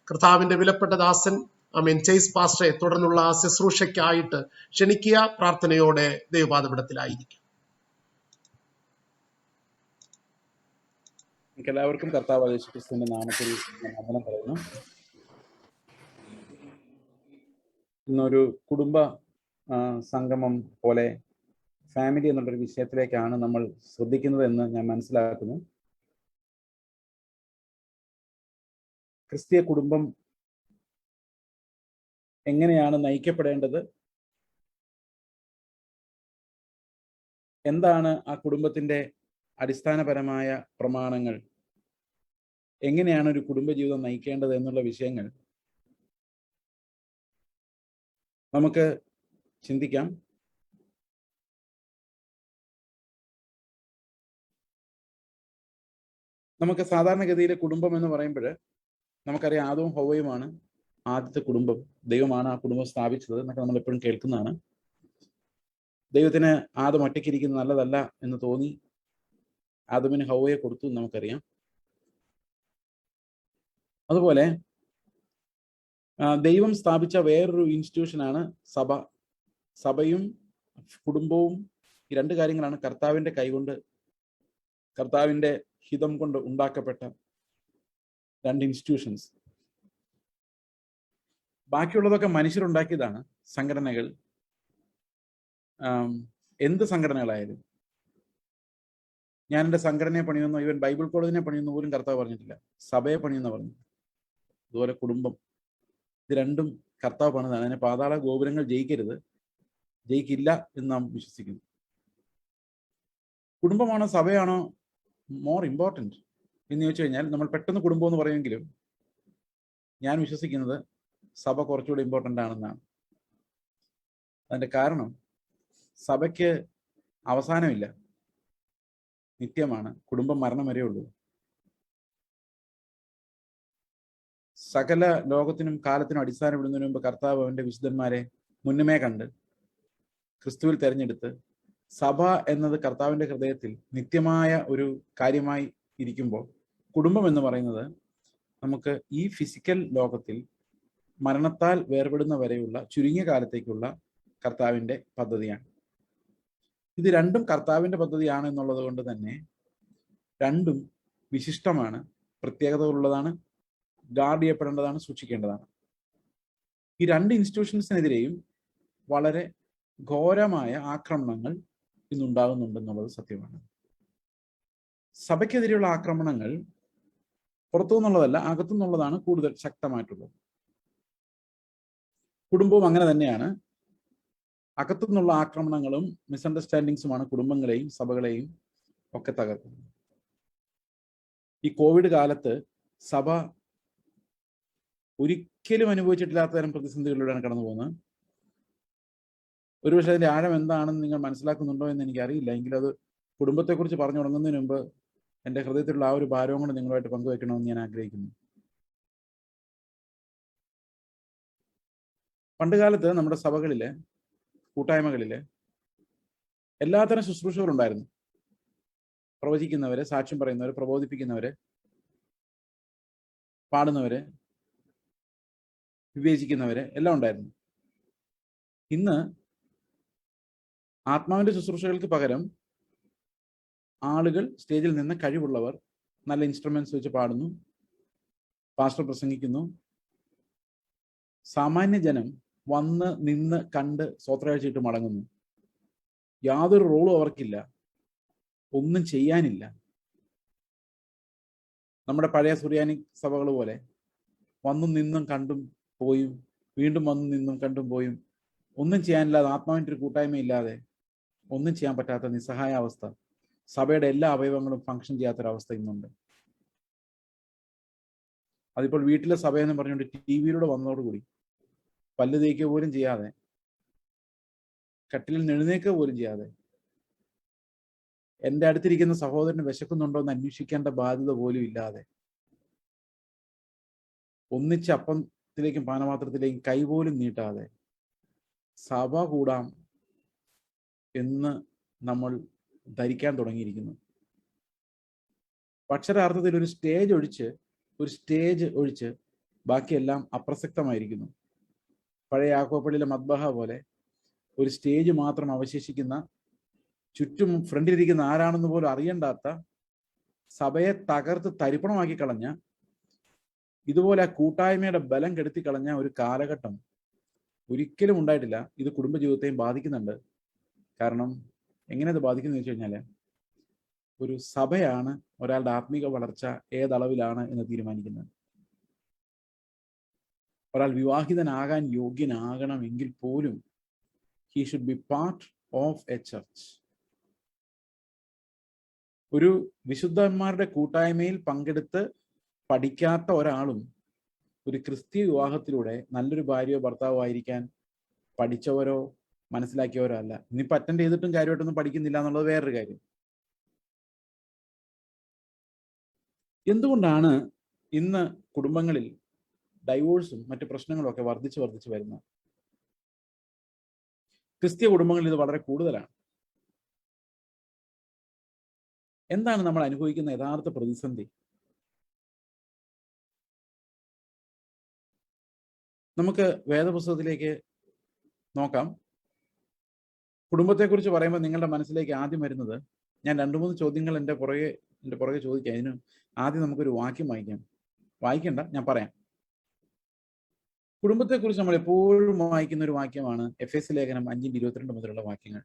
കർത്താവിന്റെ വിലപ്പെട്ട ദാസൻ ചേസ് പാസ്റ്ററെ തുടർന്നുള്ള ശുശ്രൂഷയ്ക്കായിട്ട് ക്ഷണിക്കുക. പ്രാർത്ഥനയോടെ ദൈവപാദപീഠത്തിലായിരിക്കും. എല്ലാവർക്കും കർത്താവ് യേശു ക്രിസ്തുവിന്റെ നാമത്തിൽ വന്ദനം പറയുന്നു. ഇന്നൊരു കുടുംബ സംഗമം പോലെ ഫാമിലി എന്നുള്ളൊരു വിഷയത്തിലേക്കാണ് നമ്മൾ ശ്രദ്ധിക്കുന്നത് എന്ന് ഞാൻ മനസ്സിലാക്കുന്നു. ക്രിസ്തീയ കുടുംബം എങ്ങനെയാണ് നയിക്കപ്പെടേണ്ടത്, എന്താണ് ആ കുടുംബത്തിന്റെ അടിസ്ഥാനപരമായ പ്രമാണങ്ങൾ, എങ്ങനെയാണ് ഒരു കുടുംബജീവിതം നയിക്കേണ്ടത് എന്നുള്ള വിഷയങ്ങൾ നമുക്ക് ചിന്തിക്കാം. നമുക്ക് സാധാരണഗതിയിൽ കുടുംബം എന്ന് പറയുമ്പോൾ നമുക്കറിയാം ആദവും ഹൗവയുമാണ് ആദ്യത്തെ കുടുംബം. ദൈവമാണ് ആ കുടുംബം സ്ഥാപിച്ചത് എന്നൊക്കെ നമ്മൾ എപ്പോഴും കേൾക്കുന്നതാണ്. ദൈവത്തിന് ആദം ഒറ്റയ്ക്കിരിക്കുന്നത് നല്ലതല്ല എന്ന് തോന്നി ആദമിന് ഹൗവയെ കൊടുത്തു എന്ന് നമുക്കറിയാം. അതുപോലെ ദൈവം സ്ഥാപിച്ച വേറൊരു ഇൻസ്റ്റിറ്റ്യൂഷനാണ് സഭ. സഭയും കുടുംബവും ഈ രണ്ട് കാര്യങ്ങളാണ് കർത്താവിൻ്റെ കൈകൊണ്ട്, കർത്താവിൻ്റെ ഹിതം കൊണ്ട് ഉണ്ടാക്കപ്പെട്ട രണ്ട് ഇൻസ്റ്റിറ്റ്യൂഷൻസ്. ബാക്കിയുള്ളതൊക്കെ മനുഷ്യരുണ്ടാക്കിയതാണ്. സംഘടനകൾ, എന്ത് സംഘടനകളായാലും. ഞാൻ എൻ്റെ സംഘടനയെ പണിയുന്നു, ഇവൻ ബൈബിൾ കോളേജിനെ പണിയുന്നു പോലും കർത്താവ് പറഞ്ഞിട്ടില്ല, സഭയെ പണിയെന്ന് പറഞ്ഞു. അതുപോലെ കുടുംബം, ഇത് രണ്ടും കർത്താവ് പണിതാണ്. അതിനെ പാതാള ഗോപുരങ്ങൾ ജയിക്കില്ല എന്ന് നാം വിശ്വസിക്കുന്നു. കുടുംബമാണോ സഭയാണോ മോർ ഇമ്പോർട്ടൻറ്റ് എന്ന് ചോദിച്ചു കഴിഞ്ഞാൽ നമ്മൾ പെട്ടെന്ന് കുടുംബം എന്ന് പറയുമെങ്കിലും ഞാൻ വിശ്വസിക്കുന്നത് സഭ കുറച്ചുകൂടി ഇമ്പോർട്ടൻ്റ് ആണെന്നാണ്. അതിൻ്റെ കാരണം സഭയ്ക്ക് അവസാനമില്ല, നിത്യമാണ്. കുടുംബം മരണം വരെ ഉള്ളൂ. സകല ലോകത്തിനും കാലത്തിനും അടിസ്ഥാനപ്പെടുന്നതിന് മുമ്പ് കർത്താവ് അവൻ്റെ വിശുദ്ധന്മാരെ മുന്നമേ കണ്ട് ക്രിസ്തുവിൽ തെരഞ്ഞെടുത്ത് സഭ എന്നത് കർത്താവിൻ്റെ ഹൃദയത്തിൽ നിത്യമായ ഒരു കാര്യമായി ഇരിക്കുമ്പോൾ കുടുംബം എന്ന് പറയുന്നത് നമുക്ക് ഈ ഫിസിക്കൽ ലോകത്തിൽ മരണത്താൽ വേർപെടുന്ന വരെയുള്ള ചുരുങ്ങിയ കാലത്തേക്കുള്ള കർത്താവിൻ്റെ പദ്ധതിയാണ്. ഇത് രണ്ടും കർത്താവിൻ്റെ പദ്ധതിയാണ് എന്നുള്ളത് കൊണ്ട് തന്നെ രണ്ടും വിശിഷ്ടമാണ്, പ്രത്യേകതകളുള്ളതാണ്, ഗാർഡ് ചെയ്യപ്പെടേണ്ടതാണ്, സൂക്ഷിക്കേണ്ടതാണ്. ഈ രണ്ട് ഇൻസ്റ്റിറ്റ്യൂഷൻസിനെതിരെയും വളരെ ഘോരമായ ആക്രമണങ്ങൾ ഇന്നുണ്ടാകുന്നുണ്ടെന്നുള്ളത് സത്യമാണ്. സഭയ്ക്കെതിരെയുള്ള ആക്രമണങ്ങൾ പുറത്തു നിന്നുള്ളതല്ല, അകത്തു നിന്നുള്ളതാണ് കൂടുതൽ ശക്തമായിട്ടുള്ളത്. കുടുംബവും അങ്ങനെ തന്നെയാണ്. അകത്തു നിന്നുള്ള ആക്രമണങ്ങളും മിസ്അണ്ടർസ്റ്റാൻഡിങ്സുമാണ് കുടുംബങ്ങളെയും സഭകളെയും ഒക്കെ തകർക്കുന്നത്. ഈ കോവിഡ് കാലത്ത് സഭ ഒരിക്കലും അനുഭവിച്ചിട്ടില്ലാത്ത തരം പ്രതിസന്ധികളിലൂടെയാണ് കടന്നു പോകുന്നത്. ഒരുപക്ഷെ അതിൻ്റെ ആഴം എന്താണെന്ന് നിങ്ങൾ മനസ്സിലാക്കുന്നുണ്ടോ എന്ന് എനിക്കറിയില്ല. എങ്കിലും അത് കുടുംബത്തെക്കുറിച്ച് പറഞ്ഞു തുടങ്ങുന്നതിന് മുമ്പ് എൻ്റെ ഹൃദയത്തിലുള്ള ആ ഒരു ഭാരവും കൂടെ നിങ്ങളുമായിട്ട് പങ്കുവെക്കണമെന്ന് ഞാൻ ആഗ്രഹിക്കുന്നു. പണ്ടുകാലത്ത് നമ്മുടെ സഭകളിലെ കൂട്ടായ്മകളിലെ എല്ലാത്തരം ശുശ്രൂഷകളുണ്ടായിരുന്നു. പ്രവചിക്കുന്നവര്, സാക്ഷ്യം പറയുന്നവര്, പ്രബോധിപ്പിക്കുന്നവര്, പാടുന്നവര്, വിവേചിക്കുന്നവര് എല്ലാം ഉണ്ടായിരുന്നു. ഇന്ന് ആത്മാവിന്റെ ശുശ്രൂഷകൾക്ക് പകരം ആളുകൾ സ്റ്റേജിൽ നിന്ന് കഴിവുള്ളവർ നല്ല ഇൻസ്ട്രുമെന്റ്സ് വെച്ച് പാടുന്നു, പാസ്റ്റർ പ്രസംഗിക്കുന്നു. സാമാന്യ ജനം വന്ന് നിന്ന് കണ്ട് സ്വത്രയാഴ്ചയിട്ട് മടങ്ങുന്നു. യാതൊരു റോളും അവർക്കില്ല, ഒന്നും ചെയ്യാനില്ല. നമ്മുടെ പഴയ സുറിയാനി സഭകൾ പോലെ വന്നും നിന്നും കണ്ടും പോയും വീണ്ടും വന്നും നിന്നും കണ്ടും പോയും ഒന്നും ചെയ്യാനില്ലാതെ, ആത്മാവിൻ്റെ ഒരു കൂട്ടായ്മയില്ലാതെ ഒന്നും ചെയ്യാൻ പറ്റാത്ത നിസ്സഹായ അവസ്ഥ, സഭയുടെ എല്ലാ അവയവങ്ങളും ഫങ്ഷൻ ചെയ്യാത്തൊരവസ്ഥ ഇന്നുണ്ട്. അതിപ്പോൾ വീട്ടിലെ സഭയെന്ന് പറഞ്ഞുകൊണ്ട് TV-യിലൂടെ വന്നതോടുകൂടി പല്ല് തേക്കുക പോലും ചെയ്യാതെ, കട്ടിലിൽ എഴുന്നേൽക്കുക പോലും ചെയ്യാതെ, എൻ്റെ അടുത്തിരിക്കുന്ന സഹോദരന് വിശക്കുന്നുണ്ടോ എന്ന് അന്വേഷിക്കേണ്ട ബാധ്യത പോലും ഇല്ലാതെ, ഒന്നിച്ച് അപ്പത്തിലേക്കും പാനപാത്രത്തിലേക്കും കൈപോലും നീട്ടാതെ സഭ കൂടാം എന്ന് നമ്മൾ ധരിക്കാൻ തുടങ്ങിയിരിക്കുന്നു. അക്ഷരാർത്ഥത്തിൽ ഒരു സ്റ്റേജ് ഒഴിച്ച് ബാക്കിയെല്ലാം അപ്രസക്തമായിരിക്കുന്നു. പഴയ യാക്കോപ്പള്ളിയിലെ മദ്ബഹ പോലെ ഒരു സ്റ്റേജ് മാത്രം അവശേഷിക്കുന്ന, ചുറ്റും ഫ്രണ്ടിലിരിക്കുന്ന ആരാണെന്ന് പോലും അറിയണ്ടാത്ത, സഭയെ തകർത്ത് തരിപ്പണമാക്കി കളഞ്ഞ, ഇതുപോലെ ആ കൂട്ടായ്മയുടെ ബലം കെടുത്തി കളഞ്ഞ ഒരു കാലഘട്ടം ഒരിക്കലും ഉണ്ടായിട്ടില്ല. ഇത് കുടുംബജീവിതത്തെയും ബാധിക്കുന്നുണ്ട്. കാരണം എങ്ങനെ അത് ബാധിക്കുന്നു വെച്ച് കഴിഞ്ഞാൽ, ഒരു സഭയാണ് ഒരാളുടെ ആത്മീക വളർച്ച ഏതളവിലാണ് എന്ന് തീരുമാനിക്കുന്നത്. ഒരാൾ വിവാഹിതനാകാൻ യോഗ്യനാകണമെങ്കിൽ പോലും he should be part of a church. ഒരു വിശുദ്ധന്മാരുടെ കൂട്ടായ്മയിൽ പങ്കെടുത്ത് പഠിക്കാത്ത ഒരാളും ഒരു ക്രിസ്തീയ വിവാഹത്തിലൂടെ നല്ലൊരു ഭാര്യയോ ഭർത്താവോ ആയിരിക്കാൻ പഠിച്ചവരോ മനസ്സിലാക്കിയവരോ അല്ല. ഇനിയിപ്പോൾ അറ്റൻഡ് ചെയ്തിട്ടും കാര്യമായിട്ടൊന്നും പഠിക്കുന്നില്ല എന്നുള്ളത് വേറൊരു കാര്യം. എന്തുകൊണ്ടാണ് ഇന്ന് കുടുംബങ്ങളിൽ ഡൈവോഴ്സും മറ്റു പ്രശ്നങ്ങളും ഒക്കെ വർദ്ധിച്ചു വരുന്നത്? ക്രിസ്തീയ കുടുംബങ്ങളിൽ ഇത് വളരെ കൂടുതലാണ്. എന്താണ് നമ്മൾ അനുഭവിക്കുന്ന യഥാർത്ഥ പ്രതിസന്ധി? നമുക്ക് വേദപുസ്തകത്തിലേക്ക് നോക്കാം. കുടുംബത്തെക്കുറിച്ച് പറയുമ്പോൾ നിങ്ങളുടെ മനസ്സിലേക്ക് ആദ്യം വരുന്നത്, ഞാൻ 2-3 ചോദ്യങ്ങൾ എൻ്റെ പുറകെ ചോദിക്കാം. അതിന് ആദ്യം നമുക്കൊരു വാക്യം വായിക്കാം. വായിക്കണ്ട, ഞാൻ പറയാം. കുടുംബത്തെക്കുറിച്ച് നമ്മൾ എപ്പോഴും വായിക്കുന്ന ഒരു വാക്യമാണ് എഫേസ്യ ലേഖനം 5:22 മുതലുള്ള വാക്യങ്ങൾ.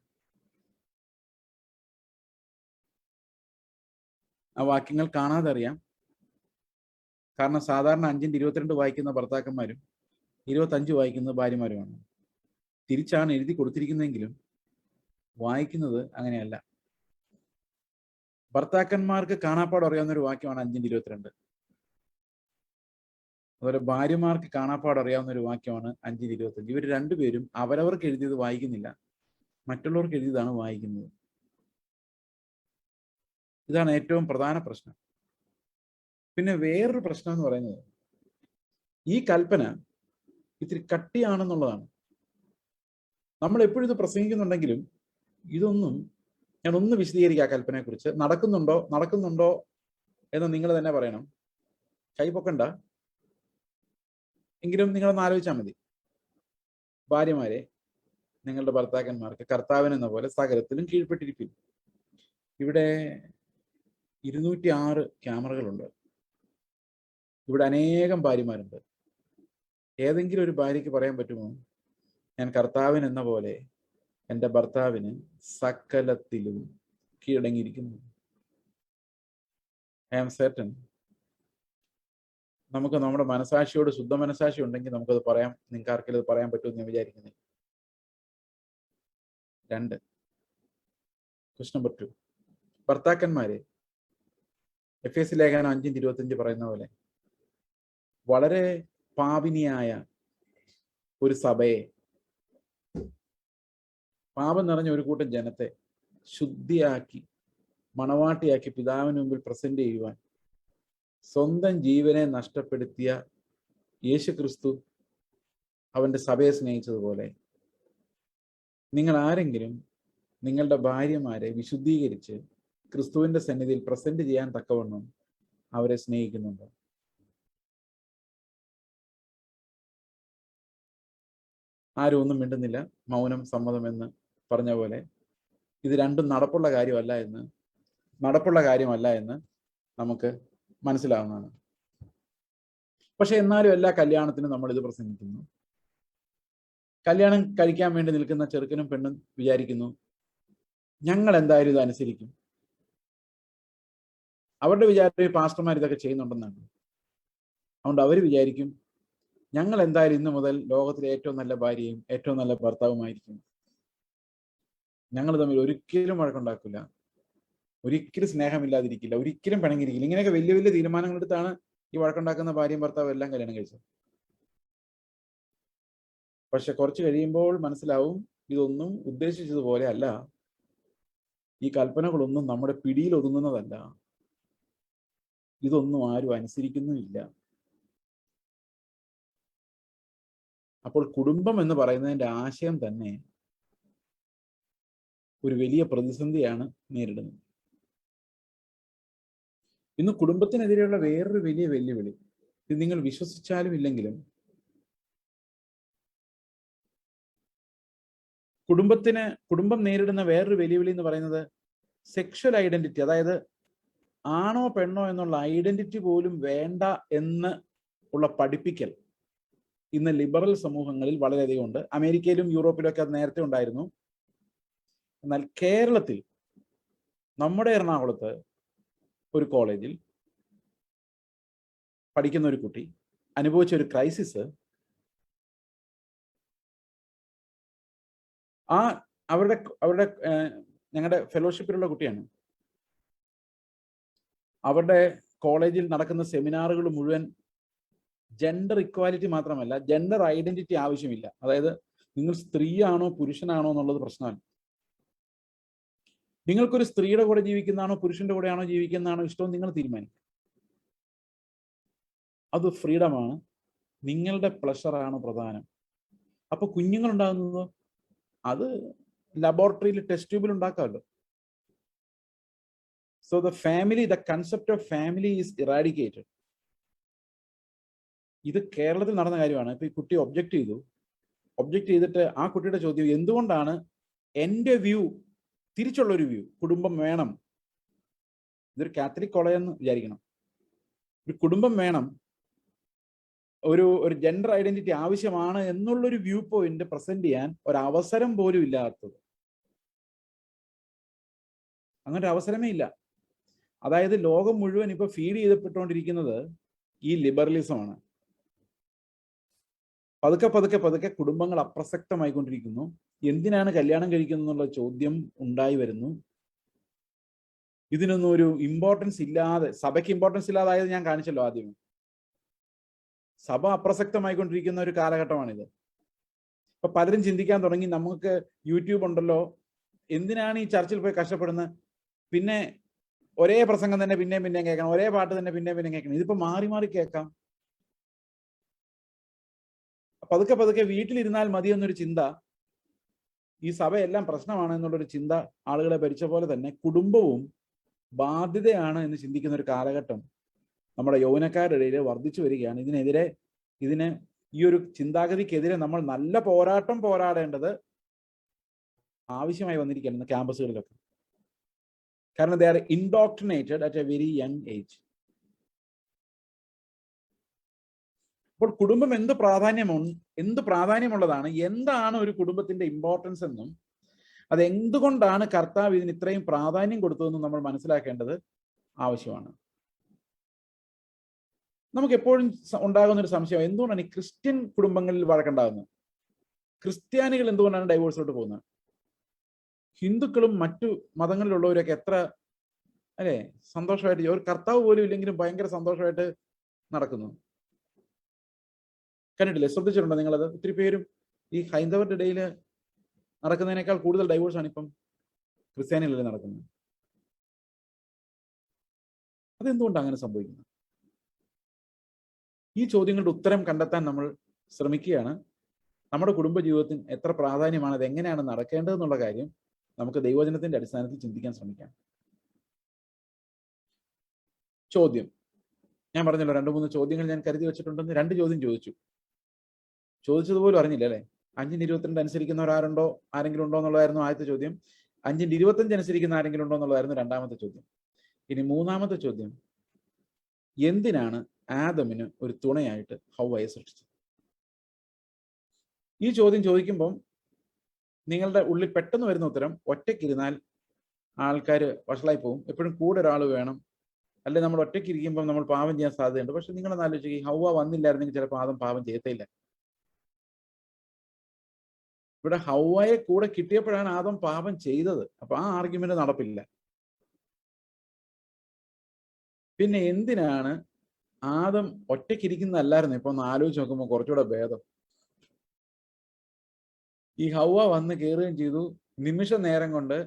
ആ വാക്യങ്ങൾ കാണാതെ അറിയാം. കാരണം സാധാരണ 5:22 വായിക്കുന്ന ഭർത്താക്കന്മാരും 25 വായിക്കുന്ന ഭാര്യമാരുമാണ്. തിരിച്ചാണ് എഴുതി കൊടുത്തിരിക്കുന്നതെങ്കിലും വായിക്കുന്നത് അങ്ങനെയല്ല. ഭർത്താക്കന്മാർക്ക് കാണാപ്പാട് അറിയാവുന്ന ഒരു വാക്യമാണ് 5:22. അതുപോലെ ഭാര്യമാർക്ക് കാണാപ്പാട് അറിയാവുന്ന ഒരു വാക്യമാണ് 5:25. ഇവർ രണ്ടുപേരും അവരവർക്ക് എഴുതിയത് വായിക്കുന്നില്ല, മറ്റുള്ളവർക്ക് എഴുതിയതാണ് വായിക്കുന്നത്. ഇതാണ് ഏറ്റവും പ്രധാന പ്രശ്നം. പിന്നെ വേറൊരു പ്രശ്നം എന്ന് പറയുന്നത്, ഈ കൽപ്പന ഇത്തിരി കട്ടിയാണെന്നുള്ളതാണ്. നമ്മൾ എപ്പോഴും ഇത് പ്രസംഗിക്കുന്നുണ്ടെങ്കിലും ഇതൊന്നും, ഞാൻ ഒന്ന് വിശദീകരിക്കാം. ആ കൽപ്പനയെക്കുറിച്ച് നടക്കുന്നുണ്ടോ എന്ന് നിങ്ങൾ തന്നെ പറയണം. കൈപൊക്കണ്ട, എങ്കിലും നിങ്ങളൊന്ന് ആലോചിച്ചാൽ മതി. ഭാര്യമാരെ, നിങ്ങളുടെ ഭർത്താക്കന്മാർക്ക് കർത്താവിനെന്ന പോലെ സകലത്തിലും കീഴ്പ്പെട്ടിരിക്കും. ഇവിടെ 206 ക്യാമറകളുണ്ട്. ഇവിടെ അനേകം ഭാര്യമാരുണ്ട്. ഏതെങ്കിലും ഒരു ഭാര്യയ്ക്ക് പറയാൻ പറ്റുമോ, ഞാൻ കർത്താവിനെന്ന പോലെ എൻ്റെ ഭർത്താവിന് സകലത്തിലും കീഴടങ്ങിയിരിക്കുന്നു? ഐ ആം സർട്ടൻ നമുക്ക് നമ്മുടെ മനസാക്ഷിയോട് ശുദ്ധ മനസാക്ഷി ഉണ്ടെങ്കിൽ നമുക്കത് പറയാം. നിങ്ങൾക്ക് ആർക്കെങ്കിലും അത് പറയാൻ പറ്റുമെന്ന് ഞാൻ വിചാരിക്കുന്നത്. 2, ക്വസ്റ്റ്യൻ നമ്പർ 2, ഭർത്താക്കന്മാരെ, എഫേസ്യ ലേഖനം 5:25 പറയുന്ന പോലെ വളരെ പാപിനിയായ ഒരു സഭയെ, പാപം നിറഞ്ഞ ഒരു കൂട്ടം ജനത്തെ ശുദ്ധിയാക്കി മണവാട്ടിയാക്കി പിതാവിന് മുമ്പിൽ പ്രസന്റ് ചെയ്യുവാൻ സ്വന്തം ജീവനെ നഷ്ടപ്പെടുത്തിയ യേശുക്രിസ്തു അവന്റെ സഭയെ സ്നേഹിച്ചതുപോലെ നിങ്ങൾ ആരെങ്കിലും നിങ്ങളുടെ ഭാര്യമാരെ വിശുദ്ധീകരിച്ച് ക്രിസ്തുവിന്റെ സന്നിധിയിൽ പ്രസന്റ് ചെയ്യാൻ തക്കവണ്ണം അവരെ സ്നേഹിക്കുന്നുണ്ടോ? ആരും ഒന്നും മിണ്ടുന്നില്ല. മൗനം സമ്മതം എന്ന് പറഞ്ഞ പോലെ ഇത് രണ്ടും നടപ്പുള്ള കാര്യമല്ല എന്ന് നമുക്ക് മനസ്സിലാവുന്നതാണ്. പക്ഷെ എന്നാലും എല്ലാ കല്യാണത്തിനും നമ്മൾ ഇത് പ്രസംഗിക്കുന്നു. കല്യാണം കഴിക്കാൻ വേണ്ടി നിൽക്കുന്ന ചെറുക്കനും പെണ്ണും വിചാരിക്കുന്നു, ഞങ്ങൾ എന്തായാലും ഇത് അനുസരിക്കും. അവരുടെ വിചാരം പാസ്റ്റർമാർ ഇതൊക്കെ ചെയ്യുന്നുണ്ടെന്നാണ്. അതുകൊണ്ട് അവർ വിചാരിക്കും, ഞങ്ങൾ എന്തായാലും ഇന്ന് മുതൽ ലോകത്തിലെ ഏറ്റവും നല്ല ഭാര്യയും ഏറ്റവും നല്ല ഭർത്താവുമായിരിക്കും. ഞങ്ങൾ തമ്മിൽ ഒരിക്കലും വഴക്കുണ്ടാക്കില്ല, ഒരിക്കലും സ്നേഹമില്ലാതിരിക്കില്ല, ഒരിക്കലും പിണങ്ങിയിരിക്കില്ല. ഇങ്ങനെയൊക്കെ വലിയ വലിയ തീരുമാനങ്ങൾ എടുത്താണ് ഈ വഴക്കുണ്ടാക്കുന്ന ഭാര്യയും ഭർത്താവും എല്ലാം കല്യാണം കഴിച്ചത്. പക്ഷെ കുറച്ച് കഴിയുമ്പോൾ മനസ്സിലാവും, ഇതൊന്നും ഉദ്ദേശിച്ചതുപോലെ അല്ല. ഈ കൽപ്പനകളൊന്നും നമ്മുടെ പിടിയിൽ ഒതുങ്ങുന്നതല്ല. ഇതൊന്നും ആരും അനുസരിക്കുന്നുമില്ല. അപ്പോൾ കുടുംബം എന്ന് പറയുന്നതിന്റെ ആശയം തന്നെ ഒരു വലിയ പ്രതിസന്ധിയാണ് നേരിടുന്നത്. ഇന്ന് കുടുംബത്തിനെതിരെയുള്ള വേറൊരു വലിയ വെല്ലുവിളി, ഇത് നിങ്ങൾ വിശ്വസിച്ചാലും ഇല്ലെങ്കിലും കുടുംബം നേരിടുന്ന വേറൊരു വെല്ലുവിളി എന്ന് പറയുന്നത് സെക്ഷൽ ഐഡന്റിറ്റി. അതായത് ആണോ പെണ്ണോ എന്നുള്ള ഐഡന്റിറ്റി പോലും വേണ്ട എന്ന് ഉള്ള പഠിപ്പിക്കൽ ഇന്ന് ലിബറൽ സമൂഹങ്ങളിൽ വളരെയധികം ഉണ്ട്. അമേരിക്കയിലും യൂറോപ്പിലും ഒക്കെ അത് നേരത്തെ ഉണ്ടായിരുന്നു. എന്നാൽ കേരളത്തിൽ നമ്മുടെ എറണാകുളത്ത് ഒരു കോളേജിൽ പഠിക്കുന്ന ഒരു കുട്ടി അനുഭവിച്ച ഒരു ക്രൈസിസ്, അവരുടെ ഞങ്ങളുടെ ഫെലോഷിപ്പിലുള്ള കുട്ടിയാണ്. അവരുടെ കോളേജിൽ നടക്കുന്ന സെമിനാറുകൾ മുഴുവൻ ജെൻഡർ ഇക്വാലിറ്റി മാത്രമല്ല, ജെൻഡർ ഐഡന്റിറ്റി ആവശ്യമില്ല. അതായത് നിങ്ങൾ സ്ത്രീയാണോ പുരുഷനാണോ എന്നുള്ളത് പ്രശ്നമല്ല. നിങ്ങൾക്കൊരു സ്ത്രീയുടെ കൂടെ ജീവിക്കുന്നതാണോ പുരുഷന്റെ കൂടെയാണോ ജീവിക്കുന്നതാണോ ഇഷ്ടം നിങ്ങൾ തീരുമാനിക്കും. അത് ഫ്രീഡമാണ്. നിങ്ങളുടെ പ്ലഷറാണ് പ്രധാനം. അപ്പൊ കുഞ്ഞുങ്ങൾ ഉണ്ടാകുന്നത് അത് ലബോറട്ടറിയിൽ ടെസ്റ്റ് ട്യൂബിൽ ഉണ്ടാക്കാമല്ലോ. So the concept of family is eradicated. ഇത് കേരളത്തിൽ നടന്ന കാര്യമാണ്. ഇപ്പൊ ഈ കുട്ടി ഒബ്ജക്റ്റ് ചെയ്തിട്ട് ആ കുട്ടിയുടെ ചോദ്യം, എന്തുകൊണ്ടാണ് എൻ്റെ വ്യൂ തിരിച്ചുള്ള ഒരു വ്യൂ, കുടുംബം വേണം, ഇതൊരു കാത്തലിക് കോളേജ് എന്ന് വിചാരിക്കണം, ഒരു കുടുംബം വേണം, ഒരു ജെൻഡർ ഐഡന്റിറ്റി ആവശ്യമാണ് എന്നുള്ളൊരു വ്യൂ പോയിന്റ് പ്രസന്റ് ചെയ്യാൻ ഒരവസരം പോലും ഇല്ലാത്തത്. അങ്ങനെ ഒരു അവസരമേ ഇല്ല. അതായത് ലോകം മുഴുവൻ ഇപ്പൊ ഫീഡ് ചെയ്തപ്പെട്ടുകൊണ്ടിരിക്കുന്നത് ഈ ലിബറലിസമാണ്. പതുക്കെ കുടുംബങ്ങൾ അപ്രസക്തമായിക്കൊണ്ടിരിക്കുന്നു. എന്തിനാണ് കല്യാണം കഴിക്കുന്നത് എന്നുള്ള ചോദ്യം ഉണ്ടായി വരുന്നു. ഇതിനൊന്നും ഒരു ഇമ്പോർട്ടൻസ് ഇല്ലാതെ, സഭയ്ക്ക് ഇമ്പോർട്ടൻസ് ഇല്ലാതായത് ഞാൻ കാണിച്ചല്ലോ ആദ്യം. സഭ അപ്രസക്തമായിക്കൊണ്ടിരിക്കുന്ന ഒരു കാലഘട്ടമാണിത്. ഇപ്പൊ പലരും ചിന്തിക്കാൻ തുടങ്ങി, നമുക്ക് യൂട്യൂബ് ഉണ്ടല്ലോ, എന്തിനാണ് ഈ ചർച്ചിൽ പോയി കഷ്ടപ്പെടുന്നത്, പിന്നെ ഒരേ പ്രസംഗം തന്നെ പിന്നെയും കേൾക്കണം, ഒരേ പാട്ട് തന്നെ പിന്നെയും കേൾക്കണം, ഇതിപ്പോ മാറി മാറി കേൾക്കാം. പതുക്കെ വീട്ടിലിരുന്നാൽ മതി എന്നൊരു ചിന്ത, ഈ സഭയെല്ലാം പ്രശ്നമാണ് എന്നുള്ളൊരു ചിന്ത ആളുകളെ ഭരിച്ച പോലെ തന്നെ കുടുംബവും ബാധ്യതയാണ് എന്ന് ചിന്തിക്കുന്ന ഒരു കാലഘട്ടം നമ്മുടെ യൗവനക്കാരുടെ ഇടയിൽ വർദ്ധിച്ചു വരികയാണ്. ഈ ഒരു ചിന്താഗതിക്കെതിരെ നമ്മൾ നല്ല പോരാട്ടം പോരാടേണ്ടത് ആവശ്യമായി വന്നിരിക്കുകയാണ് ക്യാമ്പസുകളിലൊക്കെ. കാരണം they are indoctrinated at a very young age. അപ്പോൾ കുടുംബം എന്ത് പ്രാധാന്യമുള്ളതാണ്, എന്താണ് ഒരു കുടുംബത്തിന്റെ ഇമ്പോർട്ടൻസ് എന്നും അത് എന്തുകൊണ്ടാണ് കർത്താവ് ഇതിന് ഇത്രയും പ്രാധാന്യം കൊടുത്തതെന്നും നമ്മൾ മനസ്സിലാക്കേണ്ടത് ആവശ്യമാണ്. നമുക്ക് എപ്പോഴും ഉണ്ടാകുന്ന ഒരു സംശയം, എന്തുകൊണ്ടാണ് ഈ ക്രിസ്ത്യൻ കുടുംബങ്ങളിൽ വഴക്കുണ്ടാകുന്നത്? ക്രിസ്ത്യാനികൾ എന്തുകൊണ്ടാണ് ഡൈവോഴ്സിലോട്ട് പോകുന്നത്? ഹിന്ദുക്കളും മറ്റു മതങ്ങളിലുള്ളവരൊക്കെ എത്ര സന്തോഷമായിട്ട്, ഒരു കർത്താവ് പോലും ഇല്ലെങ്കിലും ഭയങ്കര സന്തോഷമായിട്ട് നടക്കുന്നു. കണ്ടിട്ടില്ലേ? ശ്രദ്ധിച്ചിട്ടുണ്ടോ നിങ്ങളത്? ഒത്തിരി പേരും ഈ ഹൈന്ദവരുടെ ഇടയിൽ നടക്കുന്നതിനേക്കാൾ കൂടുതൽ ഡൈവോഴ്സാണ് ഇപ്പം ക്രിസ്ത്യാനികളിൽ നടക്കുന്നത്. അതെന്തുകൊണ്ടാണ് അങ്ങനെ സംഭവിക്കുന്നത്? ഈ ചോദ്യങ്ങളുടെ ഉത്തരം കണ്ടെത്താൻ നമ്മൾ ശ്രമിക്കുകയാണ്. നമ്മുടെ കുടുംബ ജീവിതത്തിന് എത്ര പ്രാധാന്യമാണ്, അത് എങ്ങനെയാണ് നടക്കേണ്ടതെന്നുള്ള കാര്യം നമുക്ക് ദൈവവചനത്തിന്റെ അടിസ്ഥാനത്തിൽ ചിന്തിക്കാൻ ശ്രമിക്കാം. ചോദ്യം ഞാൻ പറഞ്ഞല്ലോ, 2-3 ചോദ്യങ്ങൾ ഞാൻ കരുതി വെച്ചിട്ടുണ്ടെന്ന്. 2 ചോദ്യം ചോദിച്ചതുപോലും അറിഞ്ഞില്ല അല്ലെ. 5-22 അനുസരിക്കുന്നവർ ആരെങ്കിലും ഉണ്ടോ എന്നുള്ളതായിരുന്നു ആദ്യത്തെ ചോദ്യം. 5-25 അനുസരിക്കുന്ന ആരെങ്കിലും ഉണ്ടോ എന്നുള്ളതായിരുന്നു രണ്ടാമത്തെ ചോദ്യം. ഇനി മൂന്നാമത്തെ ചോദ്യം, എന്തിനാണ് ആദമിന് ഒരു തുണയായിട്ട് ഹവ്വയെ സൃഷ്ടിച്ചത്? ഈ ചോദ്യം ചോദിക്കുമ്പം നിങ്ങളുടെ ഉള്ളിൽ പെട്ടെന്ന് വരുന്ന ഉത്തരം, ഒറ്റയ്ക്കിരുന്നാൽ ആൾക്കാർ വഷളായി പോകും, എപ്പോഴും കൂടെ ഒരാൾ വേണം, അല്ലെ നമ്മൾ ഒറ്റയ്ക്ക് ഇരിക്കുമ്പോൾ നമ്മൾ പാപം ചെയ്യാൻ സാധ്യതയുണ്ട്. പക്ഷെ നിങ്ങളൊന്ന് ആലോചിക്കുക, ഈ ഹവ്വ വന്നില്ലായിരുന്നെങ്കിൽ ചിലപ്പോൾ ആദം പാപം ചെയ്യത്തില്ല. ഇവിടെ ഹവ്വയെ കൂടെ കിട്ടിയപ്പോഴാണ് ആദം പാപം ചെയ്തത്. അപ്പൊ ആ ആർഗ്യുമെന്റ് നടപ്പില്ല. പിന്നെ എന്തിനാണ് ആദം ഒറ്റയ്ക്കിരിക്കുന്നതല്ലായിരുന്നു? ഇപ്പൊ ഒന്ന് ആലോചിച്ച് നോക്കുമ്പോൾ കുറച്ചുകൂടെ ഭേദം. ഈ ഹവ്വ വന്ന് കയറുകയും ചെയ്തു, നിമിഷ നേരം കൊണ്ട്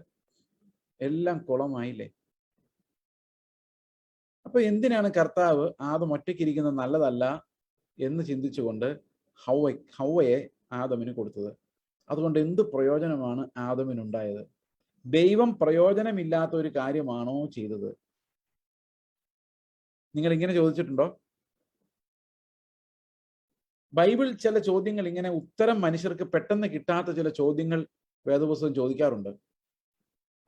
എല്ലാം കുളമായില്ലേ. അപ്പൊ എന്തിനാണ് കർത്താവ് ആദം ഒറ്റയ്ക്കിരിക്കുന്നത് നല്ലതല്ല എന്ന് ചിന്തിച്ചുകൊണ്ട് ഹവ്വയെ ആദമിന് കൊടുത്തത്? അതുകൊണ്ട് എന്ത് പ്രയോജനമാണ് ആദമിനുണ്ടായത്? ദൈവം പ്രയോജനമില്ലാത്ത ഒരു കാര്യമാണോ ചെയ്തത്? നിങ്ങൾ ഇങ്ങനെ ചോദിച്ചിട്ടുണ്ടോ? ബൈബിൾ ചില ചോദ്യങ്ങൾ ഇങ്ങനെ ഉത്തരം മനുഷ്യർക്ക് പെട്ടെന്ന് കിട്ടാത്ത ചില ചോദ്യങ്ങൾ വേദപുസ്തകം ചോദിക്കാറുണ്ട്.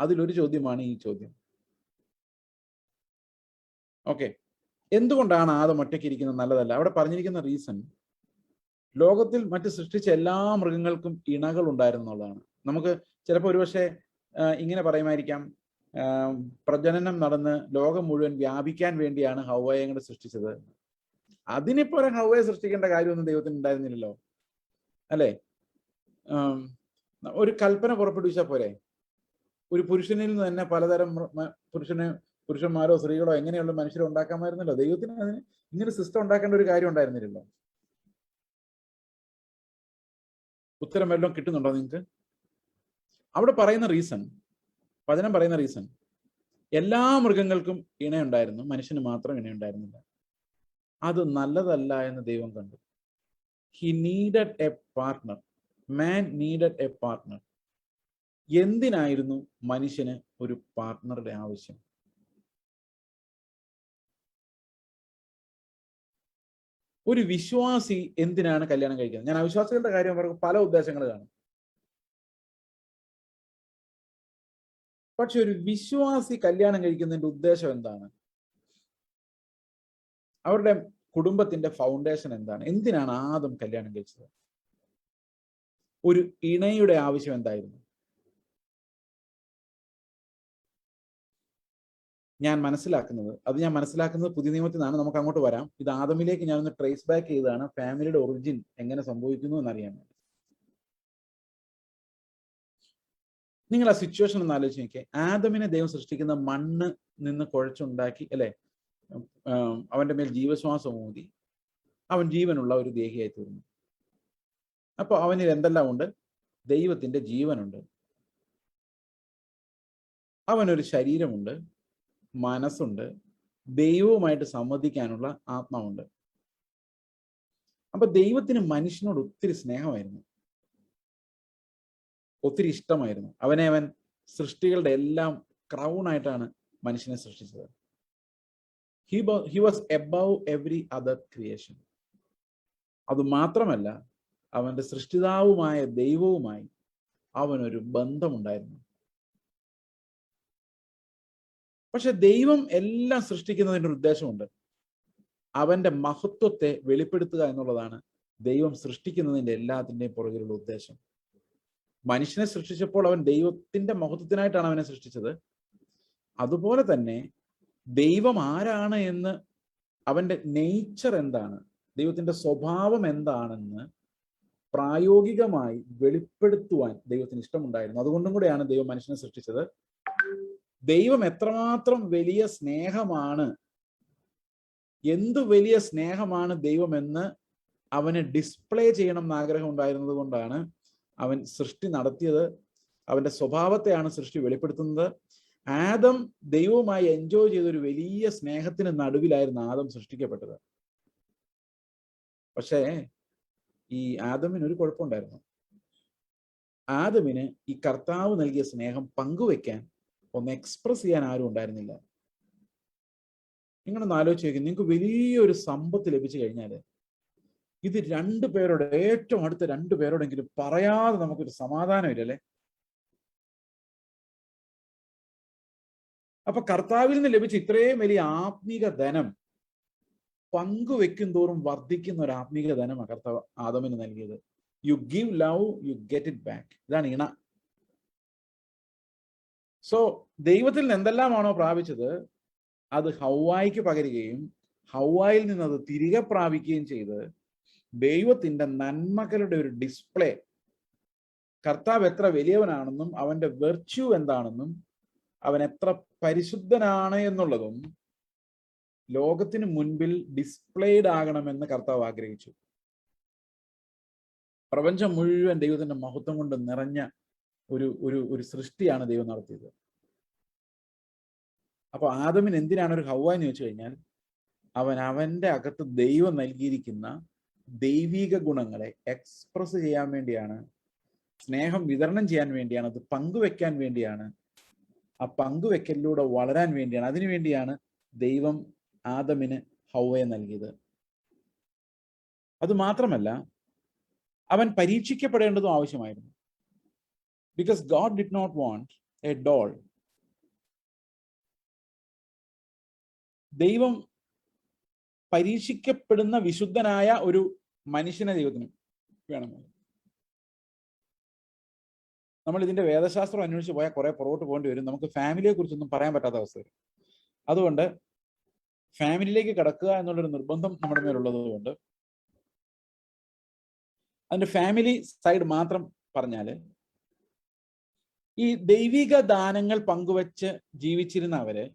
അതിലൊരു ചോദ്യമാണ് ഈ ചോദ്യം. ഓക്കെ, എന്തുകൊണ്ടാണ് ആദം ഒറ്റയ്ക്ക് ഇരിക്കുന്നത് നല്ലതല്ല? അവിടെ പറഞ്ഞിരിക്കുന്ന റീസൺ, ലോകത്തിൽ മറ്റ് സൃഷ്ടിച്ച എല്ലാ മൃഗങ്ങൾക്കും ഇണകൾ ഉണ്ടായിരുന്നു എന്നുള്ളതാണ്. നമുക്ക് ചിലപ്പോൾ ഒരുപക്ഷെ ഇങ്ങനെ പറയുമായിരിക്കാം, പ്രജനനം നടന്ന് ലോകം മുഴുവൻ വ്യാപിക്കാൻ വേണ്ടിയാണ് ഹവ്വയെ അങ്ങോട്ട് സൃഷ്ടിച്ചത്. അതിനിപ്പോ ഹവ്വയെ സൃഷ്ടിക്കേണ്ട കാര്യമൊന്നും ദൈവത്തിന് ഉണ്ടായിരുന്നില്ലല്ലോ, അല്ലേ? ഒരു കൽപ്പന പുറപ്പെടുവിച്ചാൽ പോരെ? ഒരു പുരുഷനിൽ നിന്ന് തന്നെ പലതരം പുരുഷന്മാരോ സ്ത്രീകളോ എങ്ങനെയുള്ള മനുഷ്യരെ ഉണ്ടാക്കാമായിരുന്നല്ലോ. ദൈവത്തിന് അതിന് ഇങ്ങനെ സിസ്റ്റം ഉണ്ടാക്കേണ്ട ഒരു കാര്യം ഉണ്ടായിരുന്നില്ലല്ലോ. ഉത്തരം വല്ലതും കിട്ടുന്നുണ്ടോ നിങ്ങൾക്ക്? അവിടെ പറയുന്ന റീസൺ, വചനം പറയുന്ന റീസൺ, എല്ലാ മൃഗങ്ങൾക്കും ഇണയുണ്ടായിരുന്നു, മനുഷ്യന് മാത്രം ഇണയുണ്ടായിരുന്നില്ല. അത് നല്ലതല്ല എന്ന് ദൈവം കണ്ടു. He needed A partner. Man needed A partner. എന്തിനായിരുന്നു മനുഷ്യന് ഒരു പാർട്ട്ണറുടെ ആവശ്യം? ഒരു വിശ്വാസി എന്തിനാണ് കല്യാണം കഴിക്കുന്നത്? ഞാൻ അവിശ്വാസികളുടെ കാര്യം അവർക്ക് പല ഉദ്ദേശങ്ങൾ കാണും. പക്ഷെ ഒരു വിശ്വാസി കല്യാണം കഴിക്കുന്നതിന്റെ ഉദ്ദേശം എന്താണ്? അവരുടെ കുടുംബത്തിന്റെ ഫൗണ്ടേഷൻ എന്താണ്? എന്തിനാണ് ആദം കല്യാണം കഴിച്ചത്? ഒരു ഇണയുടെ ആവശ്യം എന്തായിരുന്നു? ഞാൻ മനസ്സിലാക്കുന്നത് പുതിയ നിയമത്തിൽ നിന്നാണ്. നമുക്ക് അങ്ങോട്ട് വരാം. ഇത് ആദമിലേക്ക് ഞാനൊന്ന് ട്രേസ് ബാക്ക് ചെയ്താണ്, ഫാമിലിയുടെ ഒറിജിൻ എങ്ങനെ സംഭവിക്കുന്നു എന്നറിയാൻ വേണ്ടി. നിങ്ങൾ ആ സിറ്റുവേഷൻ ഒന്ന് ആലോചിച്ച് നോക്കിയേ. ആദമിനെ ദൈവം സൃഷ്ടിക്കുന്ന മണ്ണ് നിന്ന് കുഴച്ചുണ്ടാക്കി, അല്ലെ? അവന്റെ മേൽ ജീവശ്വാസം ഊതി അവൻ ജീവനുള്ള ഒരു ദേഹിയായി തീർന്നു. അപ്പൊ അവനിൽ എന്തെല്ലാം ഉണ്ട്? ദൈവത്തിന്റെ ജീവനുണ്ട്, അവനൊരു ശരീരമുണ്ട്, മനസ്സുണ്ട്, ദൈവവുമായിട്ട് സംവദിക്കാനുള്ള ആത്മാവുണ്ട്. അപ്പൊ ദൈവത്തിന് മനുഷ്യനോട് ഒത്തിരി സ്നേഹമായിരുന്നു, ഒത്തിരി ഇഷ്ടമായിരുന്നു. അവൻ സൃഷ്ടികളുടെ എല്ലാം ക്രൗൺ ആയിട്ടാണ് മനുഷ്യനെ സൃഷ്ടിച്ചത്. He was above every other creation. അത് മാത്രമല്ല, അവന്റെ സൃഷ്ടിതാവുമായ ദൈവവുമായി അവനൊരു ബന്ധമുണ്ടായിരുന്നു. പക്ഷെ ദൈവം എല്ലാം സൃഷ്ടിക്കുന്നതിൻ്റെ ഒരു ഉദ്ദേശമുണ്ട്. അവന്റെ മഹത്വത്തെ വെളിപ്പെടുത്തുക എന്നുള്ളതാണ് ദൈവം സൃഷ്ടിക്കുന്നതിന്റെ എല്ലാത്തിൻ്റെയും പുറകിലുള്ള ഉദ്ദേശം. മനുഷ്യനെ സൃഷ്ടിച്ചപ്പോൾ അവൻ ദൈവത്തിന്റെ മഹത്വത്തിനായിട്ടാണ് അവനെ സൃഷ്ടിച്ചത്. അതുപോലെ തന്നെ ദൈവം ആരാണ് എന്ന്, അവന്റെ നേച്ചർ എന്താണ്, ദൈവത്തിന്റെ സ്വഭാവം എന്താണെന്ന് പ്രായോഗികമായി വെളിപ്പെടുത്തുവാൻ ദൈവത്തിന് ഇഷ്ടമുണ്ടായിരുന്നു. അതുകൊണ്ടും കൂടെയാണ് ദൈവം മനുഷ്യനെ സൃഷ്ടിച്ചത്. ദൈവം എത്രമാത്രം വലിയ സ്നേഹമാണ്, എന്തു വലിയ സ്നേഹമാണ് ദൈവമെന്ന് അവന് ഡിസ്പ്ലേ ചെയ്യണം എന്ന് ആഗ്രഹം ഉണ്ടായിരുന്നത് കൊണ്ടാണ് അവൻ സൃഷ്ടി നടത്തിയത്. അവന്റെ സ്വഭാവത്തെയാണ് സൃഷ്ടി വെളിപ്പെടുത്തുന്നത്. ആദം ദൈവവുമായി എൻജോയ് ചെയ്തൊരു വലിയ സ്നേഹത്തിന് നടുവിലായിരുന്നു ആദം സൃഷ്ടിക്കപ്പെട്ടത്. പക്ഷേ ഈ ആദമിന് ഒരു കുഴപ്പമുണ്ടായിരുന്നു. ആദമിന് ഈ കർത്താവ് നൽകിയ സ്നേഹം പങ്കുവെക്കാൻ, ഒന്ന് എക്സ്പ്രസ് ചെയ്യാൻ ആരും ഉണ്ടായിരുന്നില്ല. നിങ്ങളൊന്ന് ആലോചിച്ച് നോക്കി, നിങ്ങൾക്ക് വലിയൊരു സമ്പത്ത് ലഭിച്ചു കഴിഞ്ഞാൽ ഇത് രണ്ടുപേരോട്, ഏറ്റവും അടുത്ത രണ്ടുപേരോടെങ്കിലും പറയാതെ നമുക്കൊരു സമാധാനമില്ലല്ലേ? അപ്പൊ കർത്താവിൽ നിന്ന് ലഭിച്ച ഇത്രയും വലിയ ആത്മീക ധനം പങ്കുവെക്കും തോറും വർദ്ധിക്കുന്ന ഒരു ആത്മീക ധനമാണ് കർത്താവ് ആദമിന് നൽകിയത്. You give love, you get it back. ഇതാണ് ഇണ. സോ ദൈവത്തിൽ നിന്ന് എന്തെല്ലാമാണോ പ്രാപിച്ചത് അത് ഹവ്വായിക്ക് പകരുകയും ഹവ്വായിൽ നിന്ന് അത് തിരികെ പ്രാപിക്കുകയും ചെയ്ത് ദൈവത്തിന്റെ നന്മകളുടെ ഒരു ഡിസ്പ്ലേ, കർത്താവ് എത്ര വലിയവനാണെന്നും അവന്റെ വെർച്യു എന്താണെന്നും അവൻ എത്ര പരിശുദ്ധനാണ് എന്നുള്ളതും ലോകത്തിന് മുൻപിൽ ഡിസ്പ്ലേഡ് ആകണമെന്ന് കർത്താവ് ആഗ്രഹിച്ചു. പ്രപഞ്ചം മുഴുവൻ ദൈവത്തിന്റെ മഹത്വം കൊണ്ട് നിറഞ്ഞ ഒരു സൃഷ്ടിയാണ് ദൈവം നടത്തിയത്. അപ്പൊ ആദമിന് എന്തിനാണ് ഒരു ഹവ്വ എന്ന് ചോദിച്ചു കഴിഞ്ഞാൽ, അവന്റെ അകത്ത് ദൈവം നൽകിയിരിക്കുന്ന ദൈവിക ഗുണങ്ങളെ എക്സ്പ്രസ് ചെയ്യാൻ വേണ്ടിയാണ്, സ്നേഹം വിതരണം ചെയ്യാൻ വേണ്ടിയാണ്, അത് പങ്കുവെക്കാൻ വേണ്ടിയാണ്, ആ പങ്കുവെക്കലിലൂടെ വളരാൻ വേണ്ടിയാണ്, അതിനുവേണ്ടിയാണ് ദൈവം ആദമിന് ഹവ്വയെ നൽകിയത്. അത് മാത്രമല്ല, അവൻ പരീക്ഷിക്കപ്പെടേണ്ടതും ആവശ്യമായിരുന്നു. Because God did not want a doll. ദൈവം പരീക്ഷിക്കപ്പെടുന്ന വിശുദ്ധനായ ഒരു മനുഷ്യനെ ദൈവത്തിന് വേണമോ? നമ്മൾ ഇതിന്റെ വേദശാസ്ത്രം അന്വേഷിച്ച് പോയാൽ കുറെ പുറകോട്ട് പോകേണ്ടി വരും. നമുക്ക് ഫാമിലിയെ കുറിച്ചൊന്നും പറയാൻ പറ്റാത്ത അവസ്ഥ വരും. അതുകൊണ്ട് ഫാമിലിയിലേക്ക് കടക്കുക എന്നുള്ളൊരു നിർബന്ധം നമ്മുടെ മേലുള്ളത് കൊണ്ട് അതിന്റെ ഫാമിലി സൈഡ് മാത്രം പറഞ്ഞാല്, ഈ ദൈവിക ദാനങ്ങൾ പങ്കുവച്ച് ജീവിച്ചിരുന്ന അവര്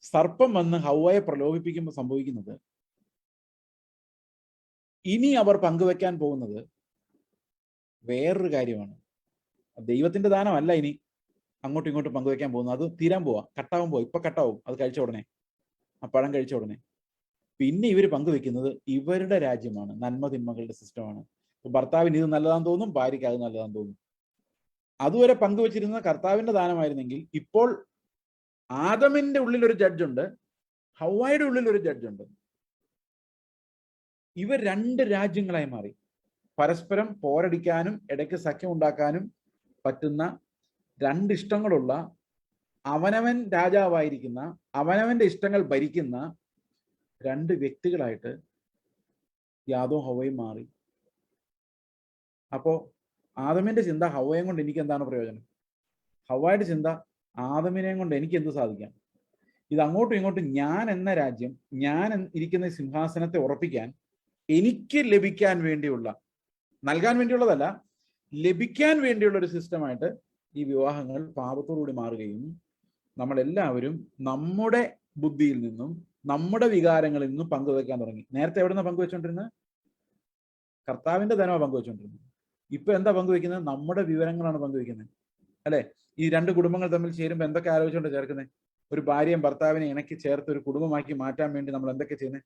സർപ്പം വന്ന് ഹൗവയെ പ്രലോഭിപ്പിക്കുമ്പോൾ സംഭവിക്കുന്നത്, ഇനി അവർ പങ്കുവെക്കാൻ പോകുന്നത് വേറൊരു കാര്യമാണ്. ദൈവത്തിന്റെ ദാനമല്ല ഇനി അങ്ങോട്ടും ഇങ്ങോട്ടും പങ്കുവെക്കാൻ പോകുന്നത്. അത് തീരാൻ പോവാ, കട്ടാവും പോവാ. ഇപ്പൊ കട്ടാവും, അത് കഴിച്ച ഉടനെ, ആ പഴം കഴിച്ച ഉടനെ. പിന്നെ ഇവര് പങ്കുവെക്കുന്നത് ഇവരുടെ രാജ്യമാണ്, നന്മ തിന്മകളുടെ സിസ്റ്റമാണ്. ഭർത്താവിന് ഇത് നല്ലതാന്ന് തോന്നും, ഭാര്യയ്ക്ക് അത് നല്ലതാന്ന് തോന്നും. അതുവരെ പങ്കുവെച്ചിരുന്ന കർത്താവിന്റെ ദാനമായിരുന്നെങ്കിൽ ഇപ്പോൾ ആദമിന്റെ ഉള്ളിൽ ഒരു ജഡ്ജുണ്ട്, ഹൗവയുടെ ഉള്ളിൽ ഒരു ജഡ്ജുണ്ട്. ഇവർ രണ്ട് രാജ്യങ്ങളായി മാറി. പരസ്പരം പോരടിക്കാനും ഇടയ്ക്ക് സഖ്യം ഉണ്ടാക്കാനും പറ്റുന്ന രണ്ട് ഇഷ്ടങ്ങളുള്ള, അവനവൻ രാജാവായിരിക്കുന്ന, അവനവന്റെ ഇഷ്ടങ്ങൾ ഭരിക്കുന്ന രണ്ട് വ്യക്തികളായിട്ട് യാദവും ഹൗവയും മാറി. അപ്പോ ആദമിന്റെ ചിന്ത, ഹൗവയും കൊണ്ട് എനിക്ക് എന്താണ് പ്രയോജനം? ഹൗവയുടെ ചിന്ത, ആദമിനെയും കൊണ്ട് എനിക്ക് എന്ത് സാധിക്കാം? ഇത് അങ്ങോട്ടും ഇങ്ങോട്ടും ഞാൻ എന്ന രാജ്യം, ഞാൻ ഇരിക്കുന്ന സിംഹാസനത്തെ ഉറപ്പിക്കാൻ എനിക്ക് ലഭിക്കാൻ വേണ്ടിയുള്ള, നൽകാൻ വേണ്ടിയുള്ളതല്ല, ലഭിക്കാൻ വേണ്ടിയുള്ള ഒരു സിസ്റ്റമായിട്ട് ഈ വിവാഹങ്ങൾ പാപത്തോടുകൂടി മാറുകയും നമ്മളെല്ലാവരും നമ്മുടെ ബുദ്ധിയിൽ നിന്നും നമ്മുടെ വികാരങ്ങളിൽ നിന്നും പങ്കുവെക്കാൻ തുടങ്ങി. നേരത്തെ എവിടെ നിന്നാണ് പങ്കുവെച്ചോണ്ടിരുന്നത്? കർത്താവിന്റെ ധനമാണ് പങ്കുവെച്ചോണ്ടിരുന്നത്. ഇപ്പൊ എന്താ പങ്കുവെക്കുന്നത്? നമ്മുടെ വിവരങ്ങളാണ് പങ്കുവെക്കുന്നത്, അല്ലെ? ഈ രണ്ട് കുടുംബങ്ങൾ തമ്മിൽ ചേരുമ്പോൾ എന്തൊക്കെ ആലോചിച്ചുകൊണ്ട് ചേർക്കുന്നത്? ഒരു ഭാര്യയും ഭർത്താവിനെ ഇണക്കി ചേർത്ത് ഒരു കുടുംബമാക്കി മാറ്റാൻ വേണ്ടി നമ്മൾ എന്തൊക്കെ ചെയ്യുന്നത്?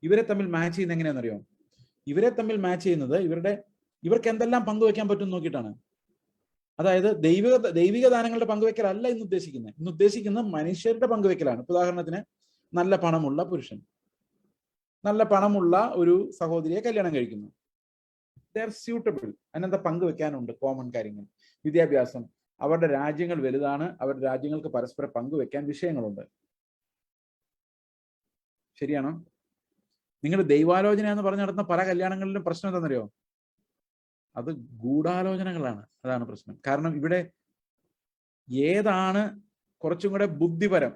ഇവരെ തമ്മിൽ മാച്ച് ചെയ്യുന്നത് എങ്ങനെയാണെന്നറിയോ? ഇവരെ തമ്മിൽ മാച്ച് ചെയ്യുന്നത് ഇവർക്ക് എന്തെല്ലാം പങ്കുവെക്കാൻ പറ്റും നോക്കിയിട്ടാണ്. അതായത് ദൈവിക ദാനങ്ങളുടെ പങ്കുവെക്കലല്ല ഇന്ന് ഉദ്ദേശിക്കുന്നത്. ഇന്ന് ഉദ്ദേശിക്കുന്നത് മനുഷ്യരുടെ പങ്കുവെക്കലാണ്. ഉദാഹരണത്തിന്, നല്ല പണമുള്ള പുരുഷൻ നല്ല പണമുള്ള ഒരു സഹോദരിയെ കല്യാണം കഴിക്കുന്നു. They are suitable. അതിനെന്താ പങ്കുവെക്കാനുണ്ട്? കോമൺ കാര്യങ്ങൾ, വിദ്യാഭ്യാസം, അവരുടെ രാജ്യങ്ങൾ വലുതാണ്, അവരുടെ രാജ്യങ്ങൾക്ക് പരസ്പരം പങ്കുവെക്കാൻ വിഷയങ്ങളുണ്ട്. ശരിയാണോ? നിങ്ങൾ ദൈവാലോചന എന്ന് പറഞ്ഞു നടത്തുന്ന പല കല്യാണങ്ങളിലും പ്രശ്നം എന്താണെന്നറിയോ? അത് ഗൂഢാലോചനകളാണ്. അതാണ് പ്രശ്നം. കാരണം ഇവിടെ ഏതാണ് കുറച്ചും കൂടെ ബുദ്ധിപരം?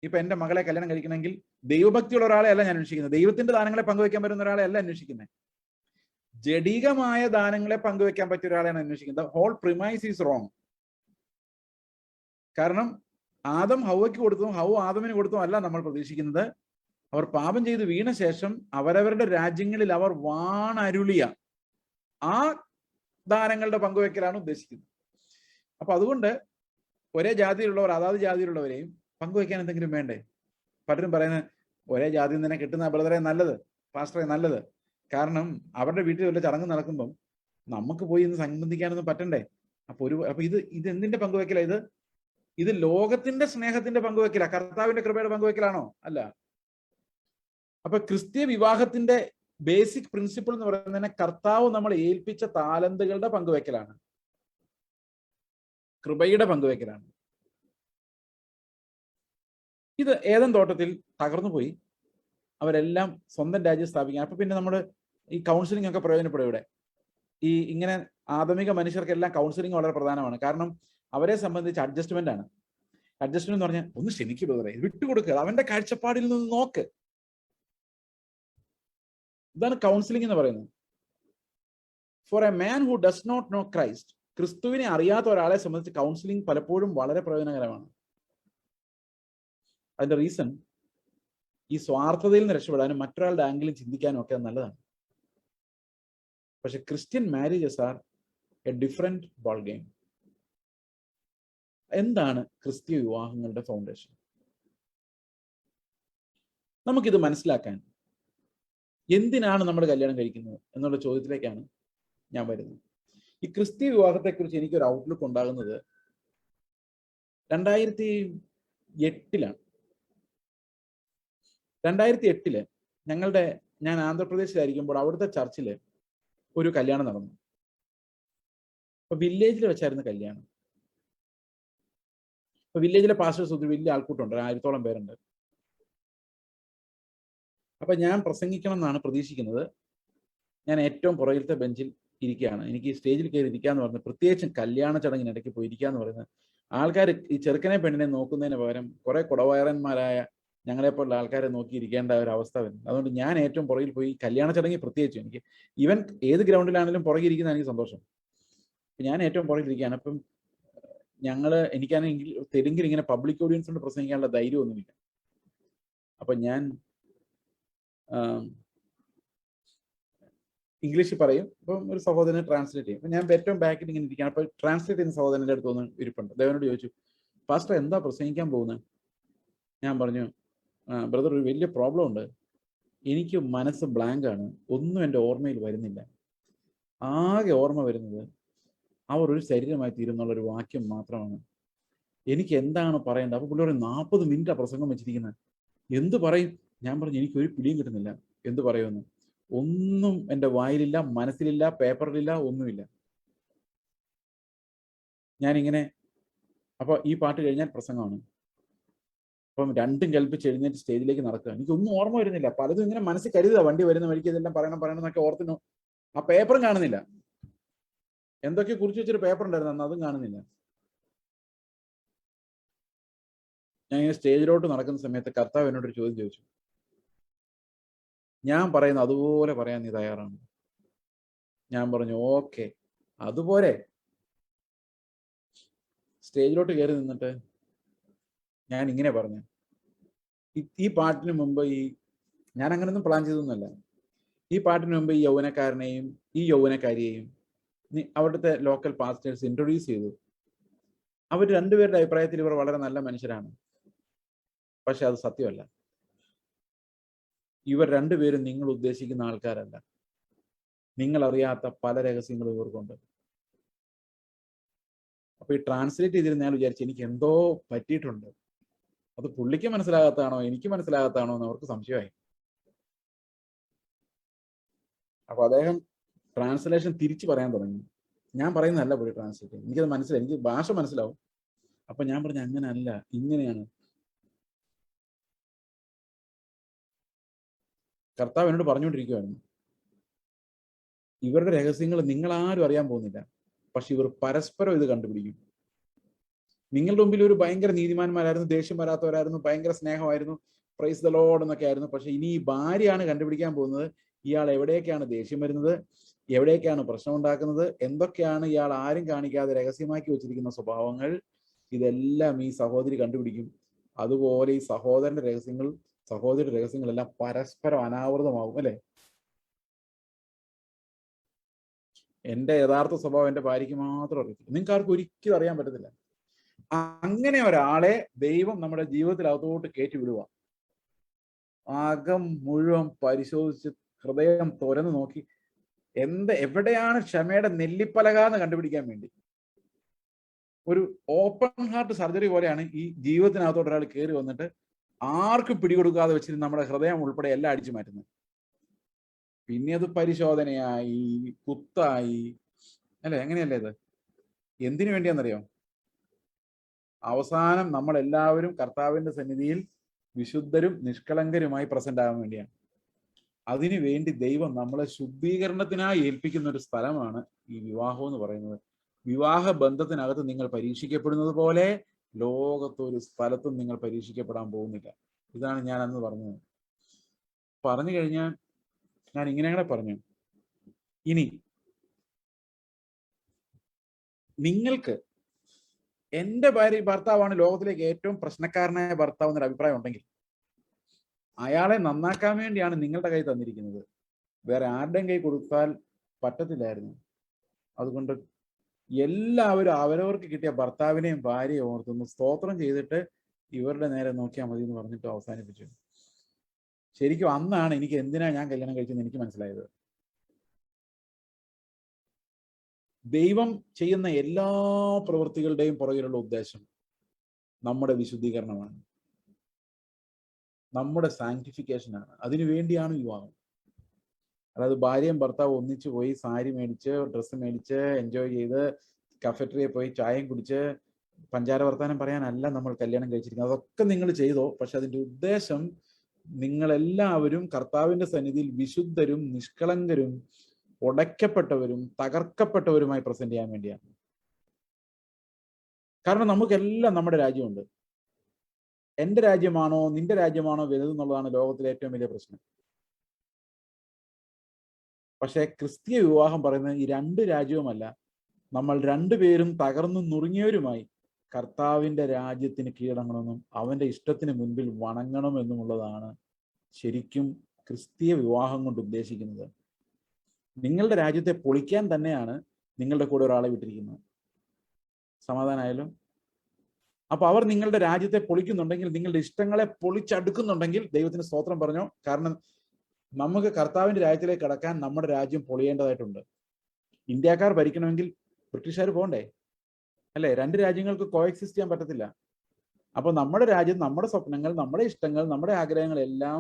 ഇപ്പൊ എന്റെ മകളെ കല്യാണം കഴിക്കണമെങ്കിൽ ദൈവഭക്തിയുള്ള ഒരാളെ അല്ല ഞാൻ അന്വേഷിക്കുന്നത്, ദൈവത്തിന്റെ ദാനങ്ങളെ പങ്കുവെക്കാൻ പറ്റുന്ന ഒരാളെ അല്ല അന്വേഷിക്കുന്നത്, ജഡികമായ ദാനങ്ങളെ പങ്കുവെക്കാൻ പറ്റിയ ഒരാളെയാണ് അന്വേഷിക്കുന്നത്. Whole premise is wrong. കാരണം ആദം ഹൗവയ്ക്ക് കൊടുത്തതും ഹൗവ ആദമിന് കൊടുത്തതും അല്ല നമ്മൾ പ്രതീക്ഷിക്കുന്നത്. അവർ പാപം ചെയ്ത് വീണ ശേഷം അവരവരുടെ രാജ്യങ്ങളിൽ അവർ വാണരുളിയ ആ ദാനങ്ങളുടെ പങ്കുവെക്കലാണ് ഉദ്ദേശിക്കുന്നത്. അപ്പൊ അതുകൊണ്ട് ഒരേ ജാതിയിലുള്ളവർ അതാത് ജാതിയിലുള്ളവരെയും പങ്കുവെക്കാൻ എന്തെങ്കിലും വേണ്ടേ? പലരും പറയുന്നത് ഒരേ ജാതിയിൽ നിന്ന് തന്നെ കിട്ടുന്ന ബ്രദറെ നല്ലത്, പാസ്റ്ററെ നല്ലത്. കാരണം അവരുടെ വീട്ടിൽ വല്ല ചടങ്ങ് നടക്കുമ്പം നമുക്ക് പോയി ഇന്ന് സംബന്ധിക്കാനൊന്നും പറ്റണ്ടേ? അപ്പൊ ഇത് എന്തിന്റെ പങ്കുവെക്കല? ഇത് ലോകത്തിന്റെ സ്നേഹത്തിന്റെ പങ്കുവെക്കല, കർത്താവിന്റെ കൃപയുടെ പങ്കുവെക്കലാണോ? അല്ല. അപ്പൊ ക്രിസ്തീയ വിവാഹത്തിന്റെ ബേസിക് പ്രിൻസിപ്പിൾ എന്ന് പറയുന്നതിനെ കർത്താവ് നമ്മൾ ഏൽപ്പിച്ച താലന്തുകളുടെ പങ്കുവെക്കലാണ്, കൃപയുടെ പങ്കുവെക്കലാണ്. ഇത് ഏദൻ തോട്ടത്തിൽ തകർന്നു പോയി, അവരെല്ലാം സ്വന്തം രാജ്യം സ്ഥാപിക്കാൻ. അപ്പൊ പിന്നെ നമ്മുടെ ഈ കൗൺസിലിംഗ് ഒക്കെ പ്രയോജനപ്പെടും. ഇവിടെ ഇങ്ങനെ ആധുനിക മനുഷ്യർക്കെല്ലാം കൗൺസിലിംഗ് വളരെ പ്രധാനമാണ്. കാരണം അവരെ സംബന്ധിച്ച് അഡ്ജസ്റ്റ്മെന്റ് ആണ്. അഡ്ജസ്റ്റ്മെന്റ് എന്ന് പറഞ്ഞാൽ ഒന്ന് ക്ഷമിക്കുക ബ്രദറെ, വിട്ടുകൊടുക്കുക, അവന്റെ കാഴ്ചപ്പാടിൽ നിന്ന് നോക്ക്. ഇതാണ് കൗൺസിലിംഗ് എന്ന് പറയുന്നത്. For a man who does not know Christ, ക്രിസ്തുവിനെ അറിയാത്ത ഒരാളെ സംബന്ധിച്ച് കൗൺസിലിംഗ് പലപ്പോഴും വളരെ പ്രയോജനകരമാണ്. അതിന്റെ റീസൺ, ഈ സ്വാർത്ഥതയിൽ നിന്ന് രക്ഷപ്പെടാനും മറ്റൊരാളുടെ ആംഗിളിൽ ചിന്തിക്കാനും ഒക്കെ നല്ലതാണ്. പക്ഷെ Christian marriages are a different ball game. എന്താണ് ക്രിസ്തീയ വിവാഹങ്ങളുടെ ഫൗണ്ടേഷൻ? നമുക്കിത് മനസ്സിലാക്കാൻ എന്തിനാണ് നമ്മൾ കല്യാണം കഴിക്കുന്നത് എന്നുള്ള ചോദ്യത്തിലേക്കാണ് ഞാൻ വരുന്നത്. ഈ ക്രിസ്തീയ വിവാഹത്തെക്കുറിച്ച് എനിക്കൊരു ഔട്ട്ലുക്ക് ഉണ്ടാകുന്നത് 2008 2008 ഞങ്ങളുടെ ഞാൻ ആന്ധ്രാപ്രദേശിലായിരിക്കുമ്പോൾ അവിടുത്തെ ചർച്ചിൽ ഒരു കല്യാണം നടന്നു. അപ്പൊ വില്ലേജിൽ വെച്ചായിരുന്നു കല്യാണം. അപ്പൊ വില്ലേജിലെ പാസ്റ്റേഴ്സ് ഒത്തിരി വലിയ ആൾക്കൂട്ടുണ്ട്, 1000-ഓളം പേരുണ്ട്. അപ്പൊ ഞാൻ പ്രസംഗിക്കണം എന്നാണ് പ്രതീക്ഷിക്കുന്നത്. ഞാൻ ഏറ്റവും പുറകിലത്തെ ബെഞ്ചിൽ ഇരിക്കുകയാണ്. എനിക്ക് ഈ സ്റ്റേജിൽ കയറി ഇരിക്കാന്ന് പറയുന്നത്, പ്രത്യേകിച്ചും കല്യാണ ചടങ്ങിനിടയ്ക്ക് പോയി ഇരിക്കാന്ന് പറയുന്നത്, ആൾക്കാർ ഈ ചെറുക്കനെ പെണ്ണിനെ നോക്കുന്നതിന് പകരം കുറെ കുടവയറന്മാരായ ഞങ്ങളെപ്പോലുള്ള ആൾക്കാരെ നോക്കിയിരിക്കേണ്ട ഒരു അവസ്ഥ വരുന്നത്. അതുകൊണ്ട് ഞാൻ ഏറ്റവും പുറകിൽ പോയി കല്യാണ ചടങ്ങിൽ പ്രത്യേകിച്ചും എനിക്ക് ഈവൻ ഏത് ഗ്രൗണ്ടിലാണെങ്കിലും പുറകിൽ ഇരിക്കുന്ന എനിക്ക് സന്തോഷം. ഞാൻ ഏറ്റവും പുറകിലിരിക്കുകയാണ്. അപ്പം എനിക്കാണെങ്കിൽ തെലുങ്കിൽ ഇങ്ങനെ പബ്ലിക് ഓഡിയൻസിനോട് പ്രസംഗിക്കാനുള്ള ധൈര്യമൊന്നുമില്ല. അപ്പൊ ഞാൻ ഇംഗ്ലീഷിൽ പറയും. അപ്പം ഒരു സഹോദരനെ ട്രാൻസ്ലേറ്റ് ചെയ്യും. അപ്പൊ ഞാൻ ഏറ്റവും ബാക്കിൽ ഇങ്ങനെ ഇരിക്കുകയാണ്. അപ്പൊ ട്രാൻസ്ലേറ്റ് ചെയ്യുന്ന സഹോദരൻ്റെ അടുത്ത് ഒന്ന് ഇരിപ്പുണ്ട്. ദേവനോട് ചോദിച്ചു, പാസ്റ്റർ എന്താ പ്രസംഗിക്കാൻ പോകുന്നത്? ഞാൻ പറഞ്ഞു, ബ്രദർ, ഒരു വലിയ പ്രോബ്ലം ഉണ്ട്. എനിക്ക് മനസ്സ് ബ്ലാങ്ക് ആണ്, ഒന്നും എൻ്റെ ഓർമ്മയിൽ വരുന്നില്ല. ആകെ ഓർമ്മ വരുന്നത് അവർ ഒരു ശരീരമായി തീരുന്നുള്ളൊരു വാക്യം മാത്രമാണ്. എനിക്ക് എന്താണ് പറയേണ്ടത്? അപ്പൊ പുള്ളി പറയും, 40 മിനിറ്റാണ് പ്രസംഗം വെച്ചിരിക്കുന്നത്, എന്ത് പറയും? ഞാൻ പറഞ്ഞു, എനിക്ക് ഒരു പിടിയും കിട്ടുന്നില്ല, എന്ത് പറയുമെന്ന്. ഒന്നും എൻ്റെ വായിലില്ല, മനസ്സിലില്ല, പേപ്പറിലില്ല, ഒന്നുമില്ല. ഞാനിങ്ങനെ, അപ്പൊ ഈ പാട്ട് കഴിഞ്ഞാൽ പ്രസംഗമാണ്. അപ്പം രണ്ടും കൽപ്പിച്ച് എഴുന്നേറ്റ് സ്റ്റേജിലേക്ക് നടക്കുക. എനിക്കൊന്നും ഓർമ്മ വരുന്നില്ല. പലതും ഇങ്ങനെ മനസ്സിൽ കരുതുക, വണ്ടി വരുന്ന വഴിക്ക് ഇതെല്ലാം പറയണം എന്നൊക്കെ ഓർത്തിനു. ആ പേപ്പറും കാണുന്നില്ല. എന്തൊക്കെ കുറിച്ച് വെച്ചൊരു പേപ്പർ ഉണ്ടായിരുന്നു അന്ന്, അതും കാണുന്നില്ല. ഞാൻ ഇങ്ങനെ സ്റ്റേജിലോട്ട് നടക്കുന്ന സമയത്ത് കർത്താവ് എന്നോടൊരു ചോദ്യം ചോദിച്ചു. ഞാൻ പറയുന്ന അതുപോലെ പറയാൻ നീ തയ്യാറാണ്? ഞാൻ പറഞ്ഞു, ഓക്കെ, അതുപോലെ. സ്റ്റേജിലോട്ട് കയറി നിന്നിട്ട് ഞാൻ ഇങ്ങനെ പറഞ്ഞു, ഈ പാട്ടിന് മുമ്പ് ഞാൻ അങ്ങനൊന്നും പ്ലാൻ ചെയ്തൊന്നുമല്ല. ഈ പാട്ടിന് മുമ്പ് ഈ യൗവനക്കാരനെയും ഈ യൗവനക്കാരിയെയും അവിടുത്തെ ലോക്കൽ പാസ്റ്റേഴ്സ് ഇൻട്രൊഡ്യൂസ് ചെയ്തു. അവർ രണ്ടുപേരുടെ അഭിപ്രായത്തിൽ ഇവർ വളരെ നല്ല മനുഷ്യരാണ്. പക്ഷെ അത് സത്യമല്ല. ഇവർ രണ്ടുപേരും നിങ്ങൾ ഉദ്ദേശിക്കുന്ന ആൾക്കാരല്ല. നിങ്ങൾ അറിയാത്ത പല രഹസ്യങ്ങളും ഇവർക്കുണ്ട്. അപ്പൊ ഈ ട്രാൻസ്ലേറ്റ് ചെയ്തിരുന്ന ഞാൻ വിചാരിച്ചു, എനിക്ക് എന്തോ പറ്റിയിട്ടുണ്ട്. അത് പുള്ളിക്ക് മനസ്സിലാകാത്തതാണോ എനിക്ക് മനസ്സിലാകാത്തതാണോ എന്ന് അവർക്ക് സംശയമായി. അപ്പൊ അദ്ദേഹം ട്രാൻസ്ലേഷൻ തിരിച്ചു പറയാൻ തുടങ്ങി. ഞാൻ പറയുന്നതല്ല പുള്ളി ട്രാൻസ്ലേറ്റ് ചെയ്യും, എനിക്കത് മനസ്സിലായി, എനിക്ക് ഭാഷ മനസ്സിലാവും. അപ്പൊ ഞാൻ പറഞ്ഞു, അങ്ങനെയല്ല, ഇങ്ങനെയാണ്. കർത്താവ് എന്നോട് പറഞ്ഞുകൊണ്ടിരിക്കുകയായിരുന്നു, ഇവരുടെ രഹസ്യങ്ങൾ നിങ്ങളാരും അറിയാൻ പോകുന്നില്ല, പക്ഷെ ഇവർ പരസ്പരം ഇത് കണ്ടുപിടിക്കും. നിങ്ങളുടെ മുമ്പിൽ ഒരു ഭയങ്കര നീതിമാന്മാരായിരുന്നു, ദേഷ്യം വരാത്തവരായിരുന്നു, ഭയങ്കര സ്നേഹമായിരുന്നു, പ്രൈസ് ദ ലോർഡ് എന്നൊക്കെ ആയിരുന്നു. പക്ഷെ ഇനി ഈ ഭാര്യയാണ് കണ്ടുപിടിക്കാൻ പോകുന്നത് ഇയാൾ എവിടേക്കാണ് ദേഷ്യം വരുന്നത്, എവിടേക്കാണ് പ്രശ്നം ഉണ്ടാക്കുന്നത്, എന്തൊക്കെയാണ് ഇയാൾ ആരും കാണിക്കാതെ രഹസ്യമാക്കി വെച്ചിരിക്കുന്ന സ്വഭാവങ്ങൾ. ഇതെല്ലാം ഈ സഹോദരി കണ്ടുപിടിക്കും. അതുപോലെ ഈ സഹോദരിയുടെ രഹസ്യങ്ങളെല്ലാം പരസ്പരം അനാവൃതമാവും. അല്ലെ? എന്റെ യഥാർത്ഥ സ്വഭാവം എന്റെ ഭാര്യയ്ക്ക് മാത്രം അറിയത്തില്ല, നിങ്ങൾക്ക് ആർക്കും ഒരിക്കലും അറിയാൻ പറ്റത്തില്ല. അങ്ങനെ ഒരാളെ ദൈവം നമ്മുടെ ജീവിതത്തിൽ അകത്തോട്ട് കയറ്റി വിടുക. അകം മുഴുവൻ പരിശോധിച്ച് ഹൃദയം തുറന്നു നോക്കി എവിടെയാണ് ക്ഷമയുടെ നെല്ലിപ്പലക എന്ന് കണ്ടുപിടിക്കാൻ വേണ്ടി ഒരു ഓപ്പൺ ഹാർട്ട് സർജറി പോലെയാണ് ഈ ജീവിതത്തിനകത്തോട്ട് ഒരാൾ കയറി വന്നിട്ട് ആർക്കും പിടികൊടുക്കാതെ വെച്ചിട്ട് നമ്മുടെ ഹൃദയം ഉൾപ്പെടെ എല്ലാം അടിച്ചു മാറ്റുന്നത്. പിന്നെ അത് പരിശോധനയായി, കുത്തായി, അല്ലെ? എങ്ങനെയല്ലേ ഇത്? എന്തിനു വേണ്ടിയാണെന്നറിയോ? അവസാനം നമ്മളെല്ലാവരും കർത്താവിന്റെ സന്നിധിയിൽ വിശുദ്ധരും നിഷ്കളങ്കരുമായി പ്രസന്റ് ആകാൻ വേണ്ടിയാണ്. അതിനു വേണ്ടി ദൈവം നമ്മളെ ശുദ്ധീകരണത്തിനായി ഏൽപ്പിക്കുന്ന ഒരു സ്ഥലമാണ് ഈ വിവാഹം എന്ന് പറയുന്നത്. വിവാഹ ബന്ധത്തിനകത്ത് നിങ്ങൾ പരീക്ഷിക്കപ്പെടുന്നത് പോലെ ലോകത്തൊരു സ്ഥലത്തും നിങ്ങൾ പരീക്ഷിക്കപ്പെടാൻ പോകുന്നില്ല. ഇതാണ് ഞാൻ അന്ന് പറഞ്ഞത്. പറഞ്ഞു കഴിഞ്ഞാൽ ഞാൻ ഇങ്ങനെ പറഞ്ഞു, ഇനി നിങ്ങൾക്ക് എന്റെ ഭർത്താവാണ് ലോകത്തിലേക്ക് ഏറ്റവും പ്രശ്നക്കാരനായ ഭർത്താവ് എന്നൊരു അഭിപ്രായം ഉണ്ടെങ്കിൽ അയാളെ നന്നാക്കാൻ വേണ്ടിയാണ് നിങ്ങളുടെ കൈ തന്നിരിക്കുന്നത്. വേറെ ആരുടെയും കൈ കൊടുത്താൽ പറ്റത്തില്ലായിരുന്നു. അതുകൊണ്ട് എല്ലാവരും അവരവർക്ക് കിട്ടിയ ഭർത്താവിനെയും ഭാര്യയും ഓർത്തൊന്ന് സ്തോത്രം ചെയ്തിട്ട് ഇവരുടെ നേരെ നോക്കിയാൽ മതി എന്ന് പറഞ്ഞിട്ട് അവസാനിപ്പിച്ചു. ശരിക്കും അന്നാണ് എനിക്ക് എന്തിനാ ഞാൻ കല്യാണം കഴിച്ചെന്ന് എനിക്ക് മനസ്സിലായത്. ദൈവം ചെയ്യുന്ന എല്ലാ പ്രവൃത്തികളുടെയും പുറകിലുള്ള ഉദ്ദേശം നമ്മുടെ വിശുദ്ധീകരണമാണ്, നമ്മുടെ സാങ്ക്ടിഫിക്കേഷനാണ്. അതിനു വേണ്ടിയാണ് വിവാഹം. അതായത് ഭാര്യയും ഭർത്താവ് ഒന്നിച്ചു പോയി സാരി മേടിച്ച് ഡ്രസ്സ് മേടിച്ച് എൻജോയ് ചെയ്ത് കഫറ്ററിയിൽ പോയി ചായയും കുടിച്ച് പഞ്ചാര വർത്താനം പറയാനല്ല നമ്മൾ കല്യാണം കഴിച്ചിരിക്കുന്നത്. അതൊക്കെ നിങ്ങൾ ചെയ്തോ, പക്ഷെ അതിന്റെ ഉദ്ദേശം നിങ്ങളെല്ലാവരും കർത്താവിന്റെ സന്നിധിയിൽ വിശുദ്ധരും നിഷ്കളങ്കരും ഉടയ്ക്കപ്പെട്ടവരും തകർക്കപ്പെട്ടവരുമായി പ്രസന്റ് ചെയ്യാൻ വേണ്ടിയാണ്. കാരണം നമുക്കെല്ലാം നമ്മുടെ രാജ്യമുണ്ട്. എന്റെ രാജ്യമാണോ നിന്റെ രാജ്യമാണോ വലുതെന്നുള്ളതാണ് ലോകത്തിലെ ഏറ്റവും വലിയ പ്രശ്നം. പക്ഷെ ക്രിസ്തീയ വിവാഹം പറയുന്നത് ഈ രണ്ട് രാജ്യവുമല്ല, നമ്മൾ രണ്ടുപേരും തകർന്നു നുറുങ്ങിയവരുമായി കർത്താവിന്റെ രാജ്യത്തിന് കീഴടങ്ങണമെന്നും അവന്റെ ഇഷ്ടത്തിന് മുൻപിൽ വണങ്ങണമെന്നുമുള്ളതാണ് ശരിക്കും ക്രിസ്തീയ വിവാഹം കൊണ്ട് ഉദ്ദേശിക്കുന്നത്. നിങ്ങളുടെ രാജ്യത്തെ പൊളിക്കാൻ തന്നെയാണ് നിങ്ങളുടെ കൂടെ ഒരാളെ വിട്ടിരിക്കുന്നത്. സമാധാനമായാലും. അപ്പൊ അവർ നിങ്ങളുടെ രാജ്യത്തെ പൊളിക്കുന്നുണ്ടെങ്കിൽ, നിങ്ങളുടെ ഇഷ്ടങ്ങളെ പൊളിച്ചടുക്കുന്നുണ്ടെങ്കിൽ ദൈവത്തിന് സ്തോത്രം പറഞ്ഞോ. കാരണം നമുക്ക് കർത്താവിന്റെ രാജ്യത്തിലേക്ക് കടക്കാൻ നമ്മുടെ രാജ്യം പൊളിയേണ്ടതായിട്ടുണ്ട്. ഇന്ത്യക്കാർ ഭരിക്കണമെങ്കിൽ ബ്രിട്ടീഷുകാർ പോകണ്ടേ? അല്ലെ? രണ്ട് രാജ്യങ്ങൾക്ക് കോഎക്സിസ്റ്റ് ചെയ്യാൻ പറ്റത്തില്ല. അപ്പൊ നമ്മുടെ രാജ്യം, നമ്മുടെ സ്വപ്നങ്ങൾ, നമ്മുടെ ഇഷ്ടങ്ങൾ, നമ്മുടെ ആഗ്രഹങ്ങൾ എല്ലാം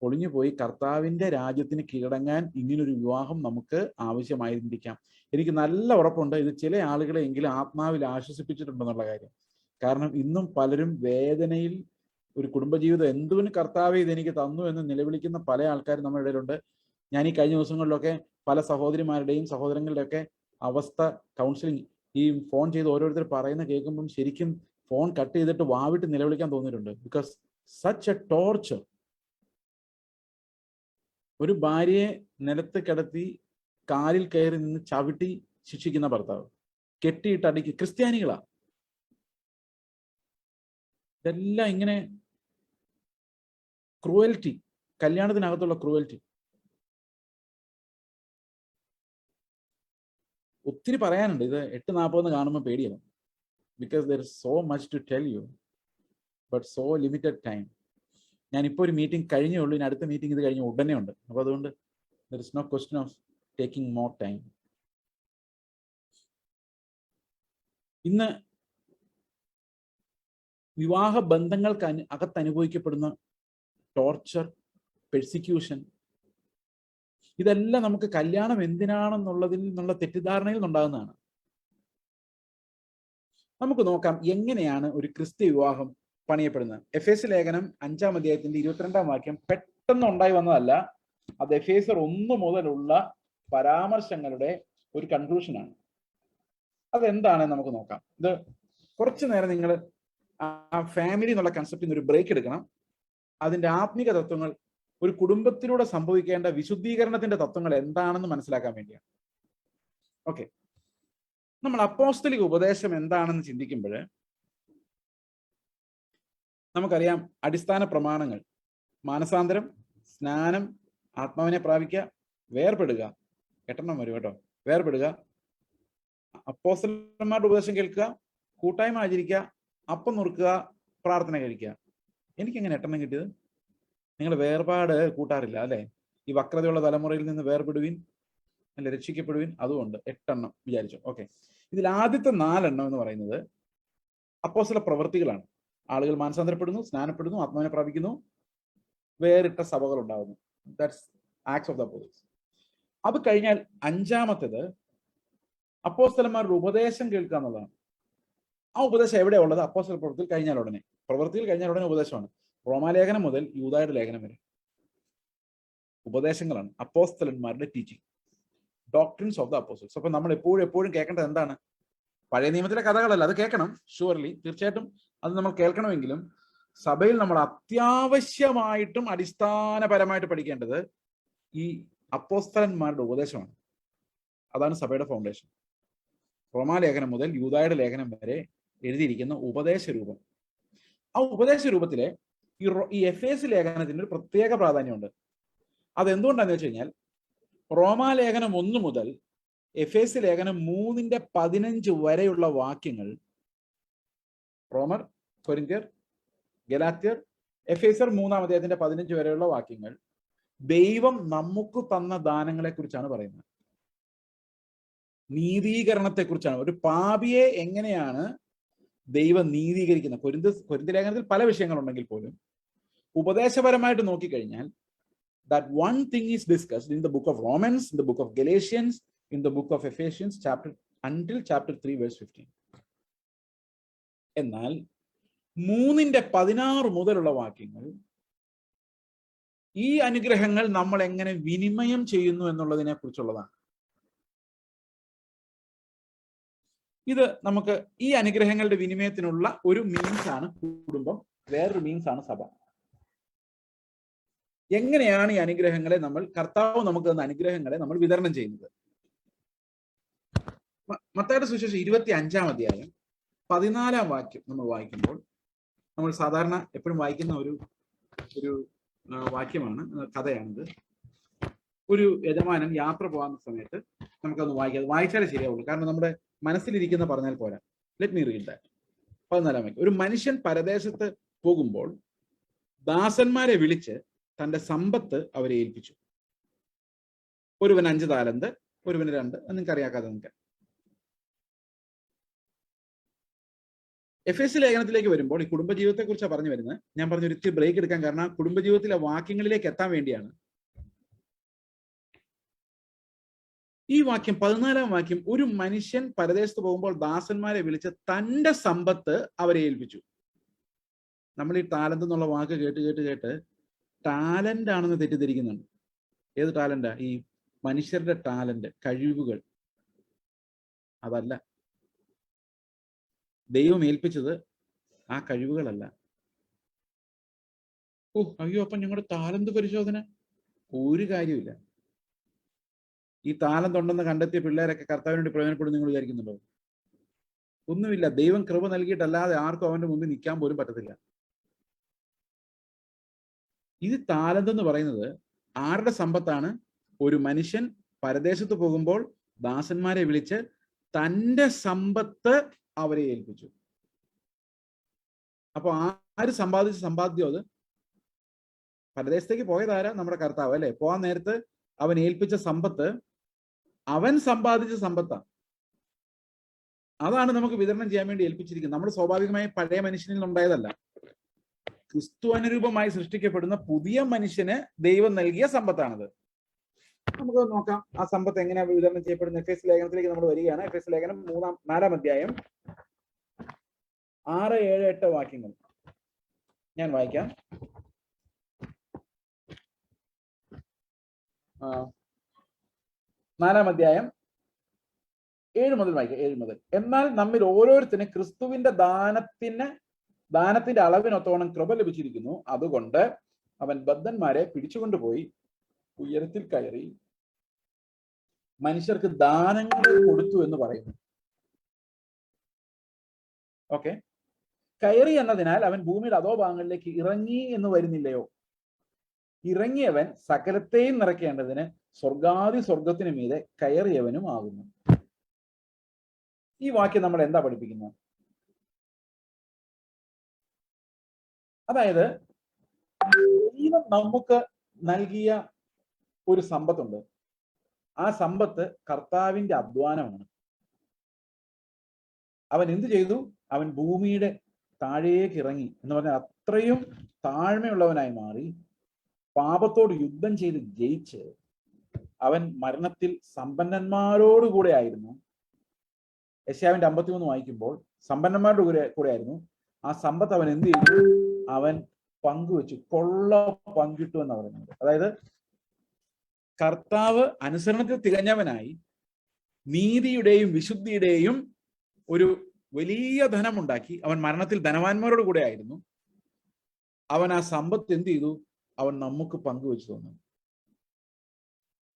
പൊളിഞ്ഞു പോയി കർത്താവിന്റെ രാജ്യത്തിന് കീഴടങ്ങാൻ ഇങ്ങനൊരു വിവാഹം നമുക്ക് ആവശ്യമായിരിക്കാം. എനിക്ക് നല്ല ഉറപ്പുണ്ട് ഇത് ചില ആളുകളെ എങ്കിലും ആത്മാവിൽ ആശ്വസിപ്പിച്ചിട്ടുണ്ടെന്നുള്ള കാര്യം. കാരണം ഇന്നും പലരും വേദനയിൽ ഒരു കുടുംബജീവിതം എന്തുവിന് കർത്താവെ ഇതെനിക്ക് തന്നു എന്ന് നിലവിളിക്കുന്ന പല ആൾക്കാരും നമ്മുടെ ഇടയിലുണ്ട്. ഞാൻ ഈ കഴിഞ്ഞ ദിവസങ്ങളിലൊക്കെ പല സഹോദരിമാരുടെയും സഹോദരങ്ങളുടെയൊക്കെ അവസ്ഥ കൗൺസിലിംഗ് ഈ ഫോൺ ചെയ്ത് ഓരോരുത്തർ പറയുന്ന കേൾക്കുമ്പം ശരിക്കും ഫോൺ കട്ട് ചെയ്തിട്ട് വാവിട്ട് നിലവിളിക്കാൻ തോന്നിയിട്ടുണ്ട്. Because such A torture. ഒരു ഭാര്യയെ നിലത്ത് കിടത്തി കാലിൽ കയറി നിന്ന് ചവിട്ടി ശിക്ഷിക്കുന്ന ഭർത്താവ്, കെട്ടിയിട്ട് അടിക്ക്. ക്രിസ്ത്യാനികളാ ഇതെല്ലാം. ഇങ്ങനെ ക്രൂവൽറ്റി, കല്യാണത്തിനകത്തുള്ള ക്രൂവൽറ്റി ഒത്തിരി പറയാനുണ്ട്. ഇത് 8:40 കാണുമ്പോൾ പേടിയാണ്. Because there is so much to tell you but so limited time. ഞാനിപ്പോൾ ഒരു മീറ്റിംഗ് കഴിഞ്ഞേ ഉള്ളൂ. ഇനി അടുത്ത മീറ്റിംഗ് ഇത് കഴിഞ്ഞ ഉടനെ ഉണ്ട്. അപ്പൊ അതുകൊണ്ട് there is no question of taking more time. ഇന്ന് വിവാഹ ബന്ധങ്ങൾക്ക് അകത്ത് അനുഭവിക്കപ്പെടുന്ന ടോർച്ചർ, പെർസിക്യൂഷൻ, ഇതെല്ലാം നമുക്ക് കല്യാണം എന്തിനാണെന്നുള്ളതിൽ നിന്നുള്ള തെറ്റിദ്ധാരണയിൽ നിന്നുണ്ടാകുന്നതാണ്. നമുക്ക് നോക്കാം എങ്ങനെയാണ് ഒരു ക്രിസ്ത്യ വിവാഹം പണിയപ്പെടുന്നത്. എഫേസ്യ ലേഖനം 5-ാം അധ്യായത്തിന്റെ 22-ാം വാക്യം പെട്ടെന്ന് ഉണ്ടായി വന്നതല്ല. അത് എഫേസ്യർ 1 മുതലുള്ള പരാമർശങ്ങളുടെ ഒരു കൺക്ലൂഷനാണ്. അതെന്താണെന്ന് നമുക്ക് നോക്കാം. ഇത് കുറച്ചു നേരം നിങ്ങൾ ആ ഫാമിലി എന്നുള്ള കൺസെപ്റ്റിൽ നിന്ന് ഒരു ബ്രേക്ക് എടുക്കണം. അതിന്റെ ആത്മീക തത്വങ്ങൾ, ഒരു കുടുംബത്തിലൂടെ സംഭവിക്കേണ്ട വിശുദ്ധീകരണത്തിന്റെ തത്വങ്ങൾ എന്താണെന്ന് മനസ്സിലാക്കാൻ വേണ്ടിയാണ്. ഓക്കെ, നമ്മൾ അപ്പോസ്തലിക ഉപദേശം എന്താണെന്ന് ചിന്തിക്കുമ്പോൾ നമുക്കറിയാം അടിസ്ഥാന പ്രമാണങ്ങൾ: മാനസാന്തരം, സ്നാനം, ആത്മാവിനെ പ്രാപിക്കുക, വേർപെടുക. 8 വരും കേട്ടോ. വേർപെടുക, അപ്പോസ്തലന്മാരുടെ ഉപദേശം കേൾക്കുക, കൂട്ടായ്മ ആചരിക്കുക, അപ്പം നുറുക്കുക, പ്രാർത്ഥന കഴിക്കുക. എനിക്കെങ്ങനെ 8 കിട്ടിയത്? നിങ്ങൾ വേർപാട് കൂട്ടാറില്ല അല്ലെ? ഈ വക്രതയുള്ള തലമുറയിൽ നിന്ന് വേർപെടുവിൻ, അല്ലെ, രക്ഷിക്കപ്പെടുവിൻ. അതുകൊണ്ട് 8 വിചാരിച്ചു. ഓക്കെ, ഇതിൽ ആദ്യത്തെ 4 എന്ന് പറയുന്നത് അപ്പോസ്തല പ്രവൃത്തികളാണ്. ആളുകൾ മാനസാന്തരപ്പെടുന്നു, സ്നാനപ്പെടുന്നു, ആത്മാവിനെ പ്രാപിക്കുന്നു, വേറിട്ട സഭകൾ ഉണ്ടാകുന്നു. That's acts of the apostles. അത് കഴിഞ്ഞാൽ 5-ാമത്തേത് അപ്പോസ്തലന്മാരുടെ ഉപദേശം കേൾക്കുക എന്നുള്ളതാണ്. ആ ഉപദേശം എവിടെയാണ് ഉള്ളത്? അപ്പോസ്തല പ്രവൃത്തിയിൽ കഴിഞ്ഞാൽ ഉടനെ. പ്രവൃത്തിയിൽ കഴിഞ്ഞാൽ ഉടനെ ഉപദേശമാണ്. റോമാലേഖനം മുതൽ യൂദായുടെ ലേഖനം വരെ ഉപദേശങ്ങളാണ്, അപ്പോസ്തലന്മാരുടെ teaching, doctrines of the apostles. അപ്പൊ നമ്മൾ എപ്പോഴും കേൾക്കേണ്ടത് എന്താണ്? പഴയ നിയമത്തിലെ കഥകളല്ല, അത് കേൾക്കണം, ഷുവർലി, തീർച്ചയായിട്ടും അത് നമ്മൾ കേൾക്കണമെങ്കിലും സഭയിൽ നമ്മൾ അത്യാവശ്യമായിട്ടും അടിസ്ഥാനപരമായിട്ട് പഠിക്കേണ്ടത് ഈ അപ്പോസ്തലന്മാരുടെ ഉപദേശമാണ്. അതാണ് സഭയുടെ ഫൗണ്ടേഷൻ. റോമാലേഖനം മുതൽ യൂദായുടെ ലേഖനം വരെ എഴുതിയിരിക്കുന്ന ഉപദേശ രൂപം. ആ ഉപദേശ രൂപത്തിലെ ഈ എഫേസ്യ ലേഖനത്തിന് ഒരു പ്രത്യേക പ്രാധാന്യമുണ്ട്. അതെന്തുകൊണ്ടാന്ന് വെച്ച് കഴിഞ്ഞാൽ റോമാലേഖനം 1 മുതൽ എഫേസ്യ ലേഖനം 3:15 വരെയുള്ള വാക്യങ്ങൾ, റോമർ, കൊരിന്ത്യർ, ഗലാത്യർ, എഫേസ്യർ 3-ാം അധ്യായത്തിന്റെ 15 വരെയുള്ള വാക്യങ്ങൾ ദൈവം നമുക്ക് തന്ന ദാനങ്ങളെ കുറിച്ചാണ് പറയുന്നത്. നീതീകരണത്തെ കുറിച്ചാണ്. ഒരു പാപിയെ എങ്ങനെയാണ് ദൈവം നീതീകരിക്കുന്നത്. കൊരിന്ത്യ ലേഖനത്തിൽ പല വിഷയങ്ങളുണ്ടെങ്കിൽ പോലും ഉപദേശപരമായിട്ട് നോക്കിക്കഴിഞ്ഞാൽ that one thing is discussed in the book of Romans, in the book of Galatians, in the book of Ephesians, until chapter 3, verse 15. എന്നാൽ 3:16 മുതലുള്ള വാക്യങ്ങൾ ഈ അനുഗ്രഹങ്ങൾ നമ്മൾ എങ്ങനെ വിനിമയം ചെയ്യുന്നു എന്നുള്ളതിനെ കുറിച്ചുള്ളതാണ്. ഇത് നമുക്ക് ഈ അനുഗ്രഹങ്ങളുടെ വിനിമയത്തിനുള്ള ഒരു മീൻസ് ആണ് കുടുംബം, വേറൊരു മീൻസ് ആണ് സഭ. എങ്ങനെയാണ് ഈ അനുഗ്രഹങ്ങളെ കർത്താവ് നമുക്ക് തന്ന അനുഗ്രഹങ്ങളെ നമ്മൾ വിതരണം ചെയ്യുന്നത്? മത്തായിയുടെ സുവിശേഷം 25-ാം അധ്യായം 14-ാം വാക്യം നമ്മൾ വായിക്കുമ്പോൾ, നമ്മൾ സാധാരണ എപ്പോഴും വായിക്കുന്ന ഒരു വാക്യമാണ്, കഥയാണിത്. ഒരു യജമാനൻ യാത്ര പോകുന്ന സമയത്ത് നമുക്കൊന്ന് വായിച്ചാലേ ശരിയാവുള്ളൂ, കാരണം നമ്മുടെ മനസ്സിലിരിക്കുന്ന പറഞ്ഞാൽ പോരാ. Let me read that. 14-ാം വാക്യം. ഒരു മനുഷ്യൻ പരദേശത്ത് പോകുമ്പോൾ ദാസന്മാരെ വിളിച്ച് തന്റെ സമ്പത്ത് അവരെ ഏൽപ്പിച്ചു. ഒരുവൻ 5 താലന്ത്, ഒരുവന് 2. നിങ്ങൾക്ക് അറിയാക്കാതെ നിങ്ങൾക്ക്. എഫേസ്യ ലേഖനത്തിലേക്ക് വരുമ്പോൾ ഈ കുടുംബജീവിതത്തെ കുറിച്ചാണ് പറഞ്ഞു വരുന്നത്. ഞാൻ പറഞ്ഞു ഒരു ഇത്തിരി ബ്രേക്ക് എടുക്കാൻ കാരണം കുടുംബജീവിതത്തിലെ വാക്യങ്ങളിലേക്ക് എത്താൻ വേണ്ടിയാണ്. ഈ വാക്യം 14-ാം വാക്യം, ഒരു മനുഷ്യൻ പരദേശത്ത് പോകുമ്പോൾ ദാസന്മാരെ വിളിച്ച് തന്റെ സമ്പത്ത് അവരെ ഏൽപ്പിച്ചു. നമ്മൾ ഈ ടാലന്റ് എന്നുള്ള വാക്ക് കേട്ട് ടാലന്റ് ആണെന്ന് തെറ്റിദ്ധരിക്കുന്നുണ്ട്. ഏത് ടാലന്റാ? ഈ മനുഷ്യരുടെ ടാലന്റ്, കഴിവുകൾ. അതല്ല, ദൈവം ഏൽപ്പിച്ചത് ആ കഴിവുകളല്ല. അയ്യോ, അപ്പൊ ഞങ്ങളുടെ ടാലന്റ് പരിശോധന ഒരു കാര്യമില്ല. ഈ ടാലന്റ് ഉണ്ടെന്ന് കണ്ടെത്തിയ പിള്ളേരൊക്കെ കർത്താവിന് വേണ്ടി പ്രയോജനപ്പെടും നിങ്ങൾ വിചാരിക്കുന്നുണ്ടോ? ഒന്നുമില്ല. ദൈവം കൃപ നൽകിയിട്ടല്ലാതെ ആർക്കും അവന്റെ മുമ്പിൽ നിൽക്കാൻ പോലും പറ്റത്തില്ല. ഇത് ടാലന്റ് എന്ന് പറയുന്നത് ആരുടെ സമ്പത്താണ്? ഒരു മനുഷ്യൻ പരദേശത്ത് പോകുമ്പോൾ ദാസന്മാരെ വിളിച്ച് തന്റെ സമ്പത്ത് അവരെ ഏൽപ്പിച്ചു. അപ്പൊ ആര് സമ്പാദിച്ച സമ്പാദ്യം അത്? പരദേശത്തേക്ക് പോയതാരാ? നമ്മുടെ കർത്താവ് അല്ലെ. പോകാൻ നേരത്ത് അവൻ ഏൽപ്പിച്ച സമ്പത്ത് അവൻ സമ്പാദിച്ച സമ്പത്താണ്. അതാണ് നമുക്ക് വിതരണം ചെയ്യാൻ വേണ്ടി ഏൽപ്പിച്ചിരിക്കുന്നത്. നമ്മൾ സ്വാഭാവികമായി പഴയ മനുഷ്യനിൽ നിന്നുണ്ടായതല്ല. ക്രിസ്തു അനുരൂപമായി സൃഷ്ടിക്കപ്പെടുന്ന പുതിയ മനുഷ്യന് ദൈവം നൽകിയ സമ്പത്താണത്. നമുക്ക് നോക്കാം ആ സമ്പത്ത് എങ്ങനെയാണ് വിതരണം ചെയ്യപ്പെടുന്ന. എഫേസ്യ ലേഖനത്തിലേക്ക് നമ്മൾ വരികയാണ്. എഫേസ്യ ലേഖനം 4-ാം അധ്യായം 6, 7, 8 വാക്യങ്ങൾ ഞാൻ വായിക്കാം. 4-ാം അധ്യായം 7 മുതൽ വായിക്കാം. 7 മുതൽ. എന്നാൽ നമ്മിൽ ഓരോരുത്തരും ക്രിസ്തുവിന്റെ ദാനത്തിന്റെ അളവിനൊത്തോണം കൃപ ലഭിച്ചിരിക്കുന്നു. അതുകൊണ്ട് അവൻ ബദ്ധന്മാരെ പിടിച്ചുകൊണ്ടുപോയി ഉയരത്തിൽ കയറി മനുഷ്യർക്ക് ദാനങ്ങൾ കൊടുത്തു എന്ന് പറയുന്നു. ഓക്കെ, കയറി എന്നതിനാൽ അവൻ ഭൂമിയുടെ അധോഭാഗങ്ങളിലേക്ക് ഇറങ്ങി എന്ന് വരുന്നില്ലയോ? ഇറങ്ങിയവൻ സകലത്തെയും നിറയ്ക്കേണ്ടതിന് സ്വർഗത്തിന് മീതെ കയറിയവനും ആകുന്നു. ഈ വാക്യം നമ്മൾ എന്താ പഠിപ്പിക്കുന്നത്? അതായത് ദൈവം നമുക്ക് നൽകിയ ഒരു സമ്പത്തുണ്ട്. ആ സമ്പത്ത് കർത്താവിന്റെ അധ്വാനമാണ്. അവൻ എന്ത് ചെയ്തു? അവൻ ഭൂമിയുടെ താഴേക്ക് ഇറങ്ങി എന്ന് പറഞ്ഞാൽ അത്രയും താഴ്മയുള്ളവനായി മാറി പാപത്തോട് യുദ്ധം ചെയ്ത് ജയിച്ച് അവൻ മരണത്തിൽ സമ്പന്നന്മാരോടുകൂടെ ആയിരുന്നു. യെശയ്യാവിന്റെ 53 വായിക്കുമ്പോൾ സമ്പന്നന്മാരുടെ കൂടെ ആയിരുന്നു. ആ സമ്പത്ത് അവൻ എന്ത് ചെയ്തു? അവൻ പങ്കുവെച്ചു, കൊള്ള പങ്കിട്ടു എന്ന് പറയുന്നത്. അതായത് കർത്താവ് അനുസരണത്തിൽ തികഞ്ഞവനായി നീതിയുടെയും വിശുദ്ധിയുടെയും ഒരു വലിയ ധനമുണ്ടാക്കി അവൻ മരണത്തിൽ ധനവാന്മാരോട് കൂടെ ആയിരുന്നു. അവൻ ആ സമ്പത്ത് എന്ത് ചെയ്തു? അവൻ നമുക്ക് പങ്കുവെച്ചു തന്നു.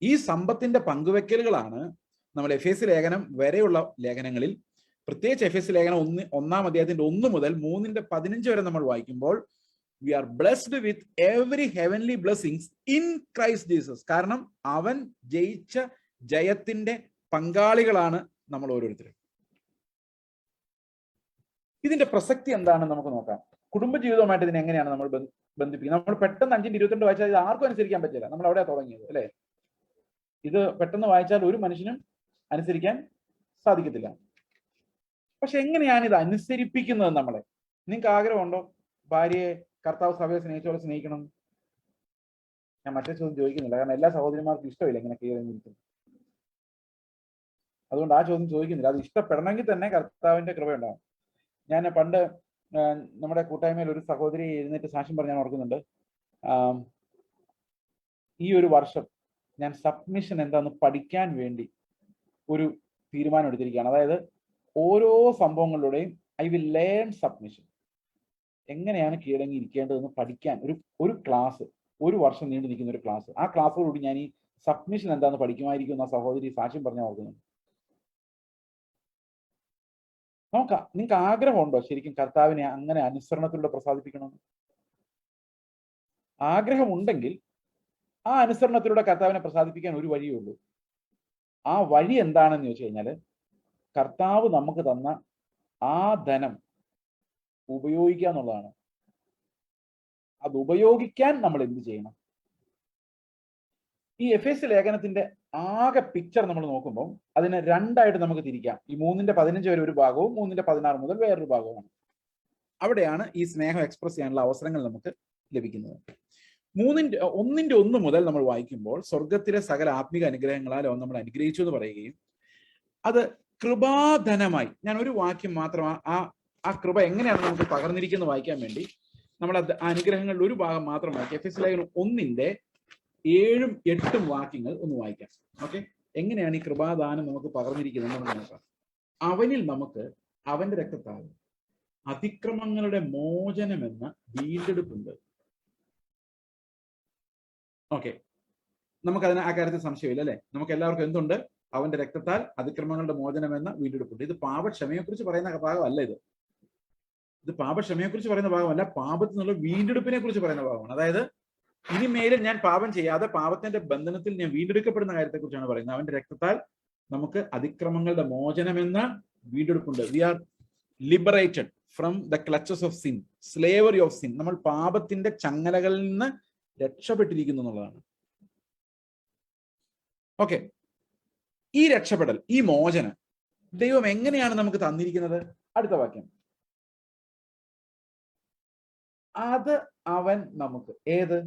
ഈ സമ്പത്തിന്റെ പങ്കുവെക്കലുകളാണ് നമ്മൾ എഫേസ്യ ലേഖനം വരെയുള്ള ലേഖനങ്ങളിൽ, പ്രത്യേകിച്ച് എഫേസ്യ ലേഖനം 1-ാം അധ്യായത്തിന്റെ 1 മുതൽ 3-15 വരെ നമ്മൾ വായിക്കുമ്പോൾ we are blessed with every heavenly blessings in Christ Jesus. കാരണം അവൻ ജയിച്ച ജയത്തിന്റെ പങ്കാളികളാണ് നമ്മൾ ഓരോരുത്തരും. ഇതിന്റെ പ്രസക്തി എന്താണെന്ന് നമുക്ക് നോക്കാം. കുടുംബജീവിതവുമായിട്ട് ഇതിനെ എങ്ങനെയാണ് നമ്മൾ ബന്ധിപ്പിക്കുന്നത്? നമ്മൾ പെട്ടെന്ന് 5:22 വായിച്ചാൽ ഇത് ആർക്കും അനുസരിക്കാൻ പറ്റില്ല. നമ്മൾ അവിടെ തുടങ്ങിയത് അല്ലെ. ഇത് പെട്ടെന്ന് വായിച്ചാൽ ഒരു മനുഷ്യനും അനുസരിക്കാൻ സാധിക്കത്തില്ല. പക്ഷെ എങ്ങനെയാണ് ഇത് അനുസരിപ്പിക്കുന്നത് നമ്മളെ? നിങ്ങൾക്ക് ആഗ്രഹമുണ്ടോ ഭാര്യയെ കർത്താവ് സഭയെ സ്നേഹിച്ചോടെ സ്നേഹിക്കണം? ഞാൻ മറ്റേ ചോദ്യം ചോദിക്കുന്നില്ല, കാരണം എല്ലാ സഹോദരിമാർക്കും ഇഷ്ടമില്ല ഇങ്ങനെ കീഴടങ്ങിയിരിക്കുന്നത്. അതുകൊണ്ട് ആ ചോദ്യം ചോദിക്കുന്നില്ല. അത് ഇഷ്ടപ്പെടണമെങ്കിൽ തന്നെ കർത്താവിന്റെ കൃപ ഉണ്ടാവും. ഞാൻ പണ്ട് നമ്മുടെ കൂട്ടായ്മയിൽ ഒരു സഹോദരി എഴുന്നേറ്റ് സാക്ഷ്യം പറഞ്ഞാൽ ഓർക്കുന്നുണ്ട്, ഈ ഒരു വർഷം ഞാൻ സബ്മിഷൻ എന്താന്ന് പഠിക്കാൻ വേണ്ടി ഒരു തീരുമാനം എടുത്തിരിക്കുകയാണ്. അതായത് ഓരോ സംഭവങ്ങളിലൂടെയും ഐ വിൽ ലേൺ സബ്മിഷൻ, എങ്ങനെയാണ് കീഴടങ്ങിയിരിക്കേണ്ടതെന്ന് പഠിക്കാൻ ഒരു ക്ലാസ്, ഒരു വർഷം നീണ്ടു നിൽക്കുന്ന ഒരു ക്ലാസ്. ആ ക്ലാസ്സോടുകൂടി ഞാൻ ഈ സബ്മിഷൻ എന്താന്ന് പഠിക്കുമായിരിക്കും എന്ന സഹോദരി സാക്ഷ്യം പറഞ്ഞാൽ ഓർക്കുന്നുണ്ട്. നിങ്ങൾക്ക് ആഗ്രഹമുണ്ടോ ശരിക്കും കർത്താവിനെ അങ്ങനെ അനുസരണത്തിലൂടെ പ്രസാദിപ്പിക്കണമെന്ന്? ആഗ്രഹമുണ്ടെങ്കിൽ ആ അനുസരണത്തിലൂടെ കർത്താവിനെ പ്രസാദിപ്പിക്കാൻ ഒരു വഴിയേ ഉള്ളൂ. ആ വഴി എന്താണെന്ന് ചോദിച്ചു കഴിഞ്ഞാൽ, കർത്താവ് നമുക്ക് തന്ന ആ ധനം ഉപയോഗിക്കുക എന്നുള്ളതാണ്. അത് ഉപയോഗിക്കാൻ നമ്മൾ എന്ത് ചെയ്യണം? ഈ എഫേസ്യ ലേഖനത്തിന്റെ ആകെ പിക്ചർ നമ്മൾ നോക്കുമ്പോൾ അതിനെ രണ്ടായിട്ട് നമുക്ക് തിരിക്കാം. ഈ 3:15 വരെ ഒരു ഭാഗവും 3:16 മുതൽ വേറൊരു ഭാഗവുമാണ്. അവിടെയാണ് ഈ സ്നേഹം എക്സ്പ്രസ് ചെയ്യാനുള്ള അവസരങ്ങൾ നമുക്ക് ലഭിക്കുന്നത്. 1:1 മുതൽ നമ്മൾ വായിക്കുമ്പോൾ സ്വർഗത്തിലെ സകല ആത്മിക അനുഗ്രഹങ്ങളാൽ അവൻ നമ്മൾ അനുഗ്രഹിച്ചു എന്ന് പറയുകയും അത് കൃപാധനമായി, ഞാൻ ഒരു വാക്യം മാത്രം ആ കൃപ എങ്ങനെയാണ് നമുക്ക് പകർന്നിരിക്കുന്നത് വായിക്കാൻ വേണ്ടി നമ്മൾ അനുഗ്രഹങ്ങളുടെ ഒരു ഭാഗം മാത്രം വായിക്കാം. എഫേസ്യ ലേഖനം 1:7-8 വാക്യങ്ങൾ ഒന്ന് വായിക്കാം. ഓക്കെ, എങ്ങനെയാണ് ഈ കൃപാദാനം നമുക്ക് പകർന്നിരിക്കുന്നത് നമ്മൾ നോക്കാം. അവനിൽ നമുക്ക് അവന്റെ രക്തത്താൽ അതിക്രമങ്ങളുടെ മോചനമെന്ന വീണ്ടെടുപ്പുണ്ട്. ഓക്കെ, നമുക്കതിന് ആ കാര്യത്തിൽ സംശയമില്ല അല്ലെ? നമുക്ക് എല്ലാവർക്കും എന്തുണ്ട്? അവന്റെ രക്തത്താൽ അതിക്രമങ്ങളുടെ മോചനം എന്ന വീണ്ടെടുപ്പുണ്ട്. ഇത് പാപക്ഷമയെ കുറിച്ച് പറയുന്ന ഭാഗമല്ല. ഇത് പാപക്ഷമയെ കുറിച്ച് പറയുന്ന ഭാഗമല്ല, പാപത്തിൽ നിന്നുള്ള വീണ്ടെടുപ്പിനെ കുറിച്ച് പറയുന്ന ഭാഗമാണ്. അതായത് ഇനിമേലും ഞാൻ പാപം ചെയ്യാതെ പാപത്തിന്റെ ബന്ധനത്തിൽ ഞാൻ വീണ്ടെടുക്കപ്പെടുന്ന കാര്യത്തെ കുറിച്ചാണ് പറയുന്നത്. അവന്റെ രക്തത്താൽ നമുക്ക് അതിക്രമങ്ങളുടെ മോചനമെന്ന വീണ്ടെടുപ്പുണ്ട്. We are liberated from the clutches of sin, slavery of sin. നമ്മൾ പാപത്തിന്റെ ചങ്ങലകളിൽ നിന്ന് രക്ഷപ്പെട്ടിരിക്കുന്നു എന്നുള്ളതാണ്. ഓക്കെ, ഈ രക്ഷപ്പെടൽ, ഈ മോചനം ദൈവം എങ്ങനെയാണ് നമുക്ക് തന്നിരിക്കുന്നത്? അടുത്ത വാക്യം, അത് അവൻ നമുക്ക്, ഏത്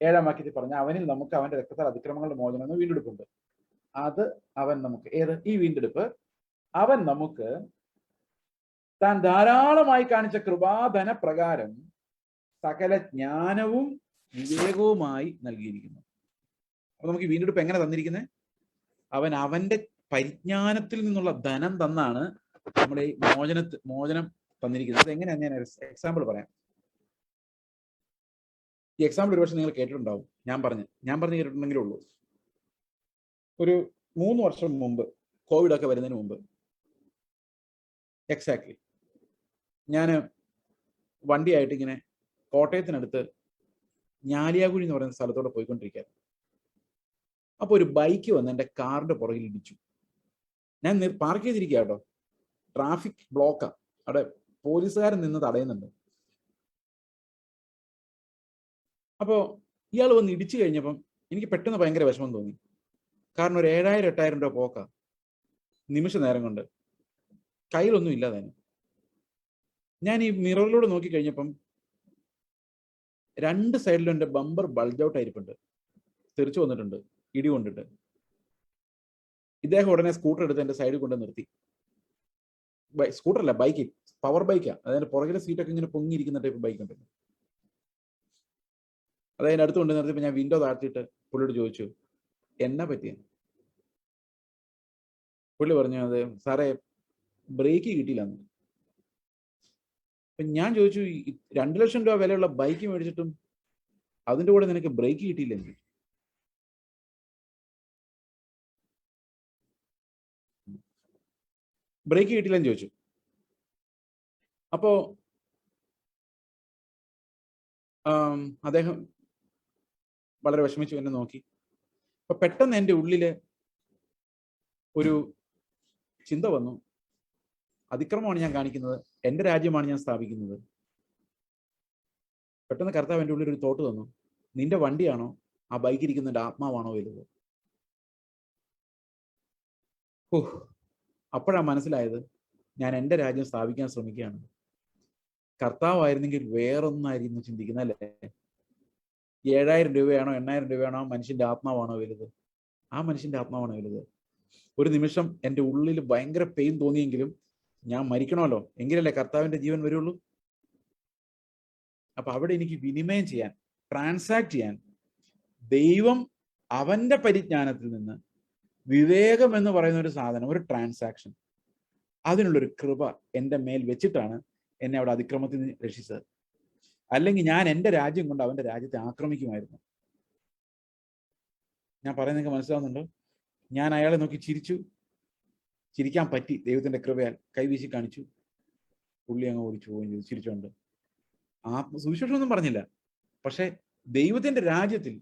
7-ാം വാക്യത്തിൽ പറഞ്ഞ അവനിൽ നമുക്ക് അവന്റെ രക്തത്താൽ അതിക്രമങ്ങളുടെ മോചനം എന്ന വീണ്ടെടുപ്പുണ്ട്. അത് അവൻ നമുക്ക്, ഏത്? ഈ വീണ്ടെടുപ്പ് അവൻ നമുക്ക് താൻ ധാരാളമായി കാണിച്ച കൃപാധന പ്രകാരം സകല ജ്ഞാനവും വിവേകവുമായി നൽകിയിരിക്കുന്നു. അപ്പൊ നമുക്ക് ഈ വീണ്ടെടുപ്പ് എങ്ങനെ തന്നിരിക്കുന്നത്? അവൻ അവന്റെ പരിജ്ഞാനത്തിൽ നിന്നുള്ള ധനം തന്നാണ് നമ്മുടെ ഈ മോചനം തന്നിരിക്കുന്നത്. എങ്ങനെയാന്ന് ഞാൻ എക്സാമ്പിൾ പറയാം. ഈ എക്സാമ്പിൾ ഒരുപക്ഷെ നിങ്ങൾ കേട്ടിട്ടുണ്ടാവും. ഞാൻ പറഞ്ഞു കേട്ടിട്ടുണ്ടെങ്കിലേ ഉള്ളൂ. ഒരു 3 വർഷം മുമ്പ്, കോവിഡ് ഒക്കെ വരുന്നതിന് മുമ്പ് എക്സാക്ട്ലി, ഞാൻ വണ്ടിയായിട്ട് ഇങ്ങനെ കോട്ടയത്തിനടുത്ത് ഞാലിയാകുഴി എന്ന് പറയുന്ന സ്ഥലത്തോടെ പോയിക്കൊണ്ടിരിക്കുകയായിരുന്നു. അപ്പോൾ ഒരു ബൈക്ക് വന്ന് എൻ്റെ കാറിന്റെ പുറകിൽ ഇടിച്ചു. ഞാൻ പാർക്ക് ചെയ്തിരിക്കുക കേട്ടോ, ട്രാഫിക് ബ്ലോക്കാ, അവിടെ പോലീസുകാരൻ നിന്ന് തടയുന്നുണ്ട്. അപ്പോൾ ഇയാൾ വന്ന് ഇടിച്ചു കഴിഞ്ഞപ്പം എനിക്ക് പെട്ടെന്ന് ഭയങ്കര വിഷമം തോന്നി. കാരണം ഒരു 7,000-8,000 രൂപ പോക്കാ നിമിഷ നേരം കൊണ്ട്, കയ്യിലൊന്നും ഇല്ല തന്നെ. ഞാൻ ഈ മിററിലൂടെ നോക്കി കഴിഞ്ഞപ്പം 2 സൈഡിലും എൻ്റെ ബമ്പർ ബൾജ് ഔട്ട് ആയിരിപ്പുണ്ട്, തെറിച്ചു വന്നിട്ടുണ്ട് ഇടി കൊണ്ടിട്ട്. ഇദ്ദേഹം ഉടനെ സ്കൂട്ടർ എടുത്ത് എൻ്റെ സൈഡിൽ കൊണ്ട് നിർത്തി. സ്കൂട്ടറല്ല, ബൈക്ക്, പവർ ബൈക്കാ. അതായത് പുറകിലെ സീറ്റൊക്കെ ഇങ്ങനെ പൊങ്ങിയിരിക്കുന്ന ടൈപ്പ് ബൈക്ക് ഉണ്ട്. അതായത് അടുത്ത് കൊണ്ട് നിർത്തിയപ്പോൾ ഞാൻ വിൻഡോ താഴ്ത്തിയിട്ട് പുള്ളിയോട് ചോദിച്ചു, എന്നാ പറ്റിയ? പുള്ളി പറഞ്ഞു, അത് സാറേ ബ്രേക്ക് കിട്ടിയില്ലെന്ന്. അപ്പൊ ഞാൻ ചോദിച്ചു, 2 ലക്ഷം രൂപ വിലയുള്ള ബൈക്ക് മേടിച്ചിട്ടും അതിന്റെ കൂടെ നിനക്ക് ബ്രേക്ക് കിട്ടിയില്ലെങ്കിൽ? ബ്രേക്ക് കിട്ടില്ലെന്ന് ചോദിച്ചു. അപ്പോ അദ്ദേഹം വളരെ വിഷമിച്ചു എന്നെ നോക്കി. അപ്പൊ പെട്ടെന്ന് എൻ്റെ ഉള്ളില് ഒരു ചിന്ത വന്നു, അതിക്രമമാണ് ഞാൻ കാണിക്കുന്നത്, എൻ്റെ രാജ്യമാണ് ഞാൻ സ്ഥാപിക്കുന്നത്. പെട്ടെന്ന് കർത്താവ് എൻ്റെ ഉള്ളിൽ ഒരു തോട്ട് തന്നു, നിന്റെ വണ്ടിയാണോ ആ ബൈക്ക് ഇരിക്കുന്നതിന്റെ ആത്മാവാണോ വലുത്? അപ്പോഴാണ് മനസ്സിലായത്, ഞാൻ എൻ്റെ രാജ്യം സ്ഥാപിക്കാൻ ശ്രമിക്കുകയാണ്. കർത്താവായിരുന്നെങ്കിൽ വേറൊന്നായിരുന്നു ചിന്തിക്കുന്നത് അല്ലേ? 7,000 രൂപയാണോ 8,000 രൂപയാണോ ആ മനുഷ്യന്റെ ആത്മാവാണോ വലുത്? ആ മനുഷ്യന്റെ ആത്മാവാണോ വലുത്? ഒരു നിമിഷം എൻ്റെ ഉള്ളിൽ ഭയങ്കര പെയിൻ തോന്നിയെങ്കിലും ഞാൻ മരിക്കണമല്ലോ, എങ്കിലല്ലേ കർത്താവിന്റെ ജീവൻ വരുള്ളൂ. അപ്പൊ അവിടെ എനിക്ക് വിനിമയം ചെയ്യാൻ, ട്രാൻസാക്ട് ചെയ്യാൻ ദൈവം അവന്റെ പരിജ്ഞാനത്തിൽ നിന്ന് വിവേകം എന്ന് പറയുന്ന ഒരു സാധനം, ഒരു ട്രാൻസാക്ഷൻ, അതിനുള്ളൊരു കൃപ എൻ്റെ മേൽ വെച്ചിട്ടാണ് എന്നെ അവിടെ അതിക്രമത്തിൽ നിന്ന് രക്ഷിച്ചത്. അല്ലെങ്കിൽ ഞാൻ എൻ്റെ രാജ്യം കൊണ്ട് അവന്റെ രാജ്യത്തെ ആക്രമിക്കുമായിരുന്നു. ഞാൻ പറയുന്നത് നിങ്ങൾക്ക് മനസ്സിലാവുന്നുണ്ടോ? ഞാൻ അയാളെ നോക്കി ചിരിച്ചു, ചിരിക്കാൻ പറ്റി, ദൈവത്തിന്റെ കൃപയാൽ കൈവീശി കാണിച്ചു, പുള്ളി അങ്ങ് ഓടിച്ചു പോവുകയും ചെയ്തു ചിരിച്ചോണ്ട്. സുവിശേഷം ഒന്നും പറഞ്ഞില്ല. പക്ഷെ ദൈവത്തിന്റെ രാജ്യത്തിൽ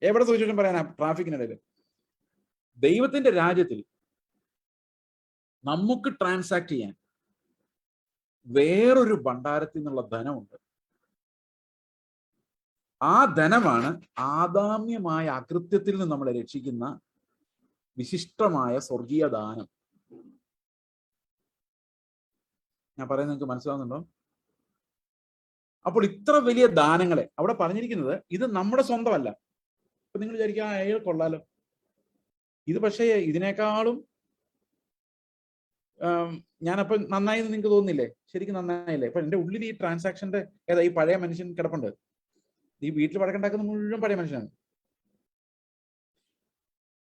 എവിടെ സുവിശേഷം പറയാനാ? ട്രാഫിക്കിനിടയിൽ. ദൈവത്തിന്റെ രാജ്യത്തിൽ നമുക്ക് ട്രാൻസാക്ട് ചെയ്യാൻ വേറൊരു ഭണ്ഡാരത്തിൽ നിന്നുള്ള ധനമുണ്ട്. ആ ധനമാണ് ആദാമ്യമായ അകൃത്യത്തിൽ നിന്ന് നമ്മളെ രക്ഷിക്കുന്ന വിശിഷ്ടമായ സ്വർഗീയ ദാനം. ഞാൻ പറയുന്നത് നിങ്ങൾക്ക് മനസ്സിലാവുന്നുണ്ടോ? അപ്പോൾ ഇത്ര വലിയ ദാനങ്ങളെ അവിടെ പറഞ്ഞിരിക്കുന്നത് ഇത് നമ്മുടെ സ്വന്തമല്ല. അപ്പൊ നിങ്ങൾ വിചാരിക്കുക അയാൾ കൊള്ളാലോ, ഇത് പക്ഷേ ഇതിനേക്കാളും ഞാനപ്പൊ നന്നായി എന്ന് നിങ്ങൾക്ക് തോന്നുന്നില്ലേ? ശരിക്കും നന്നായില്ലേ? അപ്പൊ എന്റെ ഉള്ളിൽ ഈ ട്രാൻസാക്ഷന്റെ ഏതാ ഈ പഴയ മനുഷ്യൻ കിടപ്പുണ്ട്. ഈ വീട്ടിൽ വഴക്കുണ്ടാക്കുന്ന മുഴുവൻ പഴയ മനുഷ്യനാണ്.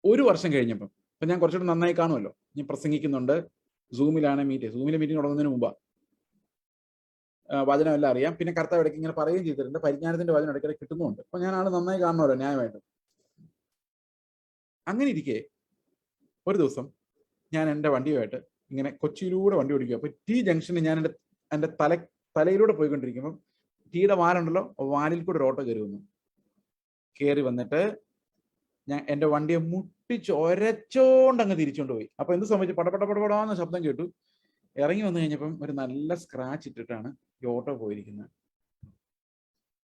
ഒരു വർഷം കഴിഞ്ഞപ്പം ഇപ്പൊ ഞാൻ കുറച്ചുകൂടെ നന്നായി കാണുമല്ലോ, ഞാൻ പ്രസംഗിക്കുന്നുണ്ട്, സൂമിലാണ് സൂമിലെ മീറ്റിംഗ് തുടങ്ങുന്നതിന് മുമ്പാ വചനമെല്ലാം അറിയാം. പിന്നെ കർത്താവ് ഇടയ്ക്ക് ഇങ്ങനെ പറയുകയും ചെയ്തിട്ടുണ്ട്, പരിജ്ഞാനത്തിന്റെ വചനം ഇടയ്ക്കിടയ്ക്ക് കിട്ടുന്നുണ്ട്. അപ്പൊ ഞാൻ ആള് നന്നായി കാണണമല്ലോ ന്യായമായിട്ട്. അങ്ങനെ ഇരിക്കെ ഒരു ദിവസം ഞാൻ എൻ്റെ വണ്ടിയുമായിട്ട് ഇങ്ങനെ കൊച്ചിയിലൂടെ വണ്ടി ഓടിക്കുക. അപ്പൊ ടി ജംഗ്ഷനിൽ ഞാൻ എൻ്റെ തലയിലൂടെ പോയിക്കൊണ്ടിരിക്കുമ്പോൾ ടീയുടെ വാലുണ്ടല്ലോ, വാലിൽ കൂടെ ഒരു ഓട്ടോ കയറി വന്നിട്ട് ഞാൻ എൻ്റെ വണ്ടിയെ മുട്ടിച്ച് ഒരച്ചോണ്ട് അങ്ങ് തിരിച്ചോണ്ട് പോയി. അപ്പൊ എന്ത് സംഭവിച്ചു? പടപടപടപടാന്ന് ശബ്ദം കേട്ടു. ഇറങ്ങി വന്നു കഴിഞ്ഞപ്പം ഒരു നല്ല സ്ക്രാച്ച് ഇട്ടിട്ടാണ് ഈ ഓട്ടോ പോയിരിക്കുന്നത്.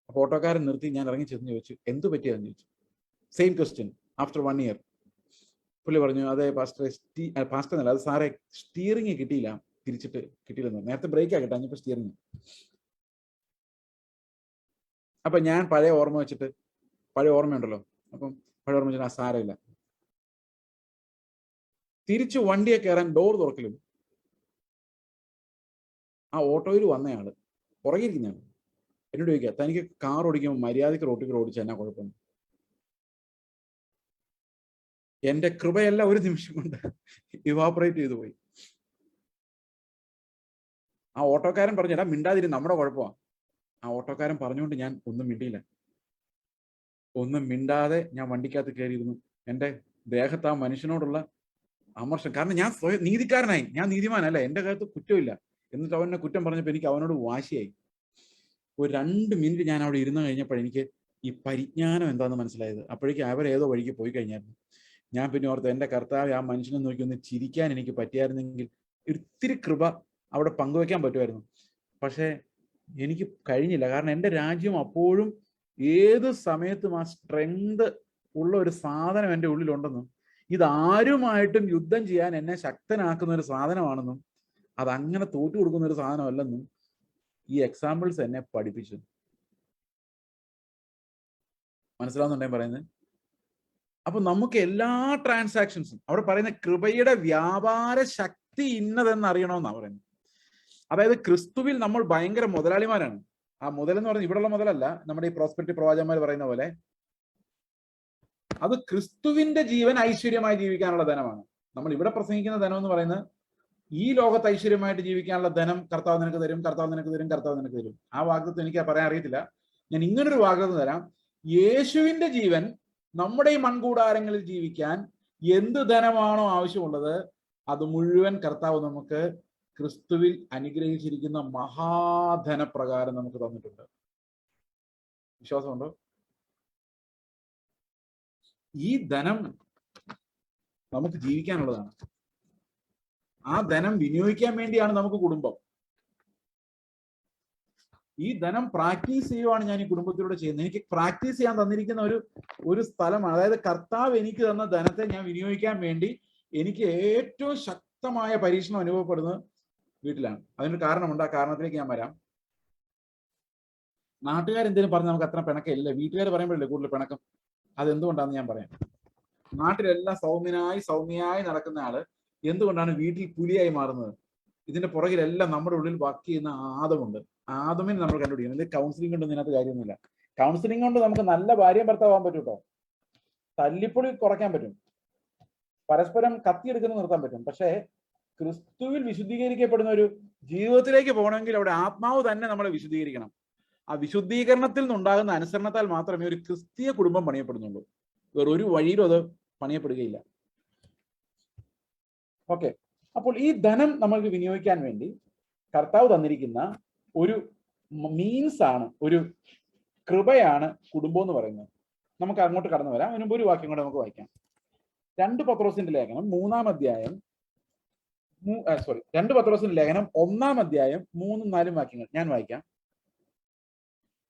അപ്പൊ ഓട്ടോക്കാരൻ നിർത്തി, ഞാൻ ഇറങ്ങി ചെന്ന് ചോദിച്ചു എന്ത് പറ്റിയാന്ന് ചോദിച്ചു. Same question after 1 year. പുള്ളി പറഞ്ഞു, അതെ പാസ്റ്റർ എന്നല്ല, അത് സാറേ സ്റ്റിയറിംഗ് കിട്ടിയില്ല, തിരിച്ചിട്ട് കിട്ടിയില്ലെന്ന്. നേരത്തെ ബ്രേക്കാ കിട്ടാഞ്ഞപ്പോ സ്റ്റിയറിംഗ്. അപ്പൊ ഞാൻ പഴയ ഓർമ്മയുണ്ടല്ലോ, അപ്പം പഴയ ഓർമ്മ വെച്ചിട്ട് ആ സാരമില്ല. തിരിച്ചു വണ്ടിയെ കയറാൻ ഡോർ തുറക്കലും ആ ഓട്ടോയിൽ വന്നയാള് പുറകെ ഇരിക്കുന്നയാള് എന്നോട് ചോദിക്കുക, തനിക്ക് കാർ ഓടിക്കുമ്പോൾ മര്യാദയ്ക്ക് റോട്ടിൽ ഓടിച്ചാൽ എന്നാ കുഴപ്പം? എന്റെ കൃപയെല്ലാം ഒരു നിമിഷം കൊണ്ട് ഇവാപറേറ്റ് ചെയ്തു പോയി. ആ ഓട്ടോക്കാരൻ പറഞ്ഞാ മിണ്ടാതിരി, നമ്മുടെ കുഴപ്പമാണ്. ആ ഓട്ടോക്കാരൻ പറഞ്ഞുകൊണ്ട് ഞാൻ ഒന്നും മിണ്ടിയില്ല. ഒന്നും മിണ്ടാതെ ഞാൻ വണ്ടിക്കകത്ത് കയറിയിരുന്നു. എൻ്റെ ദേഹത്ത് ആ മനുഷ്യനോടുള്ള അമർഷം, കാരണം ഞാൻ നീതിക്കാരനായി, ഞാൻ നീതിമാനല്ല, എൻ്റെ അകത്ത് കുറ്റമില്ല. എന്നിട്ട് അവനെ കുറ്റം പറഞ്ഞപ്പോൾ എനിക്ക് അവനോട് വാശിയായി. ഒരു 2 മിനിറ്റ് ഞാൻ അവിടെ ഇരുന്ന് കഴിഞ്ഞപ്പോൾ എനിക്ക് ഈ പരിജ്ഞാനം എന്താണെന്ന് മനസ്സിലായത്. അപ്പോഴേക്കും അവരേതോ വഴിക്ക് പോയി കഴിഞ്ഞായിരുന്നു. ഞാൻ പിന്നെ ഓർത്ത്, എൻ്റെ കർത്താവ് ആ മനുഷ്യനെ നോക്കി ഒന്ന് ചിരിക്കാൻ എനിക്ക് പറ്റിയായിരുന്നെങ്കിൽ ഒത്തിരി കൃപ അവിടെ പങ്കുവെക്കാൻ പറ്റുമായിരുന്നു. പക്ഷേ എനിക്ക് കഴിഞ്ഞില്ല. കാരണം എൻ്റെ രാജ്യം അപ്പോഴും ഏത് സമയത്തും ആ സ്ട്രെങ്ത് ഉള്ള ഒരു സാധനം എൻ്റെ ഉള്ളിലുണ്ടെന്നും ഇതാരുമായിട്ടും യുദ്ധം ചെയ്യാൻ എന്നെ ശക്തനാക്കുന്ന ഒരു സാധനമാണെന്നും അതങ്ങനെ തോറ്റു കൊടുക്കുന്ന ഒരു സാധനമല്ലെന്നും ഈ എക്സാമ്പിൾസ് എന്നെ പഠിപ്പിച്ചു. മനസ്സിലാവുന്നുണ്ടേ പറയുന്നത്? അപ്പൊ നമുക്ക് എല്ലാ ട്രാൻസാക്ഷൻസും അവിടെ പറയുന്ന കൃപയുടെ വ്യാപാര ശക്തി ഇന്നതെന്ന് അറിയണമെന്നാണ് പറയുന്നത്. അതായത് ക്രിസ്തുവിൽ നമ്മൾ ഭയങ്കര മുതലാളിമാരാണ്. ആ മുതലെന്ന് പറഞ്ഞാൽ ഇവിടെയുള്ള മുതലല്ല, നമ്മുടെ ഈ പ്രോസ്പെരിറ്റി പ്രവാചകന്മാർ പറയുന്ന പോലെ അത് ക്രിസ്തുവിന്റെ ജീവൻ ഐശ്വര്യമായി ജീവിക്കാനുള്ള ധനമാണ്. നമ്മൾ ഇവിടെ പ്രസംഗിക്കുന്ന ധനം എന്ന് പറയുന്നത് ഈ ലോകത്ത് ഐശ്വര്യമായിട്ട് ജീവിക്കാനുള്ള ധനം കർത്താവ് നിനക്ക് തരും, കർത്താവ് നിനക്ക് തരും, കർത്താവ് നിനക്ക് തരും. ആ വാഗ്ദത്തം എനിക്ക് പറയാൻ അറിയത്തില്ല. ഞാൻ ഇങ്ങനൊരു വാഗ്ദത്തം തരാം. യേശുവിന്റെ ജീവൻ നമ്മുടെ ഈ മൺകൂടാരങ്ങളിൽ ജീവിക്കാൻ എന്ത് ധനമാണോ ആവശ്യമുള്ളത് അത് മുഴുവൻ കർത്താവ് നമുക്ക് ക്രിസ്തുവിൽ അനുഗ്രഹിച്ചിരിക്കുന്ന മഹാധനപ്രകാരം നമുക്ക് തന്നിട്ടുണ്ട്. വിശ്വാസമുണ്ടോ? ഈ ധനം നമുക്ക് ജീവിക്കാനുള്ളതാണ്. ആ ധനം വിനിയോഗിക്കാൻ വേണ്ടിയാണ് നമുക്ക് കുടുംബം. ഈ ധനം പ്രാക്ടീസ് ചെയ്യുവാണ് ഞാൻ ഈ കുടുംബത്തിലൂടെ ചെയ്യുന്നത്. എനിക്ക് പ്രാക്ടീസ് ചെയ്യാൻ തന്നിരിക്കുന്ന ഒരു സ്ഥലമാണ്. അതായത് കർത്താവ് എനിക്ക് തന്ന ധനത്തെ ഞാൻ വിനിയോഗിക്കാൻ വേണ്ടി എനിക്ക് ഏറ്റവും ശക്തമായ പരീക്ഷണം അനുഭവപ്പെടുന്നത് വീട്ടിലാണ്. അതിനൊരു കാരണമുണ്ട്. ആ കാരണത്തിലേക്ക് ഞാൻ വരാം. നാട്ടുകാരെന്തെങ്കിലും പറഞ്ഞ് നമുക്ക് അത്ര പിണക്കമില്ല, വീട്ടുകാർ പറയുമ്പോഴല്ലേ കൂടുതൽ പിണക്കം. അതെന്തുകൊണ്ടാണെന്ന് ഞാൻ പറയാം. നാട്ടിലെല്ലാം സൗമ്യമായി നടക്കുന്ന ആള് എന്തുകൊണ്ടാണ് വീട്ടിൽ പുലിയായി മാറുന്നത്? ഇതിന്റെ പുറകിലെല്ലാം നമ്മുടെ ഉള്ളിൽ വർക്ക് ചെയ്യുന്ന ആദമുണ്ട്. ആദമിന് നമ്മൾ കണ്ടുപിടിക്കണം. ഇത് കൗൺസിലിംഗ് കൊണ്ട് ഇതിനകത്ത് കാര്യമൊന്നുമില്ല. കൗൺസിലിംഗ് കൊണ്ട് നമുക്ക് നല്ല ഭാര്യയും ഭർത്താവാൻ പറ്റും കേട്ടോ. തല്ലിപ്പൊളി കുറയ്ക്കാൻ പറ്റും, പരസ്പരം കത്തിയെടുക്കുന്നത് നിർത്താൻ പറ്റും. പക്ഷേ ക്രിസ്തുവിൽ വിശുദ്ധീകരിക്കപ്പെടുന്ന ഒരു ജീവിതത്തിലേക്ക് പോകണമെങ്കിൽ അവിടെ ആത്മാവ് തന്നെ നമ്മളെ വിശുദ്ധീകരിക്കണം. ആ വിശുദ്ധീകരണത്തിൽ നിന്നുണ്ടാകുന്ന അനുസരണത്താൽ മാത്രമേ ഒരു ക്രിസ്തീയ കുടുംബം പണിയപ്പെടുന്നുള്ളൂ. വേറൊരു വഴിയിലും അത് പണിയപ്പെടുകയില്ല. ഓക്കെ, അപ്പോൾ ഈ ധനം നമ്മൾക്ക് വിനിയോഗിക്കാൻ വേണ്ടി കർത്താവ് തന്നിരിക്കുന്ന ഒരു മീൻസ് ആണ്, ഒരു കൃപയാണ് കുടുംബം എന്ന് പറയുന്നത്. നമുക്ക് അങ്ങോട്ട് കടന്നു വരാം. അതിനുമ്പ് ഒരു വാക്യം കൂടെ നമുക്ക് വായിക്കാം. 2 പത്രോസിന്റെ ലേഖനം 1 അധ്യായം 3-4 വാക്യങ്ങൾ ഞാൻ വായിക്കാം.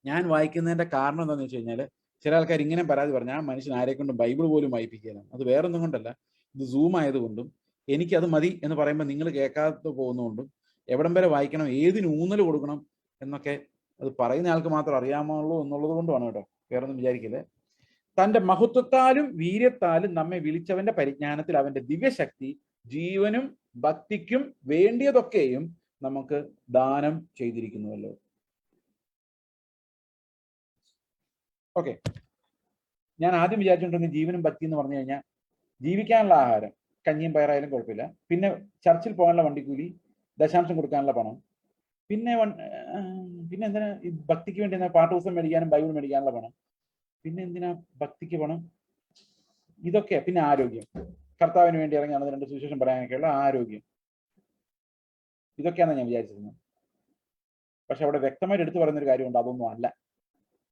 ഞാൻ വായിക്കുന്നതിന്റെ കാരണം എന്താണെന്ന് വെച്ച് കഴിഞ്ഞാൽ, ചില ആൾക്കാർ ഇങ്ങനെ പരാതി പറഞ്ഞു, ആ മനുഷ്യൻ ആരെക്കൊണ്ടും ബൈബിൾ പോലും വായിപ്പിക്കുകയാണ്. അത് വേറൊന്നും കൊണ്ടല്ല, ഇത് സൂം ആയതുകൊണ്ടും എനിക്കത് മതി എന്ന് പറയുമ്പോൾ നിങ്ങൾ കേൾക്കാതെ പോകുന്നതുകൊണ്ടും എവിടം വരെ വായിക്കണം, ഏതിന് ഊന്നൽ കൊടുക്കണം എന്നൊക്കെ അത് പറയുന്ന ആൾക്ക് മാത്രം അറിയാമുള്ളൂ എന്നുള്ളത് കൊണ്ടുമാണ് കേട്ടോ, വേറൊന്നും വിചാരിക്കില്ലേ. തന്റെ മഹത്വത്താലും വീര്യത്താലും നമ്മെ വിളിച്ചവന്റെ പരിജ്ഞാനത്തിൽ അവന്റെ ദിവ്യശക്തി ജീവനും ഭക്തിക്കും വേണ്ടിയതൊക്കെയും നമുക്ക് ദാനം ചെയ്തിരിക്കുന്നുവല്ലോ. ഓക്കെ, ഞാൻ ആദ്യം വിചാരിച്ചുകൊണ്ടിരുന്ന ജീവനും ഭക്തി എന്ന് പറഞ്ഞു കഴിഞ്ഞാൽ ജീവിക്കാനുള്ള ആഹാരം, കഞ്ഞിയും പയറായാലും കുഴപ്പമില്ല, പിന്നെ ചർച്ചിൽ പോകാനുള്ള വണ്ടിക്കൂലി, ദശാംശം കൊടുക്കാനുള്ള പണം, പിന്നെ എന്തിനാ ഈ ഭക്തിക്ക് വേണ്ടി പാട്ട് പുസ്തകം മേടിക്കാനും ബൈബിൾ മേടിക്കാനുള്ള പണം, പിന്നെ എന്തിനാ ഭക്തിക്ക് പണം, ഇതൊക്കെ. പിന്നെ ആരോഗ്യം, കർത്താവിന് വേണ്ടി ഇറങ്ങി നടന്ന് 2 സുവിശേഷം പറയാനൊക്കെയുള്ള ആരോഗ്യം, ഇതൊക്കെയാണ് ഞാൻ വിചാരിച്ചിരുന്നത്. പക്ഷെ അവിടെ വ്യക്തമായിട്ട് എടുത്തു പറയുന്നൊരു കാര്യമുണ്ട്, അതൊന്നും അല്ല.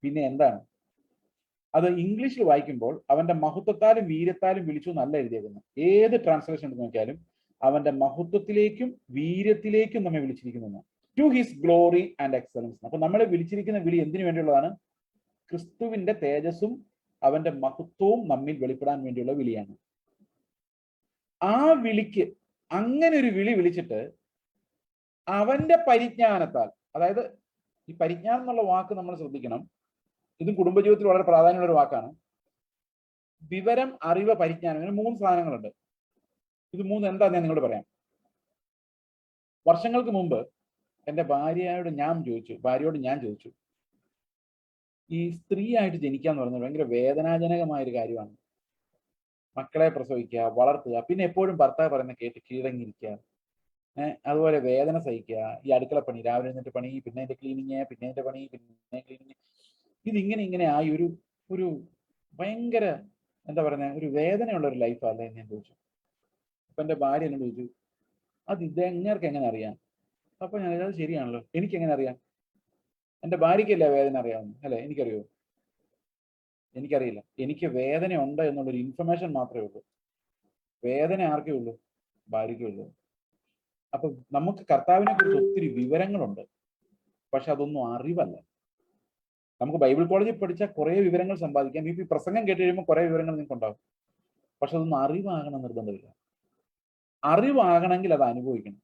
പിന്നെ എന്താണ് അത്? ഇംഗ്ലീഷിൽ വായിക്കുമ്പോൾ അവന്റെ മഹത്വത്താലും വീര്യത്താലും വിളിച്ചു എന്നല്ല എഴുതിയേക്കുന്നത്. ഏത് ട്രാൻസ്ലേഷൻ എടുത്ത് നോക്കിയാലും അവന്റെ മഹത്വത്തിലേക്കും വീര്യത്തിലേക്കും നമ്മെ വിളിച്ചിരിക്കുന്നു, to his glory and excellence. അപ്പൊ നമ്മളെ വിളിച്ചിരിക്കുന്ന വിളി എന്തിനു വേണ്ടിയുള്ളതാണ്? ക്രിസ്തുവിന്റെ തേജസ്സും അവന്റെ മഹത്വവും നമ്മിൽ വെളിപ്പെടാൻ വേണ്ടിയുള്ള വിളിയാണ്. ആ വിളിക്ക് അങ്ങനെ ഒരു വിളി വിളിച്ചിട്ട് അവന്റെ പരിജ്ഞാനത്താൽ, അതായത് ഈ പരിജ്ഞാനം എന്നുള്ള വാക്ക് നമ്മൾ ശ്രദ്ധിക്കണം, ഇതും കുടുംബജീവിതത്തിൽ വളരെ പ്രാധാന്യമുള്ള ഒരു വാക്കാണ്. വിവരം, അറിവ്, പരിജ്ഞാനം, ഇങ്ങനെ 3 സാധനങ്ങളുണ്ട്. ഇത് 3 എന്താ ഞാൻ നിങ്ങളോട് പറയാം. വർഷങ്ങൾക്ക് മുമ്പ് എൻ്റെ ഭാര്യയോട് ഞാൻ ചോദിച്ചു, ഈ സ്ത്രീ ആയിട്ട് ജനിക്കുക എന്ന് പറയുന്നത് ഭയങ്കര വേദനാജനകമായ ഒരു കാര്യമാണ്. മക്കളെ പ്രസവിക്കുക, വളർത്തുക, പിന്നെ എപ്പോഴും ഭർത്താവ് പറയുന്ന കേട്ട് കീഴടങ്ങിയിരിക്കുക, അതുപോലെ വേദന സഹിക്കുക, ഈ അടുക്കളപ്പണി, രാവിലെ എന്നിട്ട് പണി, പിന്നെ അതിന്റെ ക്ലീനിങ്, പിന്നെ അതിന്റെ പണി, പിന്നെ ക്ലീനിങ്, ഇതിങ്ങനെ ആയി ഒരു ഭയങ്കര എന്താ പറയുക, ഒരു വേദനയുള്ള ഒരു ലൈഫല്ലേ എന്ന് ഞാൻ ചോദിച്ചു. അപ്പൊ എൻ്റെ ഭാര്യ എന്നോട് ചോദിച്ചു, അത് ഇതെങ്ങൾക്ക് എങ്ങനെ അറിയാം? അപ്പൊ ഞാൻ അത് ശരിയാണല്ലോ, എനിക്ക് എങ്ങനെ അറിയാം? എൻ്റെ ഭാര്യയ്ക്കല്ലേ വേദന അറിയാവുന്നു, അല്ലെ? എനിക്കറിയോ? എനിക്കറിയില്ല. എനിക്ക് വേദന ഉണ്ട് എന്നുള്ളൊരു ഇൻഫർമേഷൻ മാത്രമേ ഉള്ളൂ. വേദന ആർക്കേ ഉള്ളൂ? ഭാര്യയ്ക്കേ ഉള്ളൂ. അപ്പൊ നമുക്ക് കർത്താവിനെ കുറിച്ച് ഒത്തിരി വിവരങ്ങളുണ്ട്, പക്ഷെ അതൊന്നും അറിവല്ല. നമുക്ക് ബൈബിൾ കോളേജിൽ പഠിച്ചാൽ കുറെ വിവരങ്ങൾ സമ്പാദിക്കാം. ഈ പ്രസംഗം കേട്ട് കഴിയുമ്പോൾ കുറെ വിവരങ്ങൾ നിങ്ങൾക്ക് ഉണ്ടാവും, പക്ഷെ അതൊന്നും അറിവാകണം നിർബന്ധമില്ല. അറിവാകണമെങ്കിൽ അത് അനുഭവിക്കണം,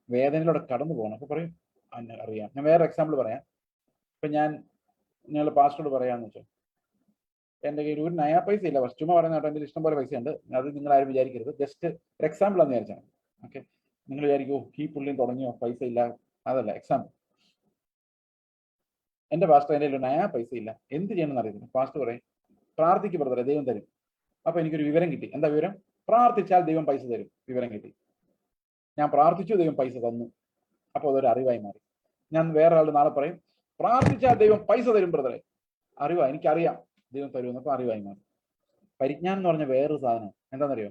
വേദനയിലൂടെ കടന്നു പോകണം. അപ്പൊ പറയും അറിയാം. ഞാൻ വേറെ എക്സാമ്പിൾ പറയാം. ഇപ്പൊ നിങ്ങൾ പാസ്റ്ററോട് പറയാന്ന് വെച്ചോ, എൻ്റെ കയ്യിൽ ഒരു നയാ പൈസ ഇല്ല, പക്ഷെ ചുമ്മാ പറയുന്ന കേട്ടോ, എൻ്റെ ഇഷ്ടം പോലെ പൈസ ഉണ്ട്, അത് നിങ്ങൾ ആരും വിചാരിക്കരുത്, ജസ്റ്റ് ഒരു എക്സാമ്പിൾ ആണെന്ന് വിചാരിച്ചാണ്. ഓക്കെ, നിങ്ങൾ വിചാരിക്കൂ ഈ പുള്ളിയും തുടങ്ങിയോ പൈസ ഇല്ല, അതല്ല, എക്സാമ്പിൾ. എൻ്റെ പാസ്റ്റർ എൻ്റെ കയ്യിൽ നയാ പൈസ ഇല്ല, എന്ത് ചെയ്യണമെന്ന് അറിയത്തില്ല. പാസ്റ്റർ പറയും, പ്രാർത്ഥിക്ക് ബ്രദറെ, ദൈവം തരും. അപ്പൊ എനിക്കൊരു വിവരം കിട്ടി. എന്താ വിവരം? പ്രാർത്ഥിച്ചാൽ ദൈവം പൈസ തരും. വിവരം കിട്ടി. ഞാൻ പ്രാർത്ഥിച്ചു, ദൈവം പൈസ തന്നു. അപ്പോൾ അതൊരു അറിവായി മാറി. ഞാൻ വേറെ ആൾ നാളെ പറയും, പ്രാർത്ഥിച്ചാൽ ദൈവം പൈസ തരും ബ്രദറെ, അറിവാ, എനിക്കറിയാം ദൈവം തരുമെന്ന്. അപ്പൊ അറിവായി മാറി. പരിജ്ഞാനം എന്ന് പറഞ്ഞ വേറൊരു സാധനം എന്താണെന്നറിയോ?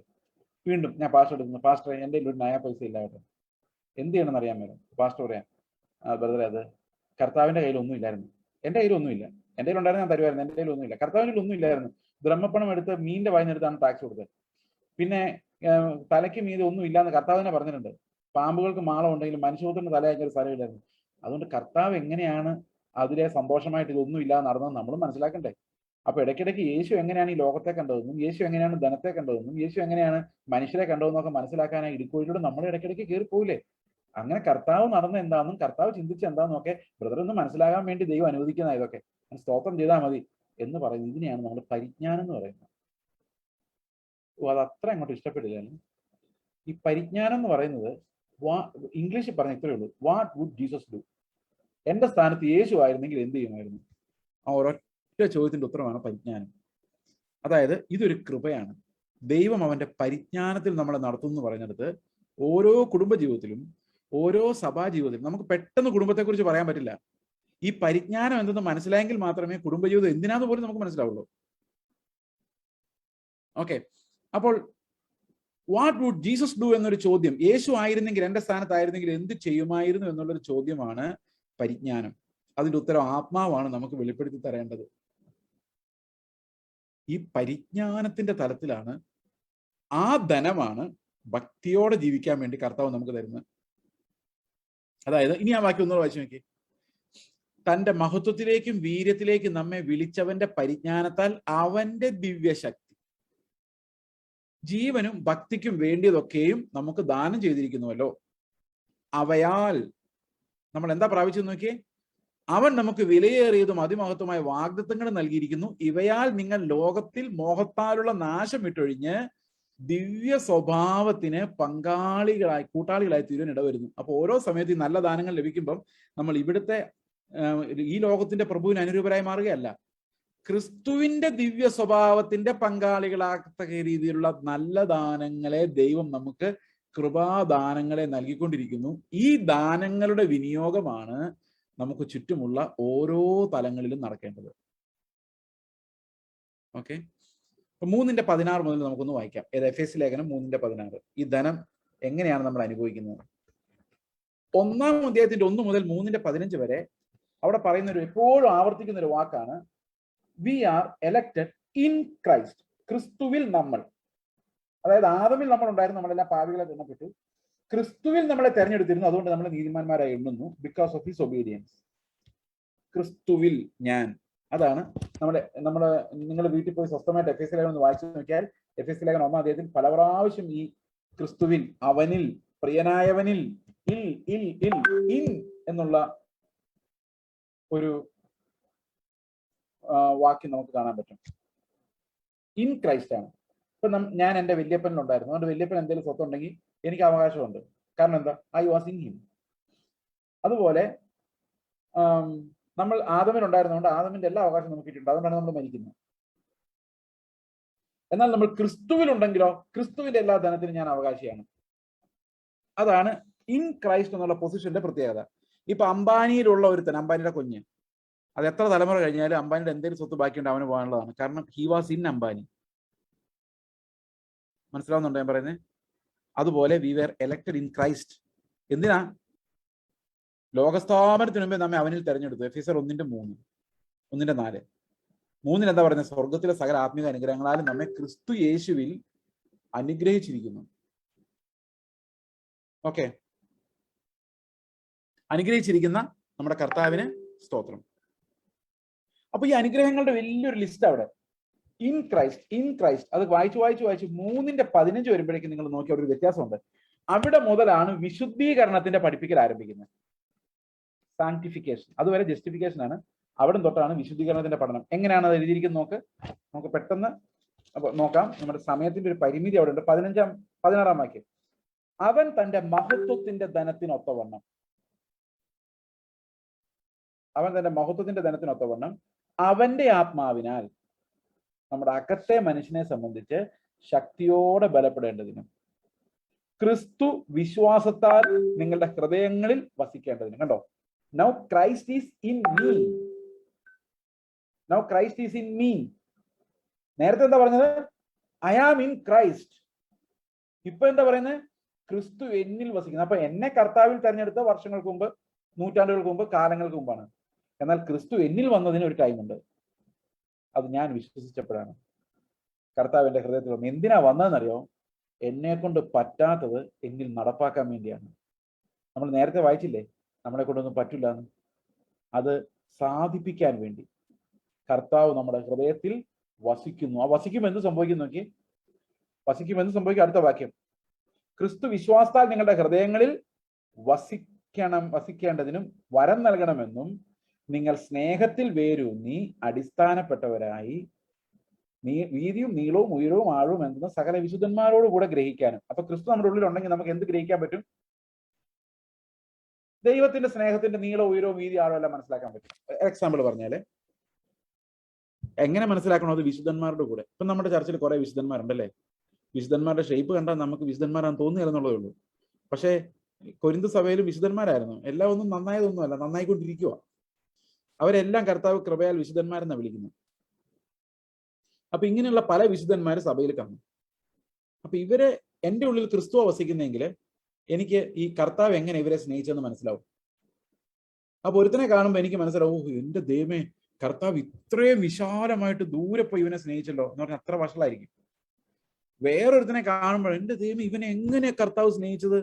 വീണ്ടും ഞാൻ പാസ്റ്റർ എടുക്കുന്നു, പാസ്റ്റർ എൻ്റെ ഒരു നയാ പൈസ ഇല്ല കേട്ടോ, എന്ത് ചെയ്യണമെന്ന് അറിയാൻ മേലും. പാസ്റ്റർ പറയാം, ബ്രദറെ അത് കർത്താവിന്റെ കയ്യിലൊന്നും ഇല്ലായിരുന്നു, എൻ്റെ കയ്യിലൊന്നുമില്ല, എൻ്റെ കയ്യിലുണ്ടായിരുന്നു ഞാൻ തരുമായിരുന്നു, എൻ്റെ കയ്യിലൊന്നുമില്ല, കർത്താവിൻ്റെ ഒന്നും ഇല്ലായിരുന്നു. ബ്രഹ്മപ്പണം എടുത്ത് മീനിന്റെ വായിന്നെടുത്താണ് ടാക്സ് കൊടുത്തത്. പിന്നെ തലയ്ക്ക് മീതെ ഒന്നും ഇല്ലാന്ന് കർത്താവിനെ പറഞ്ഞിട്ടുണ്ട്. പാമ്പുകൾക്ക് മാളം ഉണ്ടെങ്കിലും മനുഷ്യപുത്രന്റെ തല അയച്ചൊരു സ്ഥലമില്ലായിരുന്നു. അതുകൊണ്ട് കർത്താവ് എങ്ങനെയാണ് അതിലെ സന്തോഷമായിട്ട് ഇതൊന്നും ഇല്ലാതെ നടന്നതെന്ന് നമ്മൾ മനസ്സിലാക്കണ്ടേ. അപ്പൊ ഇടയ്ക്കിടയ്ക്ക് യേശു എങ്ങനെയാണ് ഈ ലോകത്തെ കണ്ടതെന്നും, യേശു എങ്ങനെയാണ് ധനത്തെ കണ്ടതെന്നും, യേശു എങ്ങനെയാണ് മനുഷ്യരെ കണ്ടതെന്നൊക്കെ മനസ്സിലാക്കാനായി ഇടുക്കോയിലൂടെ നമ്മൾ ഇടയ്ക്കിടയ്ക്ക് കയറി പോയില്ലേ? അങ്ങനെ കർത്താവ് നടന്ന എന്താണെന്നും കർത്താവ് ചിന്തിച്ച എന്താണെന്നും ഒക്കെ ബ്രദർ ഒന്ന് മനസ്സിലാകാൻ വേണ്ടി ദൈവം അനുവദിക്കുന്ന ഇതൊക്കെ സ്തോത്രം ചെയ്താൽ മതി എന്ന് പറയുന്നത്. ഇതിനെയാണ് നമ്മൾ പരിജ്ഞാനം എന്ന് പറയുന്നത്. അത് അത്ര അങ്ങോട്ട് ഇഷ്ടപ്പെടില്ല. ഈ പരിജ്ഞാനം എന്ന് പറയുന്നത് ഇംഗ്ലീഷിൽ പറഞ്ഞ ഇത്രയേ ഉള്ളൂ, വാട്ട് വുഡ് ജീസസ് ഡു? എന്റെ സ്ഥാനത്ത് യേശു ആയിരുന്നെങ്കിൽ എന്ത് ചെയ്യുമായിരുന്നു? ആ ഒരൊറ്റ ചോദ്യത്തിന്റെ ഉത്തരമാണ് പരിജ്ഞാനം. അതായത് ഇതൊരു കൃപയാണ്. ദൈവം അവന്റെ പരിജ്ഞാനത്തിൽ നമ്മളെ നടത്തുന്നു എന്ന് പറയുന്നിടത്ത് ഓരോ കുടുംബജീവിതത്തിലും ഓരോ സഭാജീവിതത്തിലും നമുക്ക് പെട്ടെന്ന് കുടുംബത്തെക്കുറിച്ച് പറയാൻ പറ്റില്ല. ഈ പരിജ്ഞാനം എന്തെന്ന് മനസ്സിലായെങ്കിൽ മാത്രമേ കുടുംബജീവിതം എന്തിനാന്ന് പോലും നമുക്ക് മനസ്സിലാവുള്ളൂ. ഓക്കെ, അപ്പോൾ വാട്ട് വുഡ് ജീസസ് ഡു എന്നൊരു ചോദ്യം, യേശു ആയിരുന്നെങ്കിൽ, എന്റെ സ്ഥാനത്തായിരുന്നെങ്കിൽ എന്ത് ചെയ്യുമായിരുന്നു എന്നുള്ളൊരു ചോദ്യമാണ് പരിജ്ഞാനം. അതിന്റെ ഉത്തരം ആത്മാവാണ് നമുക്ക് വെളിപ്പെടുത്തി തരേണ്ടത്. ഈ പരിജ്ഞാനത്തിന്റെ തലത്തിലാണ്, ആ ധനമാണ് ഭക്തിയോടെ ജീവിക്കാൻ വേണ്ടി കർത്താവ് നമുക്ക് തരുന്നത്. അതായത് ഇനി ആ വാക്യം ഒന്നുകൂടെ വായിച്ചു നോക്കി. തന്റെ മഹത്വത്തിലേക്കും വീര്യത്തിലേക്കും നമ്മെ വിളിച്ചവന്റെ പരിജ്ഞാനത്താൽ അവന്റെ ദിവ്യശക്തി, ജീവനും ഭക്തിക്കും വേണ്ടിയതൊക്കെയും നമുക്ക് ദാനം ചെയ്തിരിക്കുന്നുവല്ലോ. അവയാൽ നമ്മൾ എന്താ പ്രാപിച്ചെന്ന് നോക്കിയേ? അവൻ നമുക്ക് വിലയേറിയതും അതിമഹത്വമായ വാഗ്ദത്തങ്ങൾ നൽകിയിരിക്കുന്നു. ഇവയാൽ നിങ്ങൾ ലോകത്തിൽ മോഹത്താലുള്ള നാശം വിട്ടൊഴിഞ്ഞ് ദിവ്യ സ്വഭാവത്തിന് കൂട്ടാളികളായി തീരാൻ ഇടവരുന്നു. അപ്പൊ ഓരോ സമയത്ത് ഈ നല്ല ദാനങ്ങൾ ലഭിക്കുമ്പം നമ്മൾ ഇവിടുത്തെ ഈ ലോകത്തിന്റെ പ്രഭുവിന് അനുരൂപരായി മാറുകയല്ല, ക്രിസ്തുവിന്റെ ദിവ്യ സ്വഭാവത്തിന്റെ പങ്കാളികളാകത്തക്ക രീതിയിലുള്ള നല്ല ദാനങ്ങളെ ദൈവം നമുക്ക് കൃപാദാനങ്ങളെ നൽകിക്കൊണ്ടിരിക്കുന്നു. ഈ ദാനങ്ങളുടെ വിനിയോഗമാണ് നമുക്ക് ചുറ്റുമുള്ള ഓരോ തലങ്ങളിലും നടക്കേണ്ടത്. ഓക്കെ, 3:16 മുതൽ നമുക്കൊന്ന് വായിക്കാം. എഫേസ്യ ലേഖനം 3:16. ഈ ധനം എങ്ങനെയാണ് നമ്മൾ അനുഭവിക്കുന്നത്? 1-ാം അധ്യായത്തിന്റെ 1 മുതൽ 3:15 വരെ അവിടെ പറയുന്ന എപ്പോഴും ആവർത്തിക്കുന്ന ഒരു വാക്കാണ് we are elected in Christ. ക്രിസ്തുവിൽ നമ്മൾ, അതായത് ആദമിൽ നമ്മൾ ഉണ്ടായിരുന്നു, നമ്മളെല്ലാം പാപികളെ എണ്ണപ്പെട്ടു. ക്രിസ്തുവിൽ നമ്മളെ തെരഞ്ഞെടുത്തിരുന്നു, അതുകൊണ്ട് നമ്മൾ നീതിമാന്മാരായി എണ്ണുന്നു. Because of his obedience. ക്രിസ്തുവിൽ ഞാൻ, അതാണ് നിങ്ങൾ വീട്ടിൽ പോയി സ്വസ്ഥമായിട്ട് എഫേസ്യ ലേഖനം ഒന്ന് വായിച്ചു നോക്കിയാൽ എഫേസ്യ ലേഖനം 1-ാം അധ്യായത്തിൽ പല പ്രാവശ്യം ഈ ക്രിസ്തുവിൽ, അവനിൽ, പ്രിയനായവനിൽ, ഇൻ എന്നുള്ള ഒരു വാക്യം നമുക്ക് കാണാൻ പറ്റും. ഇൻ ക്രൈസ്റ്റ് ആണ്. ഇപ്പൊ ഞാൻ എന്റെ വല്യപ്പനിലുണ്ടായിരുന്നു, അതുകൊണ്ട് വല്യപ്പൻ എന്തെങ്കിലും സ്വത്തുണ്ടെങ്കിൽ എനിക്ക് അവകാശമുണ്ട്. കാരണം എന്താ? I was in him. അതുപോലെ നമ്മൾ ആദമിനുണ്ടായിരുന്നതുകൊണ്ട് ആദമിന്റെ എല്ലാ അവകാശവും നമുക്ക് കിട്ടിയിട്ടുണ്ട്, അതുകൊണ്ടാണ് നമ്മൾ മരിക്കുന്നത്. എന്നാൽ നമ്മൾ ക്രിസ്തുവിലുണ്ടെങ്കിലോ ക്രിസ്തുവിന്റെ എല്ലാ ധനത്തിനും ഞാൻ അവകാശിയാണ്. അതാണ് ഇൻ ക്രൈസ്റ്റ് എന്നുള്ള പൊസിഷന്റെ പ്രത്യേകത. ഇപ്പൊ അംബാനിയിലുള്ള ഒരുത്തൻ, അംബാനിയുടെ കുഞ്ഞ്, അത് എത്ര തലമുറ കഴിഞ്ഞാലും അംബാനിയുടെ എന്തെങ്കിലും സ്വത്ത് ബാക്കിയുണ്ട് അവന് പോകാനുള്ളതാണ്. കാരണം ഹി വാസ് ഇൻ അംബാനി. മനസ്സിലാവുന്നുണ്ടോ ഞാൻ പറയുന്നത്? അതുപോലെ we were elected in Christ. എന്തിനാ? ലോകസ്ഥാപനത്തിന് മുമ്പേ നമ്മെ അവനിൽ തെരഞ്ഞെടുത്തു. എഫേസ്യർ 1:3, 1:4. 3 എന്താ പറയുന്നത്? സ്വർഗത്തിലെ സകല ആത്മീയ അനുഗ്രഹങ്ങളാലും നമ്മെ ക്രിസ്തു യേശുവിൽ അനുഗ്രഹിച്ചിരിക്കുന്നു. ഓക്കെ, അനുഗ്രഹിച്ചിരിക്കുന്ന നമ്മുടെ കർത്താവിന് സ്തോത്രം. അപ്പൊ ഈ അനുഗ്രഹങ്ങളുടെ വലിയൊരു ലിസ്റ്റ് അവിടെ. ഇൻ ക്രൈസ്റ്റ് അത് വായിച്ചു 3:15 വരുമ്പോഴേക്കും നിങ്ങൾ നോക്കി അവിടെ ഒരു വ്യത്യാസമുണ്ട്. അവിടെ മുതലാണ് വിശുദ്ധീകരണത്തിന്റെ പഠിപ്പിക്കൽ ആരംഭിക്കുന്നത്. സാങ്ക്ടിഫിക്കേഷൻ, അതുവരെ ജസ്റ്റിഫിക്കേഷൻ ആണ്. അവിടെ തൊട്ടാണ് വിശുദ്ധീകരണത്തിന്റെ പഠനം. എങ്ങനെയാണ് അത് എഴുതിയിരിക്കുന്നത് നമുക്ക് പെട്ടെന്ന് നോക്കാം. നമ്മുടെ സമയത്തിന്റെ ഒരു പരിമിതി അവിടെ ഉണ്ട്. 16-ാം വാക്യം. അവൻ തന്റെ മഹത്വത്തിന്റെ ധനത്തിനൊത്തവണ്ണം, അവന്റെ ആത്മാവിനാൽ നമ്മുടെ അകത്തെ മനുഷ്യനെ സംബന്ധിച്ച് ശക്തിയോടെ ബലപ്പെടേണ്ടതിനും ക്രിസ്തു വിശ്വാസത്താൽ നിങ്ങളുടെ ഹൃദയങ്ങളിൽ വസിക്കേണ്ടതിനും. കണ്ടോ? Now Christ is in me. നേരത്തെ എന്താ പറഞ്ഞത്? I am in Christ. ഇപ്പൊ എന്താ പറയുന്നത്? ക്രിസ്തു എന്നിൽ വസിക്കുന്നത്. അപ്പൊ എന്നെ കർത്താവിൽ തെരഞ്ഞെടുത്ത വർഷങ്ങൾക്ക് മുമ്പ്, നൂറ്റാണ്ടുകൾക്ക് മുമ്പ്, കാലങ്ങൾക്ക് മുമ്പാണ്. എന്നാൽ ക്രിസ്തു എന്നിൽ വന്നതിന് ഒരു ടൈമുണ്ട്. അത് ഞാൻ വിശ്വസിച്ചപ്പോഴാണ്. കർത്താവ് എന്റെ ഹൃദയത്തിൽ വന്നു. എന്തിനാ വന്നതെന്നറിയോ? എന്നെ കൊണ്ട് പറ്റാത്തത് എന്നിൽ നടപ്പാക്കാൻ വേണ്ടിയാണ്. നമ്മൾ നേരത്തെ വായിച്ചില്ലേ, നമ്മളെ കൊണ്ടൊന്നും പറ്റില്ല എന്ന്. അത് സാധിപ്പിക്കാൻ വേണ്ടി കർത്താവ് നമ്മുടെ ഹൃദയത്തിൽ വസിക്കുന്നു. ആ വസിക്കുമ്പോൾ എന്ത് സംഭവിക്കും നോക്കി? വസിക്കുമ്പോൾ എന്ത് സംഭവിക്കും? അടുത്ത വാക്യം. ക്രിസ്തു വിശ്വാസത്താൽ നിങ്ങളുടെ ഹൃദയങ്ങളിൽ വസിക്കേണ്ടതിനും വരം നൽകണമെന്നും നിങ്ങൾ സ്നേഹത്തിൽ വേരൂന്നി അടിസ്ഥാനപ്പെട്ടവരായി വീതിയും നീളവും ഉയരവും ആഴവും എന്തെന്ന് സകല വിശുദ്ധന്മാരോട് കൂടെ ഗ്രഹിക്കാനും. അപ്പൊ ക്രിസ്തു നമ്മുടെ ഉള്ളിൽ ഉണ്ടെങ്കിൽ നമുക്ക് എന്ത് ഗ്രഹിക്കാൻ പറ്റും? ദൈവത്തിന്റെ സ്നേഹത്തിന്റെ നീളവും ഉയരവും വീതി ആഴവും എല്ലാം മനസ്സിലാക്കാൻ പറ്റും. എക്സാമ്പിൾ പറഞ്ഞാല് എങ്ങനെ മനസ്സിലാക്കണോ? അത് വിശുദ്ധന്മാരുടെ കൂടെ. ഇപ്പൊ നമ്മുടെ ചർച്ചിൽ കുറെ വിശുദ്ധന്മാരുണ്ടല്ലേ? വിശുദ്ധന്മാരുടെ ഷേപ്പ് കണ്ടാൽ നമുക്ക് വിശുദ്ധന്മാരാണെന്ന് തോന്നുകയെന്നുള്ളതേ ഉള്ളൂ. പക്ഷേ കൊരിന്ത് സഭയിലും വിശുദ്ധന്മാരായിരുന്നു. എല്ലാം ഒന്നും നന്നായതൊന്നുമല്ല, നന്നായിക്കൊണ്ടിരിക്കുക. അവരെല്ലാം കർത്താവ് കൃപയാൽ വിശുദ്ധന്മാരെന്നാണ് വിളിക്കുന്നത്. അപ്പൊ ഇങ്ങനെയുള്ള പല വിശുദ്ധന്മാര് സഭയിൽ കാണും. അപ്പൊ ഇവരെ എൻ്റെ ഉള്ളിൽ ക്രിസ്തു വസിക്കുന്നെങ്കിൽ എനിക്ക് ഈ കർത്താവ് എങ്ങനെ ഇവരെ സ്നേഹിച്ചെന്ന് മനസ്സിലാവും. അപ്പൊ ഒരുത്തനെ കാണുമ്പോൾ എനിക്ക് മനസ്സിലാവും, ഓഹ് എന്റെ ദൈവമേ, കർത്താവ് ഇത്രയും വിശാലമായിട്ട് ദൂരെ പോയി ഇവനെ സ്നേഹിച്ചല്ലോ എന്ന് പറഞ്ഞാൽ അത്ര വഷളായിരിക്കും. വേറൊരുത്തനെ കാണുമ്പോൾ എന്റെ ദൈവം ഇവനെ എങ്ങനെ കർത്താവ് സ്നേഹിച്ചത്?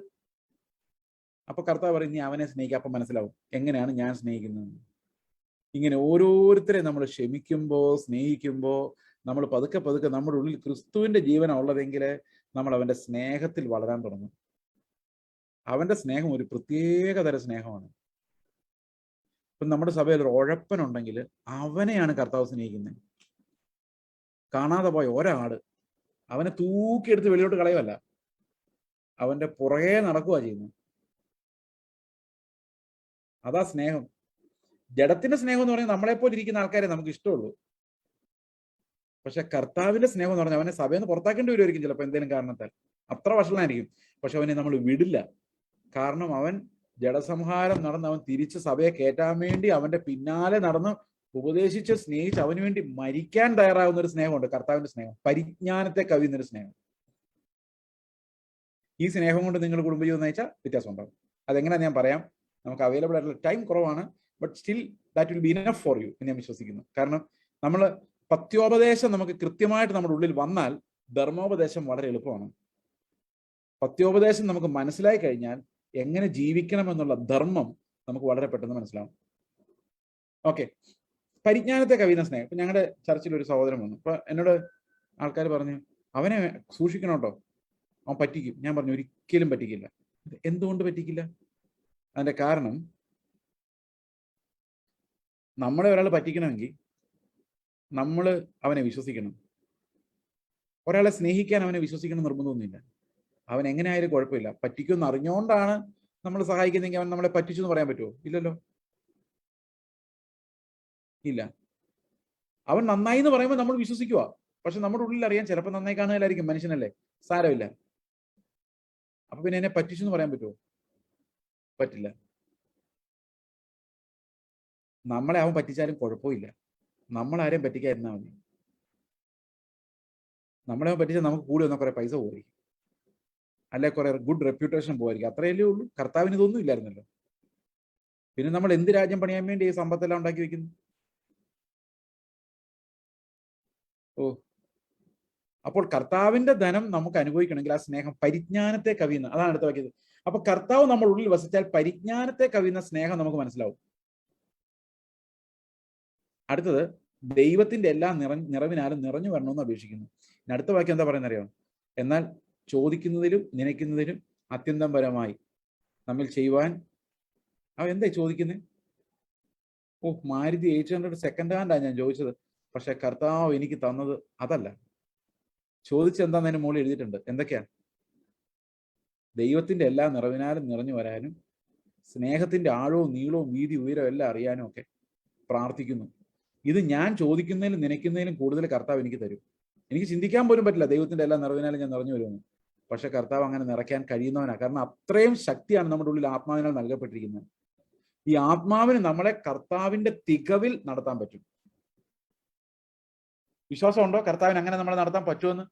അപ്പൊ കർത്താവ് പറയും, നീ അവനെ സ്നേഹിക്കുക. അപ്പൊ മനസ്സിലാവും എങ്ങനെയാണ് ഞാൻ സ്നേഹിക്കുന്നത്. ഇങ്ങനെ ഓരോരുത്തരെ നമ്മൾ ക്ഷമിക്കുമ്പോ, സ്നേഹിക്കുമ്പോ, നമ്മൾ പതുക്കെ പതുക്കെ നമ്മുടെ ഉള്ളിൽ ക്രിസ്തുവിന്റെ ജീവനാണ് ഉള്ളതെങ്കിൽ നമ്മൾ അവന്റെ സ്നേഹത്തിൽ വളരാൻ തുടങ്ങും. അവന്റെ സ്നേഹം ഒരു പ്രത്യേകതര സ്നേഹമാണ്. ഇപ്പം നമ്മുടെ സഭയിൽ ഒരു ഉഴപ്പനുണ്ടെങ്കിൽ അവനെയാണ് കർത്താവ് സ്നേഹിക്കുന്നത്. കാണാതെ പോയ ഒരാട് അവനെ തൂക്കിയെടുത്ത് വെളിയോട്ട് കളയുമല്ല, അവന്റെ പുറകെ നടക്കുക ചെയ്യുന്നു. അതാ സ്നേഹം. ജഡത്തിന്റെ സ്നേഹം എന്ന് പറഞ്ഞാൽ നമ്മളെപ്പോലെ ഇരിക്കുന്ന ആൾക്കാരെ നമുക്ക് ഇഷ്ടമുള്ളൂ. പക്ഷെ കർത്താവിന്റെ സ്നേഹം എന്ന് പറഞ്ഞാൽ അവനെ സഭയിൽ നിന്ന് പുറത്താക്കേണ്ടി വരുമായിരിക്കും ചിലപ്പോൾ എന്തെങ്കിലും കാരണത്താൽ, അത്ര വഷളായിരിക്കും. പക്ഷെ അവനെ നമ്മൾ വിടില്ല. കാരണം അവൻ ജഡസംഹാരം നടന്ന് അവൻ തിരിച്ച് സഭയെ കയറ്റാൻ വേണ്ടി അവന്റെ പിന്നാലെ നടന്ന് ഉപദേശിച്ച് സ്നേഹിച്ച് അവന് വേണ്ടി മരിക്കാൻ തയ്യാറാകുന്ന ഒരു സ്നേഹമുണ്ട്, കർത്താവിന്റെ സ്നേഹം. പരിജ്ഞാനത്തെ കവിയുന്നൊരു സ്നേഹം. ഈ സ്നേഹം കൊണ്ട് നിങ്ങൾ കുടുംബജീവിതം നയിച്ചാൽ വ്യത്യാസം ഉണ്ടാകും. അതെങ്ങനെ ഞാൻ പറയാം. നമുക്ക് അവൈലബിൾ ആയിട്ടുള്ള ടൈം കുറവാണ്. But still that will be enough for you എന്ന് ഞാൻ വിശ്വസിക്കുന്നു. കാരണം നമ്മൾ പത്യോപദേശം നമുക്ക് കൃത്യമായിട്ട് നമ്മുടെ ഉള്ളിൽ വന്നാൽ ധർമ്മോപദേശം വളരെ എളുപ്പമാണ്. പത്യോപദേശം നമുക്ക് മനസ്സിലായി കഴിഞ്ഞാൽ എങ്ങനെ ജീവിക്കണം എന്നുള്ള ധർമ്മം നമുക്ക് വളരെ പെട്ടെന്ന് മനസ്സിലാവും. ഓക്കെ, പരിജ്ഞാനത്തെ കവിയുന്ന സ്നേഹം. ഇപ്പൊ ഞങ്ങളുടെ ചർച്ചിൽ ഒരു സഹോദരൻ വന്നു. അപ്പൊ എന്നോട് ആൾക്കാർ പറഞ്ഞു, അവനെ സൂക്ഷിക്കണം കേട്ടോ, അവൻ പറ്റിക്കും. ഞാൻ പറഞ്ഞു, ഒരിക്കലും പറ്റിക്കില്ല. എന്തുകൊണ്ട് പറ്റിക്കില്ല? അതിന്റെ കാരണം, നമ്മളെ ഒരാൾ പറ്റിക്കണമെങ്കിൽ നമ്മൾ അവനെ വിശ്വസിക്കണം. ഒരാളെ സ്നേഹിക്കാൻ അവനെ വിശ്വസിക്കണം നിർബന്ധമൊന്നുമില്ല. അവൻ എങ്ങനെ ആയാലും കുഴപ്പമില്ല. പറ്റിക്കുമെന്ന് അറിഞ്ഞുകൊണ്ടാണ് നമ്മൾ സഹായിക്കുന്നെങ്കിൽ അവൻ നമ്മളെ പറ്റിച്ചു എന്ന് പറയാൻ പറ്റുമോ? ഇല്ലല്ലോ, ഇല്ല. അവൻ നന്നായി എന്ന് പറയുമ്പോൾ നമ്മൾ വിശ്വസിക്കുക. പക്ഷെ നമ്മുടെ ഉള്ളിൽ അറിയാൻ ചിലപ്പോൾ നന്നായി കാണുകയില്ലായിരിക്കും, മനുഷ്യനല്ലേ, സാരമില്ല. അപ്പൊ പിന്നെ എന്നെ പറ്റിച്ചു എന്ന് പറയാൻ പറ്റുമോ? പറ്റില്ല. നമ്മളെ അവൻ പറ്റിച്ചാലും കുഴപ്പമില്ല, നമ്മളാരെയും പറ്റിക്കാതിരുന്നാൽ മതി. നമ്മളെ അവൻ പറ്റിച്ചാൽ നമുക്ക് കൂടി വന്നാൽ കുറെ പൈസ പോയിരിക്കും, അല്ലെ കുറെ ഗുഡ് റെപ്യൂട്ടേഷൻ പോയിരിക്കും. അത്രയല്ലേ ഉള്ളൂ. കർത്താവിന് ഇതൊന്നും ഇല്ലായിരുന്നല്ലോ. പിന്നെ നമ്മൾ എന്ത് രാജ്യം പണിയാൻ വേണ്ടി ഈ സമ്പത്തെല്ലാം ഉണ്ടാക്കി വെക്കുന്നു? ഓ, അപ്പോൾ കർത്താവിന്റെ ധനം നമുക്ക് അനുഭവിക്കണമെങ്കിൽ ആ സ്നേഹം പരിജ്ഞാനത്തെ കവിയുന്ന, അതാണ് അടുത്ത വാക്യത്. അപ്പൊ കർത്താവ് നമ്മുടെ ഉള്ളിൽ വസിച്ചാൽ പരിജ്ഞാനത്തെ കവിയുന്ന സ്നേഹം നമുക്ക് മനസ്സിലാവും. അടുത്തത്, ദൈവത്തിന്റെ എല്ലാ നിറവിനാലും നിറഞ്ഞു വരണമെന്ന് അപേക്ഷിക്കുന്നു. അടുത്ത വാക്യം എന്താ പറയുന്നത് അറിയാം? എന്നാൽ ചോദിക്കുന്നതിലും നനയ്ക്കുന്നതിലും അത്യന്തം പരമായി നമ്മിൽ ചെയ്യുവാൻ. അവ എന്താ ചോദിക്കുന്നത്? ഓ, മാരുതി 800 സെക്കൻഡ് ഹാൻഡാണ് ഞാൻ ചോദിച്ചത്, പക്ഷെ കർത്താവ് എനിക്ക് തന്നത് അതല്ല. ചോദിച്ചെന്താന്ന് അതിന് മുകളിൽ എഴുതിയിട്ടുണ്ട്. എന്തൊക്കെയാ? ദൈവത്തിന്റെ എല്ലാ നിറവിനാലും നിറഞ്ഞു വരാനും സ്നേഹത്തിന്റെ ആഴവും നീളവും വീതി ഉയരവും എല്ലാം അറിയാനും ഒക്കെ പ്രാർത്ഥിക്കുന്നു. ഇത് ഞാൻ ചോദിക്കുന്നതിലും നനയ്ക്കുന്നതിലും കൂടുതൽ കർത്താവ് എനിക്ക് തരും. എനിക്ക് ചിന്തിക്കാൻ പോലും പറ്റില്ല ദൈവത്തിന്റെ എല്ലാ നിറവിനാലും ഞാൻ നിറഞ്ഞു വരുമെന്ന്. പക്ഷെ കർത്താവ് അങ്ങനെ നിറയ്ക്കാൻ കഴിയുന്നവനാണ്. കാരണം അത്രയും ശക്തിയാണ് നമ്മുടെ ഉള്ളിൽ ആത്മാവിനാൽ നൽകപ്പെട്ടിരിക്കുന്നത്. ഈ ആത്മാവിന് നമ്മളെ കർത്താവിന്റെ തികവിൽ നടത്താൻ പറ്റും. വിശ്വാസമുണ്ടോ കർത്താവിന് അങ്ങനെ നമ്മളെ നടത്താൻ പറ്റുമെന്ന്?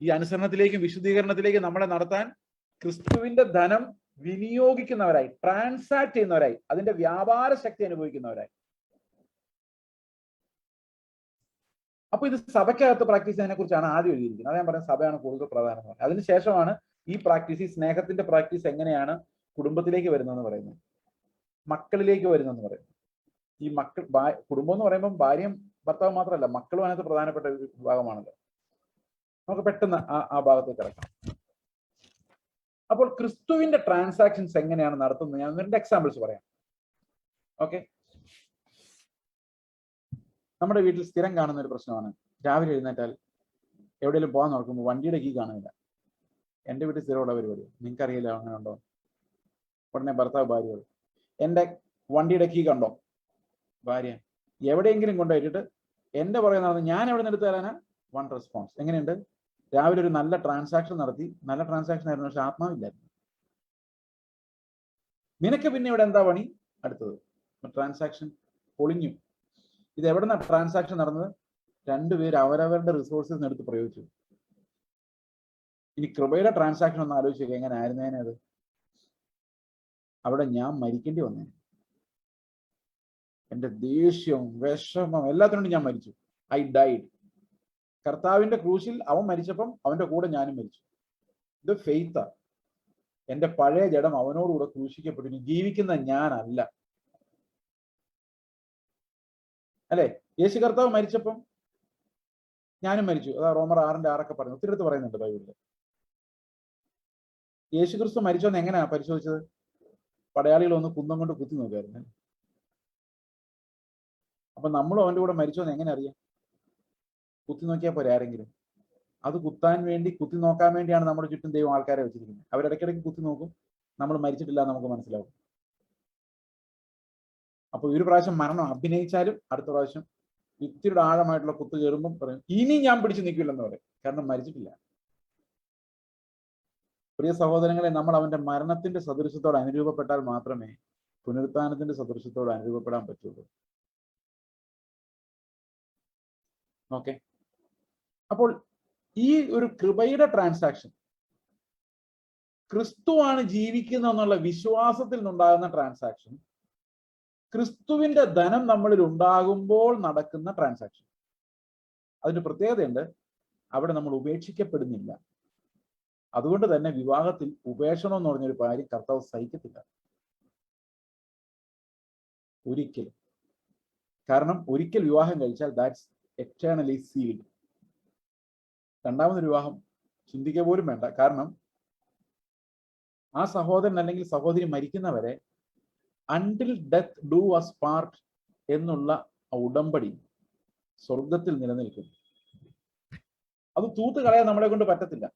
ഈ അനുസരണത്തിലേക്കും വിശുദ്ധീകരണത്തിലേക്കും നമ്മളെ നടത്താൻ ക്രിസ്തുവിന്റെ ധനം വിനിയോഗിക്കുന്നവരായി, ട്രാൻസാക്ട് ചെയ്യുന്നവരായി, അതിന്റെ വ്യാപാര ശക്തി അനുഭവിക്കുന്നവരായി. അപ്പൊ ഇത് സഭയ്ക്കകത്ത് പ്രാക്ടീസ് ചെയ്യുന്നതിനെ കുറിച്ചാണ് ആദ്യം എഴുതിയിരിക്കുന്നത്. അത് ഞാൻ പറയുന്നത് സഭയാണ് കൂടുതൽ പ്രധാനം. അതിനുശേഷമാണ് ഈ പ്രാക്ടീസ്, ഈ സ്നേഹത്തിന്റെ പ്രാക്ടീസ് എങ്ങനെയാണ് കുടുംബത്തിലേക്ക് വരുന്നതെന്ന് പറയുന്നത്, മക്കളിലേക്ക് വരുന്നതെന്ന് പറയുന്നത്. ഈ മക്കൾ, കുടുംബം എന്ന് പറയുമ്പോൾ ഭാര്യയും ഭർത്താവ് മാത്രമല്ല, മക്കളും അതിനകത്ത് പ്രധാനപ്പെട്ട ഒരു ഭാഗമാണല്ലോ. നമുക്ക് പെട്ടെന്ന് ആ ഭാഗത്തേക്ക് കിടക്കാം. അപ്പോൾ ക്രിസ്തുവിന്റെ ട്രാൻസാക്ഷൻസ് എങ്ങനെയാണ് നടത്തുന്നത്? ഞാൻ 2 എക്സാമ്പിൾസ് പറയാം. ഓക്കെ, നമ്മുടെ വീട്ടിൽ സ്ഥിരം കാണുന്ന ഒരു പ്രശ്നമാണ്, രാവിലെ എഴുന്നേറ്റാൽ എവിടെയെങ്കിലും പോകാൻ നോക്കുമ്പോൾ വണ്ടിയുടെ കീ കാണുന്നില്ല. എൻ്റെ വീട്ടിൽ സ്ഥിരമുള്ള പരിപാടി, നിങ്ങൾക്കറിയില്ല അങ്ങനെ ഉണ്ടോ? ഉടനെ ഭർത്താവ് ഭാര്യയോട്, എൻ്റെ വണ്ടിയുടെ കീ കണ്ടോ? ഭാര്യ എവിടെയെങ്കിലും കൊണ്ടുപോയിട്ട് എൻ്റെ പറയുന്നത് ഞാൻ എവിടെ നിന്ന് എടുത്തു തരാനാ? 1 റെസ്പോൺസ്. എങ്ങനെയുണ്ട്? രാവിലെ ഒരു നല്ല ട്രാൻസാക്ഷൻ നടത്തി, നല്ല ട്രാൻസാക്ഷൻ ആയിരുന്നു, പക്ഷെ ആത്മാവില്ലായിരുന്നു. നിനക്ക് പിന്നെ ഇവിടെ എന്താ പണി? അടുത്തത് ട്രാൻസാക്ഷൻ പൊളിഞ്ഞു. ഇത് എവിടെ നിന്നാണ് ട്രാൻസാക്ഷൻ നടന്നത്? 2 പേര് അവരവരുടെ റിസോഴ്സസ് എടുത്ത് പ്രയോഗിച്ചു. ഇനി കൃപയുടെ ട്രാൻസാക്ഷൻ ഒന്ന് ആലോചിക്കുക, എങ്ങനെ ആയിരുന്നേനെ അത്? അവിടെ ഞാൻ മരിക്കേണ്ടി വന്നേ. എൻ്റെ ദേഷ്യം, വിഷമം എല്ലാത്തിനോടും ഞാൻ മരിച്ചു. I died. കർത്താവിന്റെ ക്രൂശിൽ അവൻ മരിച്ചപ്പം അവന്റെ കൂടെ ഞാനും മരിച്ചു. ഇത് ഫെയ്ത്താ. എന്റെ പഴയ ജഡം അവനോടുകൂടെ ക്രൂശിക്കപ്പെട്ടു. ഇനി ജീവിക്കുന്ന ഞാനല്ല, അല്ലെ? യേശു കർത്താവ് മരിച്ചപ്പം ഞാനും മരിച്ചു. അതാ റോമർ 6:6 പറഞ്ഞു. ഒത്തിരി അടുത്ത് പറയുന്നുണ്ട് ബൈബിളില്. യേശു ക്രിസ്തു മരിച്ചോന്ന് എങ്ങനെയാ പരിശോധിച്ചത്? പടയാളികൾ ഒന്ന് കുന്തം കൊണ്ട് കുത്തി നോക്കായിരുന്നു. അപ്പൊ നമ്മളും അവന്റെ കൂടെ മരിച്ചോന്ന് എങ്ങനെ അറിയാം? കുത്തി നോക്കിയാൽ പോരെ ആരെങ്കിലും? അത് കുത്താൻ വേണ്ടി, കുത്തി നോക്കാൻ വേണ്ടിയാണ് നമ്മുടെ ചുറ്റും ദൈവം ആൾക്കാരെ വെച്ചിരിക്കുന്നത്. അവരിടയ്ക്കിടയ്ക്ക് കുത്തി നോക്കും, നമ്മൾ മരിച്ചിട്ടില്ല നമുക്ക് മനസ്സിലാവും. അപ്പൊ ഒരു പ്രാവശ്യം മരണം അഭിനയിച്ചാലും അടുത്ത പ്രാവശ്യം യുക്തിയുടെ ആഴമായിട്ടുള്ള കുത്ത് കയറുമ്പം പറയും ഇനി ഞാൻ പിടിച്ചു നിൽക്കില്ലെന്ന് പറയും, കാരണം മരിച്ചിട്ടില്ല. പ്രിയ സഹോദരങ്ങളെ, നമ്മൾ അവന്റെ മരണത്തിന്റെ സദൃശത്തോട് അനുരൂപപ്പെട്ടാൽ മാത്രമേ പുനരുത്ഥാനത്തിന്റെ സദൃശത്തോട് അനുരൂപപ്പെടാൻ പറ്റുള്ളൂ. ഓക്കെ, അപ്പോൾ ഈ ഒരു കൃപയുടെ ട്രാൻസാക്ഷൻ, ക്രിസ്തുവാണ് ജീവിക്കുന്നത് എന്നുള്ള വിശ്വാസത്തിൽ നിന്നുണ്ടാകുന്ന ട്രാൻസാക്ഷൻ, ക്രിസ്തുവിന്റെ ധനം നമ്മളിൽ ഉണ്ടാകുമ്പോൾ നടക്കുന്ന ട്രാൻസാക്ഷൻ. അതിന് പ്രത്യേകതയുണ്ട്, അവിടെ നമ്മൾ ഉപേക്ഷിക്കപ്പെടുന്നില്ല. അതുകൊണ്ട് തന്നെ വിവാഹത്തിൽ ഉപേക്ഷണം എന്ന് പറഞ്ഞൊരു കാര്യം കർത്താവ് സഹിക്കത്തില്ല ഒരിക്കലും. കാരണം ഒരിക്കൽ വിവാഹം കഴിച്ചാൽ ദാറ്റ്സ് എറ്റേണലി സീൽഡ്. രണ്ടാമതൊരു വിവാഹം ചിന്തിക്കുക പോലും വേണ്ട. കാരണം ആ സഹോദരൻ അല്ലെങ്കിൽ സഹോദരി മരിക്കുന്നവരെ until death do us part എന്നുള്ള ഉടമ്പടി സ്വർഗത്തിൽ നിലനിൽക്കുന്നു. അത് തൂത്ത് കളയാൻ നമ്മളെ കൊണ്ട് പറ്റത്തില്ല.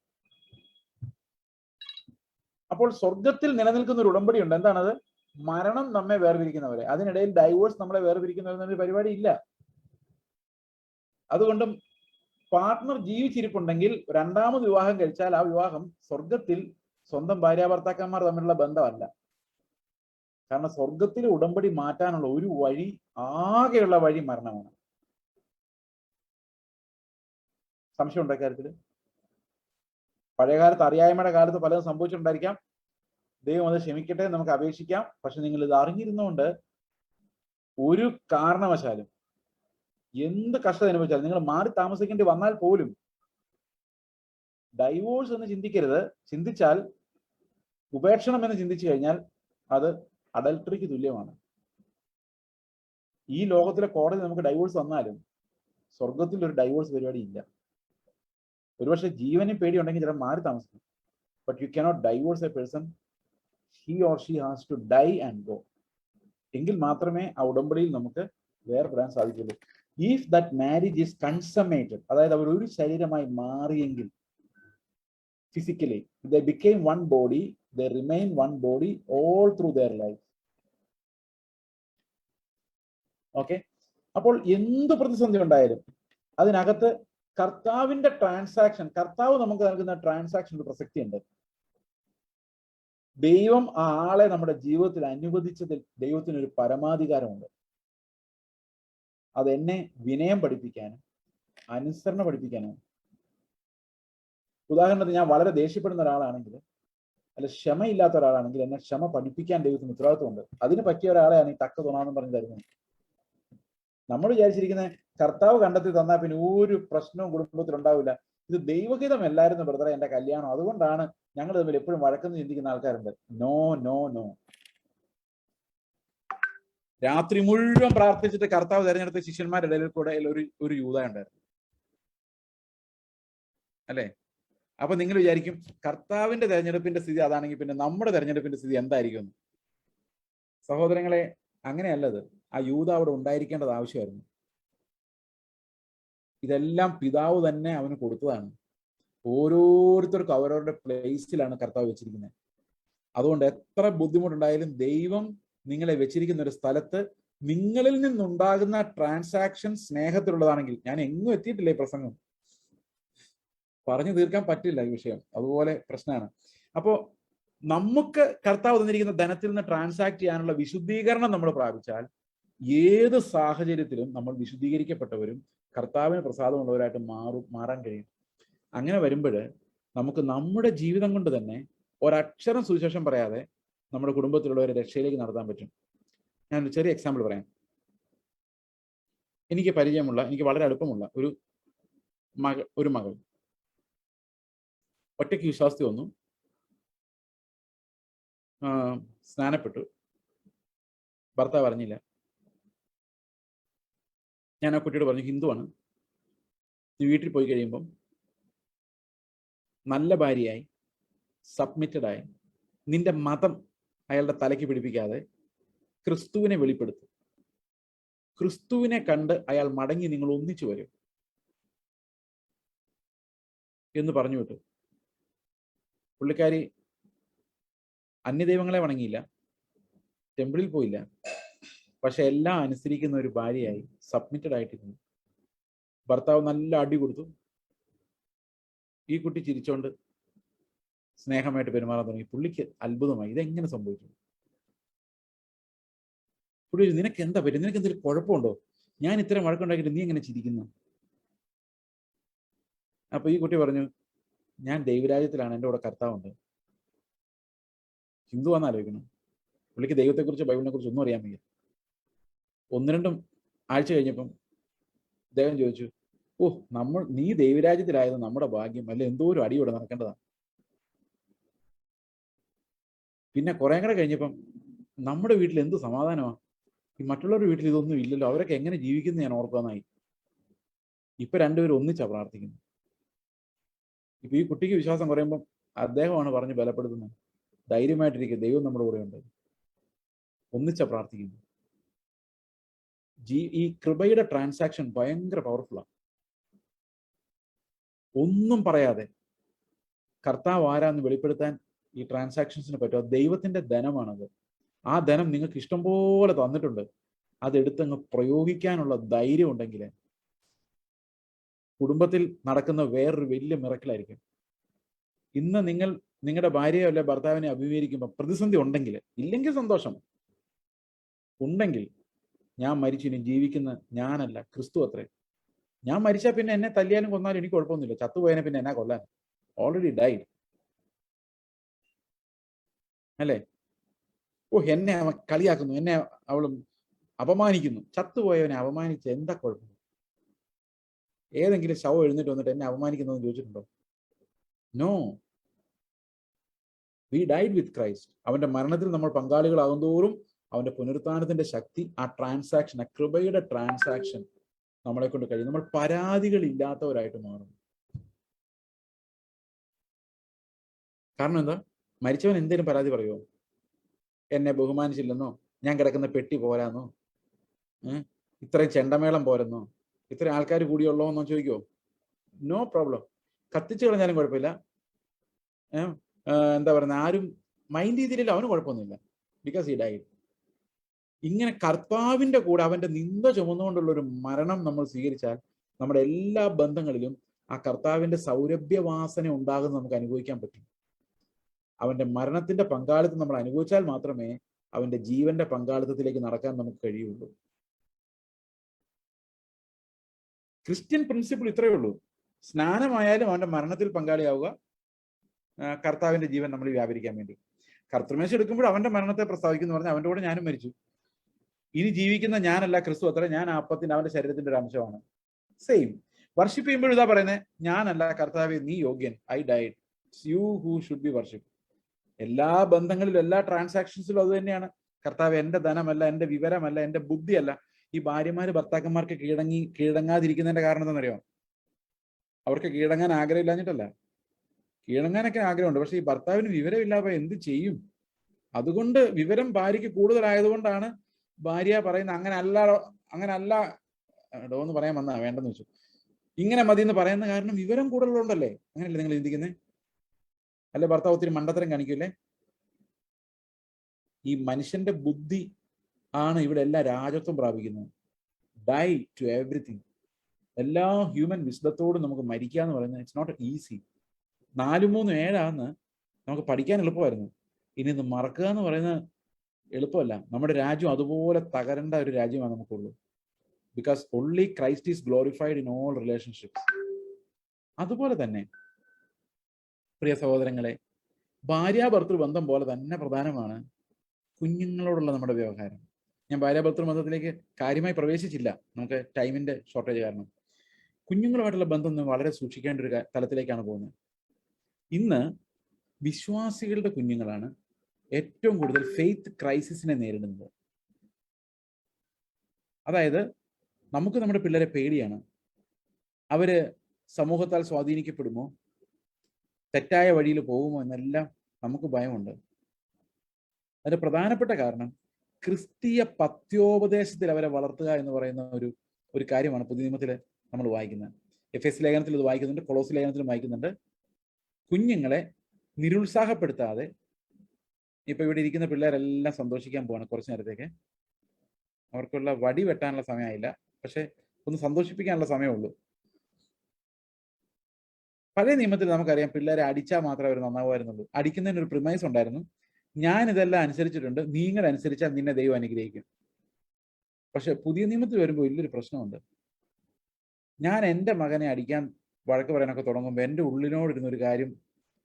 അപ്പോൾ സ്വർഗത്തിൽ നിലനിൽക്കുന്ന ഒരു ഉടമ്പടി ഉണ്ട്. എന്താണത്? മരണം നമ്മെ വേർപിരിക്കുന്നവരെ. അതിനിടയിൽ ഡൈവോഴ്സ് നമ്മളെ വേർപിരിക്കുന്നവരെന്നൊരു പരിപാടി ഇല്ല. അതുകൊണ്ട് പാർട്ട്ണർ ജീവിച്ചിരിപ്പുണ്ടെങ്കിൽ രണ്ടാമത് വിവാഹം കഴിച്ചാൽ ആ വിവാഹം സ്വർഗത്തിൽ സ്വന്തം ഭാര്യാഭർത്താക്കന്മാർ തമ്മിലുള്ള ബന്ധമല്ല. കാരണം സ്വർഗത്തിലെ ഉടമ്പടി മാറ്റാനുള്ള ഒരു വഴി, ആകെയുള്ള വഴി മരണമാണ്. സംശയം ഉണ്ടോ കാര്യത്തില്? പഴയകാലത്ത് അറിയായ്മയുടെ കാലത്ത് പലതും സംഭവിച്ചിട്ടുണ്ടായിരിക്കാം. ദൈവം അത് ക്ഷമിക്കട്ടെ, നമുക്ക് അപേക്ഷിക്കാം. പക്ഷെ നിങ്ങൾ ഇത് അറിഞ്ഞിരുന്നുകൊണ്ട് ഒരു കാരണവശാലും എന്ത് കഷ്ടത അനുഭവിച്ചാലും, നിങ്ങൾ മാറി താമസിക്കേണ്ടി വന്നാൽ പോലും ഡൈവോഴ്സ് എന്ന് ചിന്തിക്കരുത്. ചിന്തിച്ചാൽ, ഉപേക്ഷണം എന്ന് ചിന്തിച്ചു കഴിഞ്ഞാൽ അത് അഡൽട്ടറിക്ക് തുല്യമാണ്. ഈ ലോകത്തിലെ കോടതി നമുക്ക് ഡൈവോഴ്സ് വന്നാലും സ്വർഗത്തിൽ ഒരു ഡൈവോഴ്സ് പരിപാടി ഇല്ല. ഒരുപക്ഷെ ജീവന് പേടിയുണ്ടെങ്കിൽ ചില മാറി താമസിക്കും. But you cannot divorce a person. He or she has to die and go. എങ്കിൽ മാത്രമേ ആ ഉടമ്പടിയിൽ നമുക്ക് വേർപെടാൻ സാധിക്കുള്ളൂ. If that marriage is consummated, അതായത് അവർ ഒരു ശരീരമായി മാറിയെങ്കിൽ, physically they became one body, they remain one body all through their life. Okay, അപ്പോൾ എന്ത് പ്രതിസന്ധി ഉണ്ടായാലും അതിനകത്ത് കർത്താവിന്റെ ട്രാൻസാക്ഷൻ, കർത്താവ് നമുക്ക് നൽകുന്ന ട്രാൻസാക്ഷന്റെ പ്രസക്തിയുണ്ട്. ദൈവം ആ ആളെ നമ്മുടെ ജീവിതത്തിൽ അനുവദിച്ചതിൽ ദൈവത്തിനൊരു പരമാധികാരമുണ്ട്. അതെന്നെ വിനയം പഠിപ്പിക്കാനും അനുസരണ പഠിപ്പിക്കാനും. ഉദാഹരണത്തിന്, ഞാൻ വളരെ ദേഷ്യപ്പെടുന്ന ഒരാളാണെങ്കിൽ, അല്ല ക്ഷമയില്ലാത്ത ഒരാളാണെങ്കിൽ, എന്നെ ക്ഷമ പഠിപ്പിക്കാൻ ദൈവത്തിന് ഉത്തരവാദിത്വമുണ്ട്. അതിന് പറ്റിയ ഒരാളെയാണ് ഈ തക്ക തുണാന്ന് പറഞ്ഞു തരുന്നത്. നമ്മൾ വിചാരിച്ചിരിക്കുന്നത് കർത്താവ് കണ്ടെത്തി തന്നാൽ പിന്നെ ഒരു പ്രശ്നവും കുടുംബത്തിൽ ഉണ്ടാവില്ല. ഇത് ദൈവഹിതമല്ലായിരുന്നു ബ്രദറെ എന്റെ കല്യാണം, അതുകൊണ്ടാണ് ഞങ്ങൾ തമ്മിൽ എപ്പോഴും വഴക്കെന്ന് ചിന്തിക്കുന്ന ആൾക്കാരുണ്ട്. No no no. രാത്രി മുഴുവൻ പ്രാർത്ഥിച്ചിട്ട് കർത്താവ് തെരഞ്ഞെടുത്ത ശിഷ്യന്മാരുടെ ഇടയിൽ കൂടെ ഒരു യൂദ ഉണ്ടായിരുന്നു, അല്ലെ? അപ്പൊ നിങ്ങൾ വിചാരിക്കും കർത്താവിന്റെ തെരഞ്ഞെടുപ്പിന്റെ സ്ഥിതി അതാണെങ്കിൽ പിന്നെ നമ്മുടെ തെരഞ്ഞെടുപ്പിന്റെ സ്ഥിതി എന്തായിരിക്കും? സഹോദരങ്ങളെ, അങ്ങനെയല്ലത്. ആ യൂദ അവിടെ ഉണ്ടായിരിക്കേണ്ടത് ആവശ്യമായിരുന്നു. ഇതെല്ലാം പിതാവ് തന്നെ അവന് കൊടുത്തതാണ്. ഓരോരുത്തർക്കും അവരവരുടെ പ്ലേസിലാണ് കർത്താവ് വെച്ചിരിക്കുന്നത്. അതുകൊണ്ട് എത്ര ബുദ്ധിമുട്ടുണ്ടായാലും ദൈവം നിങ്ങളെ വെച്ചിരിക്കുന്ന ഒരു സ്ഥലത്ത് നിങ്ങളിൽ നിന്നുണ്ടാകുന്ന ട്രാൻസാക്ഷൻ സ്നേഹത്തിലുള്ളതാണെങ്കിൽ, ഞാൻ എങ്ങും എത്തിയിട്ടില്ല ഈ പ്രസംഗം, പറഞ്ഞു തീർക്കാൻ പറ്റില്ല ഈ വിഷയം, അതുപോലെ പ്രശ്നമാണ്. അപ്പോ നമുക്ക് കർത്താവ് തന്നിരിക്കുന്ന ധനത്തിൽ നിന്ന് ട്രാൻസാക്ട് ചെയ്യാനുള്ള വിശുദ്ധീകരണം നമ്മൾ പ്രാപിച്ചാൽ ഏത് സാഹചര്യത്തിലും നമ്മൾ വിശുദ്ധീകരിക്കപ്പെട്ടവരും കർത്താവിന് പ്രസാദമുള്ളവരായിട്ട് മാറാൻ കഴിയും. അങ്ങനെ വരുമ്പോൾ നമുക്ക് നമ്മുടെ ജീവിതം കൊണ്ട് തന്നെ ഒരക്ഷരം സുവിശേഷം പറയാതെ നമ്മുടെ കുടുംബത്തിലുള്ളവരെ രക്ഷയിലേക്ക് നടത്താൻ പറ്റും. ഞാനൊരു ചെറിയ എക്സാമ്പിൾ പറയാം. എനിക്ക് പരിചയമുള്ള, എനിക്ക് വളരെ അടുപ്പമുള്ള ഒരു മകൾ ഒറ്റയ്ക്ക് വിശ്വാസത്തിൽ വന്നു, സ്നാനപ്പെട്ടു, ഭർത്താവ് അറിഞ്ഞില്ല. ഞാൻ ആ കുട്ടിയോട് പറഞ്ഞു, ഹിന്ദുവാണ്, നീ വീട്ടിൽ പോയി കഴിയുമ്പം നല്ല ഭാര്യയായി സബ്മിറ്റഡായി നിന്റെ മതം അയാളുടെ തലയ്ക്ക് പിടിപ്പിക്കാതെ ക്രിസ്തുവിനെ വെളിപ്പെടുത്തും. ക്രിസ്തുവിനെ കണ്ട് അയാൾ മടങ്ങി നിങ്ങൾ ഒന്നിച്ചു വരും എന്ന് പറഞ്ഞു വിട്ടു. പുള്ളിക്കാരി അന്യദൈവങ്ങളെ വണങ്ങിയില്ല, ടെമ്പിളിൽ പോയില്ല, പക്ഷെ എല്ലാം അനുസരിക്കുന്ന ഒരു ഭാര്യയായി സബ്മിറ്റഡ് ആയിട്ടിരുന്നു. ഭർത്താവ് നല്ല അടി കൊടുത്തു. ഈ കുട്ടി ചിരിച്ചോണ്ട് സ്നേഹമായിട്ട് പെരുമാറാൻ തുടങ്ങി. പുള്ളിക്ക് അത്ഭുതമായി, ഇതെങ്ങനെ സംഭവിച്ചു? പുള്ളി, നിനക്ക് എന്താ പറ്റും? നിനക്ക് എന്തെങ്കിലും കുഴപ്പമുണ്ടോ? ഞാൻ ഇത്രയും വഴക്കുണ്ടാക്കിയിട്ട് നീ എങ്ങനെ ചിരിക്കുന്നു? അപ്പൊ ഈ കുട്ടി പറഞ്ഞു, ഞാൻ ദൈവരാജ്യത്തിലാണ്, എൻ്റെ കൂടെ കർത്താവുണ്ട്. ഹിന്ദുവാന്ന് ആലോചിക്കണം. പുള്ളിക്ക് ദൈവത്തെക്കുറിച്ച് ബൈബിളിനെ കുറിച്ച് ഒന്നും അറിയാൻ വയ്യ. 1-2 ആഴ്ച കഴിഞ്ഞപ്പം ദൈവം ചോദിച്ചു, നീ ദൈവരാജ്യത്തിലായത് നമ്മുടെ ഭാഗ്യം, അല്ലെ എന്തോ ഒരു അടിയോടെ നടക്കേണ്ടതാണ്. പിന്നെ കുറെ കൂടെ കഴിഞ്ഞപ്പം നമ്മുടെ വീട്ടിൽ എന്ത് സമാധാനമാണ്, ഈ മറ്റുള്ളവരുടെ വീട്ടിൽ ഇതൊന്നും ഇല്ലല്ലോ, അവരൊക്കെ എങ്ങനെ ജീവിക്കുന്നു ഞാൻ ഓർക്കാനായി. ഇപ്പൊ രണ്ടുപേരും ഒന്നിച്ചാ പ്രാർത്ഥിക്കുന്നു. ഇപ്പൊ ഈ കുട്ടിക്ക് വിശ്വാസം കുറയുമ്പം അദ്ദേഹമാണ് പറഞ്ഞ് ബലപ്പെടുത്തുന്നത്, ധൈര്യമായിട്ടിരിക്കുക, ദൈവം നമ്മുടെ കൂടെ ഉണ്ട്, ഒന്നിച്ചാ പ്രാർത്ഥിക്കുന്നു. ഈ കൃപയുടെ ട്രാൻസാക്ഷൻ ഭയങ്കര പവർഫുള്ളാണ്. ഒന്നും പറയാതെ കർത്താവ് ആരാന്ന് വെളിപ്പെടുത്താൻ ഈ ട്രാൻസാക്ഷൻസിന് പറ്റും. ദൈവത്തിന്റെ ധനമാണത്. ആ ധനം നിങ്ങൾക്ക് ഇഷ്ടംപോലെ തന്നിട്ടുണ്ട്. അതെടുത്തങ്ങ് പ്രയോഗിക്കാനുള്ള ധൈര്യം ഉണ്ടെങ്കിൽ കുടുംബത്തിൽ നടക്കുന്ന വേറൊരു വലിയ മിറക്കിലായിരിക്കും. ഇന്ന് നിങ്ങൾ നിങ്ങളുടെ ഭാര്യയോ അല്ലെ ഭർത്താവിനെ അഭിമുഖീകരിക്കുമ്പോൾ പ്രതിസന്ധി ഉണ്ടെങ്കിൽ, ഇല്ലെങ്കിൽ സന്തോഷം, ഉണ്ടെങ്കിൽ ഞാൻ മരിച്ചു, ഇനി ജീവിക്കുന്ന ഞാനല്ല ക്രിസ്തു അത്രേ. ഞാൻ മരിച്ചാൽ പിന്നെ എന്നെ തല്ലിയാലും കൊന്നാലും എനിക്ക് കുഴപ്പമൊന്നുമില്ല. ചത്തുപോയതിനെ പിന്നെ എന്നാ കൊല്ലാൻ? ഓൾറെഡി ഡൈഡ് അല്ലേ? എന്നെ അവൻ കളിയാക്കുന്നു, എന്നെ അവളും അപമാനിക്കുന്നു. ചത്തുപോയവനെ അപമാനിച്ച് എന്താ കുഴപ്പം? ഏതെങ്കിലും ശവം എഴുന്നേറ്റ് വന്നിട്ട് എന്നെ അപമാനിക്കുന്നതെന്ന് ചോദിച്ചിട്ടുണ്ടോ? No, we died with Christ. അവന്റെ മരണത്തിൽ നമ്മൾ പങ്കാളികളാകുന്തോറും അവന്റെ പുനരുത്ഥാനത്തിന്റെ ശക്തി, ആ ട്രാൻസാക്ഷൻ, ആ കൃപയുടെ ട്രാൻസാക്ഷൻ നമ്മളെ കൊണ്ട് കഴിയും. നമ്മൾ പരാതികളില്ലാത്തവരായിട്ട് മാറും. കാരണം എന്താ? മരിച്ചവൻ എന്തേലും പരാതി പറയുമോ? എന്നെ ബഹുമാനിച്ചില്ലെന്നോ, ഞാൻ കിടക്കുന്ന പെട്ടി പോരാന്നോ, ഇത്രയും ചെണ്ടമേളം പോരെന്നോ, ഇത്രയും ആൾക്കാർ കൂടിയുള്ളോ എന്നോ ചോദിക്കുമോ? No problem. കത്തിച്ചു കളഞ്ഞാലും കുഴപ്പമില്ല. എന്താ പറയുന്നത്, ആരും മൈൻഡ് ചെയ്തില്ല, അവന് കുഴപ്പമൊന്നുമില്ല, ബിക്കോസ് ഹി ഡൈഡ്. ഇങ്ങനെ കർത്താവിന്റെ കൂടെ അവന്റെ നിന്ദ ചുമന്നുകൊണ്ടുള്ള ഒരു മരണം നമ്മൾ സ്വീകരിച്ചാൽ നമ്മുടെ എല്ലാ ബന്ധങ്ങളിലും ആ കർത്താവിന്റെ സൗരഭ്യവാസന ഉണ്ടാകുന്ന നമുക്ക് അനുഭവിക്കാൻ പറ്റും. അവന്റെ മരണത്തിന്റെ പങ്കാളിത്തം നമ്മൾ അനുഭവിച്ചാൽ മാത്രമേ അവന്റെ ജീവന്റെ പങ്കാളിത്തത്തിലേക്ക് നടക്കാൻ നമുക്ക് കഴിയുള്ളൂ. ക്രിസ്ത്യൻ പ്രിൻസിപ്പിൾ ഇത്രയേ ഉള്ളൂ. സ്നാനമായാലും അവന്റെ മരണത്തിൽ പങ്കാളിയാവുക, കർത്താവിന്റെ ജീവൻ നമ്മൾ വ്യാപരിക്കാൻ വേണ്ടി. കർത്തൃമേശ എടുക്കുമ്പോൾ അവന്റെ മരണത്തെ പ്രസ്താവിക്കുന്നു പറഞ്ഞാൽ അവന്റെ കൂടെ ഞാനും മരിച്ചു, ഇനി ജീവിക്കുന്ന ഞാനല്ല ക്രിസ്തു അത്ര, ഞാൻ ആ അപ്പത്തിന്റെ അവന്റെ ശരീരത്തിന്റെ ഒരു അംശമാണ്. സെയിം. വർഷിപ്പ് ചെയ്യുമ്പോൾ ഇതാ പറയുന്നത്, ഞാനല്ല കർത്താവേ നീ യോഗ്യൻ, I died, U who should be worship. എല്ലാ ബന്ധങ്ങളിലും എല്ലാ ട്രാൻസാക്ഷൻസിലും അത് തന്നെയാണ്. കർത്താവ് എന്റെ ധനമല്ല, എന്റെ വിവരമല്ല, എന്റെ ബുദ്ധിയല്ല. ഈ ഭാര്യമാര് ഭർത്താക്കന്മാർക്ക് കീഴടങ്ങാതിരിക്കുന്നതിന്റെ കാരണം എന്താണെന്നറിയോ? അവർക്ക് കീഴടങ്ങാൻ ആഗ്രഹമില്ലാഞ്ഞിട്ടല്ല, കീഴടങ്ങാനൊക്കെ ആഗ്രഹമുണ്ട്. പക്ഷെ ഈ ഭർത്താവിന് വിവരമില്ലാതെ എന്ത് ചെയ്യും? അതുകൊണ്ട് വിവരം ഭാര്യയ്ക്ക് കൂടുതലായതുകൊണ്ടാണ് ഭാര്യ പറയുന്നത് അങ്ങനല്ല ഡോ എന്ന് പറയാൻ വന്നാ വേണ്ടെന്ന് വെച്ചു. ഇങ്ങനെ മതി എന്ന് പറയുന്ന കാരണം വിവരം കൂടുതലുണ്ടല്ലേ? അങ്ങനെയല്ലേ നിങ്ങൾ ചിന്തിക്കുന്നത്? അല്ലെ ഭർത്താവ് ഒത്തിരി മണ്ടത്തരം കാണിക്കൂല്ലേ? ഈ മനുഷ്യന്റെ ബുദ്ധി ആണ് ഇവിടെ എല്ലാ രാജത്വം പ്രാപിക്കുന്നത്. Die to everything. എല്ലാ ഹ്യൂമൻ വിസ്ഡത്തോടും നമുക്ക് മരിക്കുക എന്ന് പറയുന്നത് ഇറ്റ്സ് നോട്ട് ഈസി. 4-3-7 നമുക്ക് പഠിക്കാൻ എളുപ്പമായിരുന്നു. ഇനി ഇത് മറക്കുക എന്ന് പറയുന്നത് എളുപ്പമല്ല. നമ്മുടെ രാജ്യം അതുപോലെ തകരേണ്ട ഒരു രാജ്യമാണ് നമുക്കുള്ളൂ. Because only Christ is glorified in all relationships. അതുപോലെ തന്നെ പ്രിയ സഹോദരങ്ങളെ, ഭാര്യാഭർത്തൃ ബന്ധം പോലെ തന്നെ പ്രധാനമാണ് കുഞ്ഞുങ്ങളോടുള്ള നമ്മുടെ വ്യവഹാരം. ഞാൻ ഭാര്യാഭർത്തൃ ബന്ധത്തിലേക്ക് കാര്യമായി പ്രവേശിച്ചില്ല, നമുക്ക് ടൈമിന്റെ ഷോർട്ടേജ് കാരണം. കുഞ്ഞുങ്ങളുമായിട്ടുള്ള ബന്ധം വളരെ സൂക്ഷിക്കേണ്ട ഒരു തലത്തിലേക്കാണ് പോകുന്നത്. ഇന്ന് വിശ്വാസികളുടെ കുഞ്ഞുങ്ങളാണ് ഏറ്റവും കൂടുതൽ ഫെയ്ത്ത് ക്രൈസിസിനെ നേരിടുന്നത്. അതായത് നമുക്ക് നമ്മുടെ പിള്ളേരെ പേടിയാണ്. അവര് സമൂഹത്താൽ സ്വാധീനിക്കപ്പെടുമോ, തെറ്റായ വഴിയിൽ പോകുമോ എന്നെല്ലാം നമുക്ക് ഭയമുണ്ട്. അതിന്റെ പ്രധാനപ്പെട്ട കാരണം ക്രിസ്തീയ പത്യോപദേശത്തിൽ അവരെ വളർത്തുക എന്ന് പറയുന്ന ഒരു കാര്യമാണ് പുതിയ നിയമത്തിൽ നമ്മൾ വായിക്കുന്നത്. എഫെസ് ലേഖനത്തിൽ ഇത് വായിക്കുന്നുണ്ട്, കൊളോസ് ലേഖനത്തിലും വായിക്കുന്നുണ്ട്. കുഞ്ഞുങ്ങളെ നിരുത്സാഹപ്പെടുത്താതെ, ഇപ്പൊ ഇവിടെ ഇരിക്കുന്ന പിള്ളേരെല്ലാം സന്തോഷിക്കാൻ പോവാണ് കുറച്ചു നേരത്തേക്ക്. അവർക്കുള്ള വടി വെട്ടാനുള്ള സമയമായില്ല, പക്ഷെ ഒന്ന് സന്തോഷിപ്പിക്കാനുള്ള സമയമുള്ളൂ. പഴയ നിയമത്തിൽ നമുക്കറിയാം പിള്ളേരെ അടിച്ചാൽ മാത്രമേ അവർ നന്നാവുമായിരുന്നുള്ളൂ. അടിക്കുന്നതിന് ഒരു പ്രിമൈസ് ഉണ്ടായിരുന്നു. ഞാൻ ഇതെല്ലാം അനുസരിച്ചിട്ടുണ്ട്, നിങ്ങൾ അനുസരിച്ചാൽ നിന്നെ ദൈവം അനുഗ്രഹിക്കും. പക്ഷെ പുതിയ നിയമത്തിൽ വരുമ്പോൾ വലിയൊരു പ്രശ്നമുണ്ട്. ഞാൻ എൻ്റെ മകനെ അടിക്കാൻ വഴക്ക് പറയാനൊക്കെ തുടങ്ങുമ്പോൾ എൻ്റെ ഉള്ളിനോടിരുന്ന ഒരു കാര്യം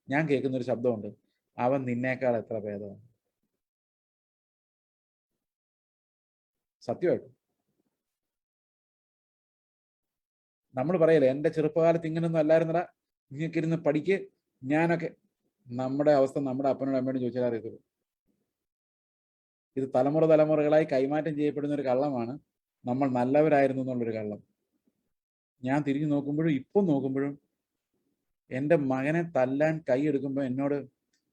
ഞാൻ കേൾക്കുന്ന ഒരു ശബ്ദമുണ്ട്, അവൻ നിന്നേക്കാൾ എത്ര ഭേദമാണ്. സത്യമായിട്ടും നമ്മൾ പറയല്ലേ, എൻ്റെ ചെറുപ്പകാലത്ത് ഇങ്ങനൊന്നും അല്ലായിരുന്നടാ, നിങ്ങൾക്കിരുന്ന് പഠിക്ക്, ഞാനൊക്കെ. നമ്മുടെ അവസ്ഥ നമ്മുടെ അപ്പനോടും അമ്മയോടും ചോദിച്ചാൽ അറിയത്തുള്ളൂ. ഇത് തലമുറകളായി കൈമാറ്റം ചെയ്യപ്പെടുന്ന ഒരു കള്ളമാണ് നമ്മൾ നല്ലവരായിരുന്നു എന്നുള്ളൊരു കള്ളം. ഞാൻ തിരിഞ്ഞു നോക്കുമ്പോഴും ഇപ്പം നോക്കുമ്പോഴും എൻ്റെ മകനെ തല്ലാൻ കൈ എടുക്കുമ്പോൾ എന്നോട്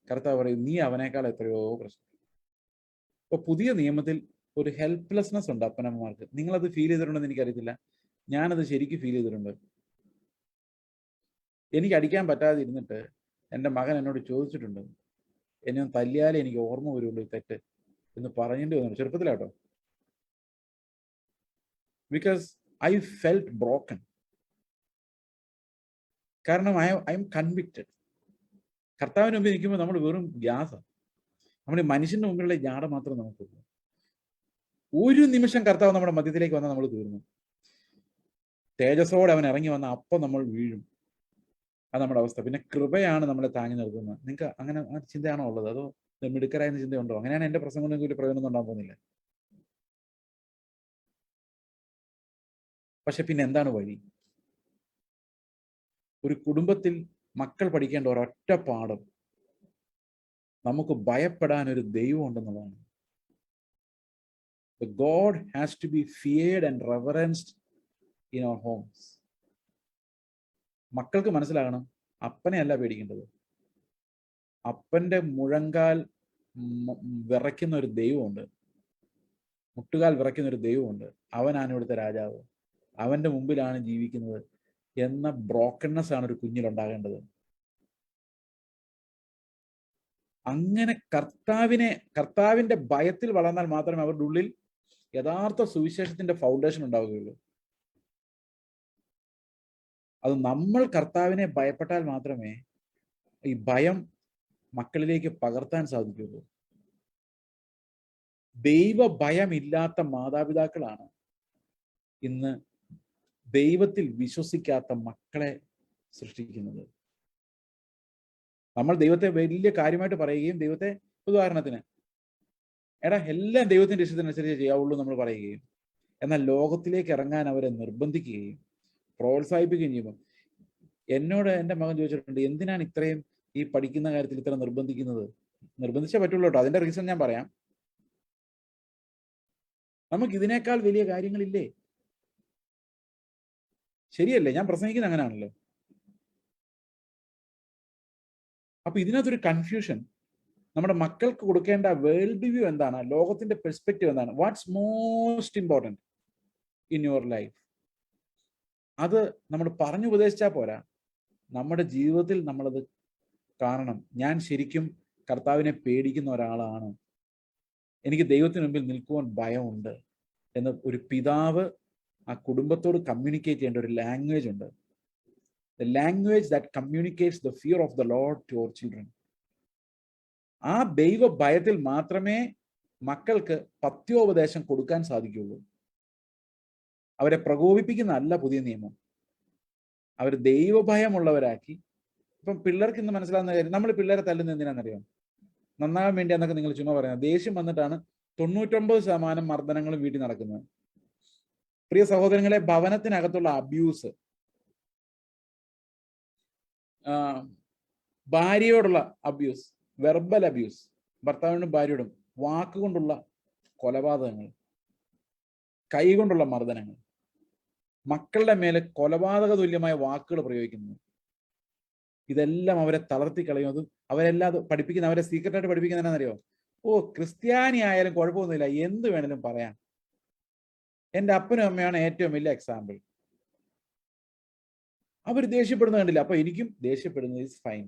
കർത്താവ് പറയും, നീ അവനേക്കാൾ എത്രയോ പ്രശ്നം. ഇപ്പൊ പുതിയ നിയമത്തിൽ ഒരു ഹെൽപ്ലെസ്നെസ് ഉണ്ട് അപ്പനമ്മമാർക്ക്. നിങ്ങളത് ഫീൽ ചെയ്തിട്ടുണ്ടെന്ന് എനിക്കറിയത്തില്ല, ഞാനത് ശരിക്കും ഫീൽ ചെയ്തിട്ടുണ്ട്. എനിക്ക് അടിക്കാൻ പറ്റാതെ ഇരുന്നിട്ട് എൻ്റെ മകൻ എന്നോട് ചോദിച്ചിട്ടുണ്ട്, എന്നെ തല്ലിയാലേ എനിക്ക് ഓർമ്മ വരുള്ളൂ ഈ തെറ്റ് എന്ന് പറഞ്ഞിട്ട് വന്നു. ചെറുപ്പത്തിലാട്ടോ. Because I felt broken. കാരണം ഐ എം കൺവിക്റ്റഡ്. കർത്താവിന് മുമ്പിൽ നിൽക്കുമ്പോൾ നമ്മൾ വെറും ഗ്യാസാണ്. നമ്മുടെ മനുഷ്യന്റെ മുമ്പിലുള്ള ജാട മാത്രം നമുക്കുള്ളൂ. ഒരു നിമിഷം കർത്താവ് നമ്മുടെ മധ്യത്തിലേക്ക് വന്നാൽ നമ്മൾ തീർന്നു. തേജസ്സോടെ അവൻ ഇറങ്ങി വന്ന അപ്പം നമ്മൾ വീഴും. അത് നമ്മുടെ അവസ്ഥ. പിന്നെ കൃപയാണ് നമ്മളെ താങ്ങി നിർത്തുന്നത്. നിങ്ങൾക്ക് അങ്ങനെ ആ ചിന്തയാണോ ഉള്ളത്, അതോ മിടുക്കരായെന്ന ചിന്തയുണ്ടോ? അങ്ങനെയാണ് എൻ്റെ പ്രസംഗം കൊണ്ട് ഒരു പ്രയോജനം ഉണ്ടാകാൻ പോകുന്നില്ല. പക്ഷെ പിന്നെ എന്താണ് വഴി? ഒരു കുടുംബത്തിൽ മക്കൾ പഠിക്കേണ്ട ഒരൊറ്റ പാഠം, നമുക്ക് ഭയപ്പെടാൻ ഒരു ദൈവം ഉണ്ടെന്നുള്ളതാണ്. God has to be feared and reverenced in our homes. മക്കൾക്ക് മനസ്സിലാകണം, അപ്പനെ അല്ല പേടിക്കേണ്ടത്, അപ്പന്റെ മുഴങ്കാൽ വിറയ്ക്കുന്ന ഒരു ദൈവമുണ്ട്, മുട്ടുകാൽ വിറയ്ക്കുന്ന ഒരു ദൈവമുണ്ട്. അവനാണ് ഇവിടുത്തെ രാജാവ്, അവന്റെ മുമ്പിലാണ് ജീവിക്കുന്നത് എന്ന ബ്രോക്കൺനെസ് ആണ് ഒരു കുഞ്ഞിലുണ്ടാകേണ്ടത്. അങ്ങനെ കർത്താവിന്റെ ഭയത്തിൽ വളർന്നാൽ മാത്രമേ അവരുടെ ഉള്ളിൽ യഥാർത്ഥ സുവിശേഷത്തിന്റെ ഫൗണ്ടേഷൻ ഉണ്ടാവുകയുള്ളൂ. അത് നമ്മൾ കർത്താവിനെ ഭയപ്പെട്ടാൽ മാത്രമേ ഈ ഭയം മക്കളിലേക്ക് പകർത്താൻ സാധിക്കുള്ളൂ. ദൈവ ഭയമില്ലാത്ത മാതാപിതാക്കളാണ് ഇന്ന് ദൈവത്തിൽ വിശ്വസിക്കാത്ത മക്കളെ സൃഷ്ടിക്കുന്നത്. നമ്മൾ ദൈവത്തെ വലിയ കാര്യമായിട്ട് പറയുകയും ദൈവത്തെ, ഉദാഹരണത്തിന്, എടാ എല്ലാം ദൈവത്തിന്റെ ഇഷ്ടത്തിനനുസരിച്ച് ചെയ്യാവുള്ളൂ നമ്മൾ പറയുകയും, എന്നാൽ ലോകത്തിലേക്ക് ഇറങ്ങാൻ അവരെ നിർബന്ധിക്കുകയും പ്രോത്സാഹിപ്പിക്കുകയും ചെയ്യുമ്പോൾ, എന്നോട് എൻ്റെ മകൻ ചോദിച്ചിട്ടുണ്ട്, എന്തിനാണ് ഇത്രയും ഈ പഠിക്കുന്ന കാര്യത്തിൽ ഇത്ര നിർബന്ധിക്കുന്നത്? നിർബന്ധിച്ചേ പറ്റുള്ളൂ കേട്ടോ. അതിന്റെ റീസൺ ഞാൻ പറയാം. നമുക്ക് ഇതിനേക്കാൾ വലിയ കാര്യങ്ങളില്ലേ? ശരിയല്ലേ? ഞാൻ പ്രസംഗിക്കുന്നത് അങ്ങനെയാണല്ലോ. അപ്പൊ ഇതിനകത്തൊരു കൺഫ്യൂഷൻ. നമ്മുടെ മക്കൾക്ക് കൊടുക്കേണ്ട വേൾഡ് വ്യൂ എന്താണ്, ലോകത്തിന്റെ പെർസ്പെക്റ്റീവ് എന്താണ്, what's most important in your life. അത് നമ്മൾ പറഞ്ഞു ഉപദേശിച്ചാൽ പോരാ, നമ്മുടെ ജീവിതത്തിൽ നമ്മളത് കാണണം. ഞാൻ ശരിക്കും കർത്താവിനെ പേടിക്കുന്ന ഒരാളാണ്, എനിക്ക് ദൈവത്തിന് മുമ്പിൽ നിൽക്കുവാൻ ഭയമുണ്ട് എന്ന് ഒരു പിതാവ് ആ കുടുംബത്തോട് കമ്മ്യൂണിക്കേറ്റ് ചെയ്യേണ്ട ഒരു ലാംഗ്വേജ് ഉണ്ട്. The language that communicates the fear of the Lord to our children. ആ ദൈവ ഭയത്തിൽ മാത്രമേ മക്കൾക്ക് പത്യോപദേശം കൊടുക്കാൻ സാധിക്കുകയുള്ളൂ. അവരെ പ്രകോപിപ്പിക്കുന്നതല്ല പുതിയ നിയമം, അവർ ദൈവഭയമുള്ളവരാക്കി. ഇപ്പം പിള്ളേർക്ക് ഇന്ന് മനസ്സിലാകുന്ന കാര്യം, നമ്മൾ പിള്ളേരെ തല്ലുന്നത് എന്തിനാണെന്നറിയാം? നന്നാകാൻ വേണ്ടി എന്നൊക്കെ നിങ്ങൾ ചുമ്മാ പറയുന്നത്. ദേഷ്യം വന്നിട്ടാണ് 99% മർദ്ദനങ്ങളും വീട്ടിൽ നടക്കുന്നത്. പ്രിയ സഹോദരങ്ങളെ, ഭവനത്തിനകത്തുള്ള അബ്യൂസ്, ഭാര്യയോടുള്ള അബ്യൂസ്, വെർബൽ അബ്യൂസ്, ഭർത്താവിനോടും ഭാര്യയോടും വാക്കുകൊണ്ടുള്ള കൊലപാതകങ്ങൾ, കൈകൊണ്ടുള്ള മർദ്ദനങ്ങൾ, മക്കളുടെ മേലെ കൊലപാതക തുല്യമായ വാക്കുകൾ പ്രയോഗിക്കുന്നത്, ഇതെല്ലാം അവരെ തളർത്തി കളയുന്നതും അവരെല്ലാം പഠിപ്പിക്കുന്ന, അവരെ സീക്രട്ടായിട്ട് പഠിപ്പിക്കുന്ന എന്നറിയോ? ഓ, ക്രിസ്ത്യാനി ആയാലും കുഴപ്പമൊന്നുമില്ല, എന്ത് വേണേലും പറയാം. എൻ്റെ അപ്പനും അമ്മയാണ് ഏറ്റവും വലിയ എക്സാമ്പിൾ. അവർ ദേഷ്യപ്പെടുന്നത് കണ്ടില്ല, അപ്പൊ എനിക്കും ദേഷ്യപ്പെടുന്നത് ഇറ്റ്സ് ഫൈൻ.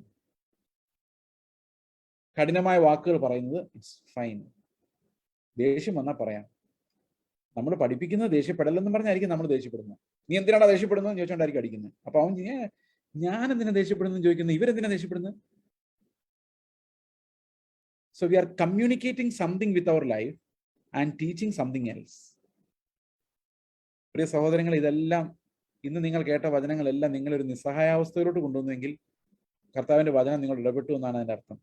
കഠിനമായ വാക്കുകൾ പറയുന്നത് ഇറ്റ്സ് ഫൈൻ. ദേഷ്യം വന്നാൽ പറയാം. നമ്മൾ പഠിപ്പിക്കുന്നത് ദേഷ്യപ്പെടലെന്ന് പറഞ്ഞായിരിക്കും നമ്മൾ ദേഷ്യപ്പെടുന്നത്. നീ എന്തിനാണ് ദേഷ്യപ്പെടുന്നത് ചോദിച്ചോണ്ടായിരിക്കും അടിക്കുന്നത്. അപ്പൊ അവൻ ഞാൻ എന്തിനാ ദേഷ്യപ്പെടുന്നത് ചോദിക്കുന്നത്, ഇവരെന്തിനാ ദേഷ്യപ്പെടുന്നത്? So we are communicating something with our life and teaching something else. പ്രിയ സഹോദരങ്ങൾ, ഇതെല്ലാം ഇന്ന് നിങ്ങൾ കേട്ട വചനങ്ങളെല്ലാം നിങ്ങളൊരു നിസ്സഹായാവസ്ഥയിലോട്ട് കൊണ്ടുവന്നുവെങ്കിൽ കർത്താവിന്റെ വചനം നിങ്ങൾ ഇടപെട്ടു എന്നാണ് അതിന്റെ അർത്ഥം.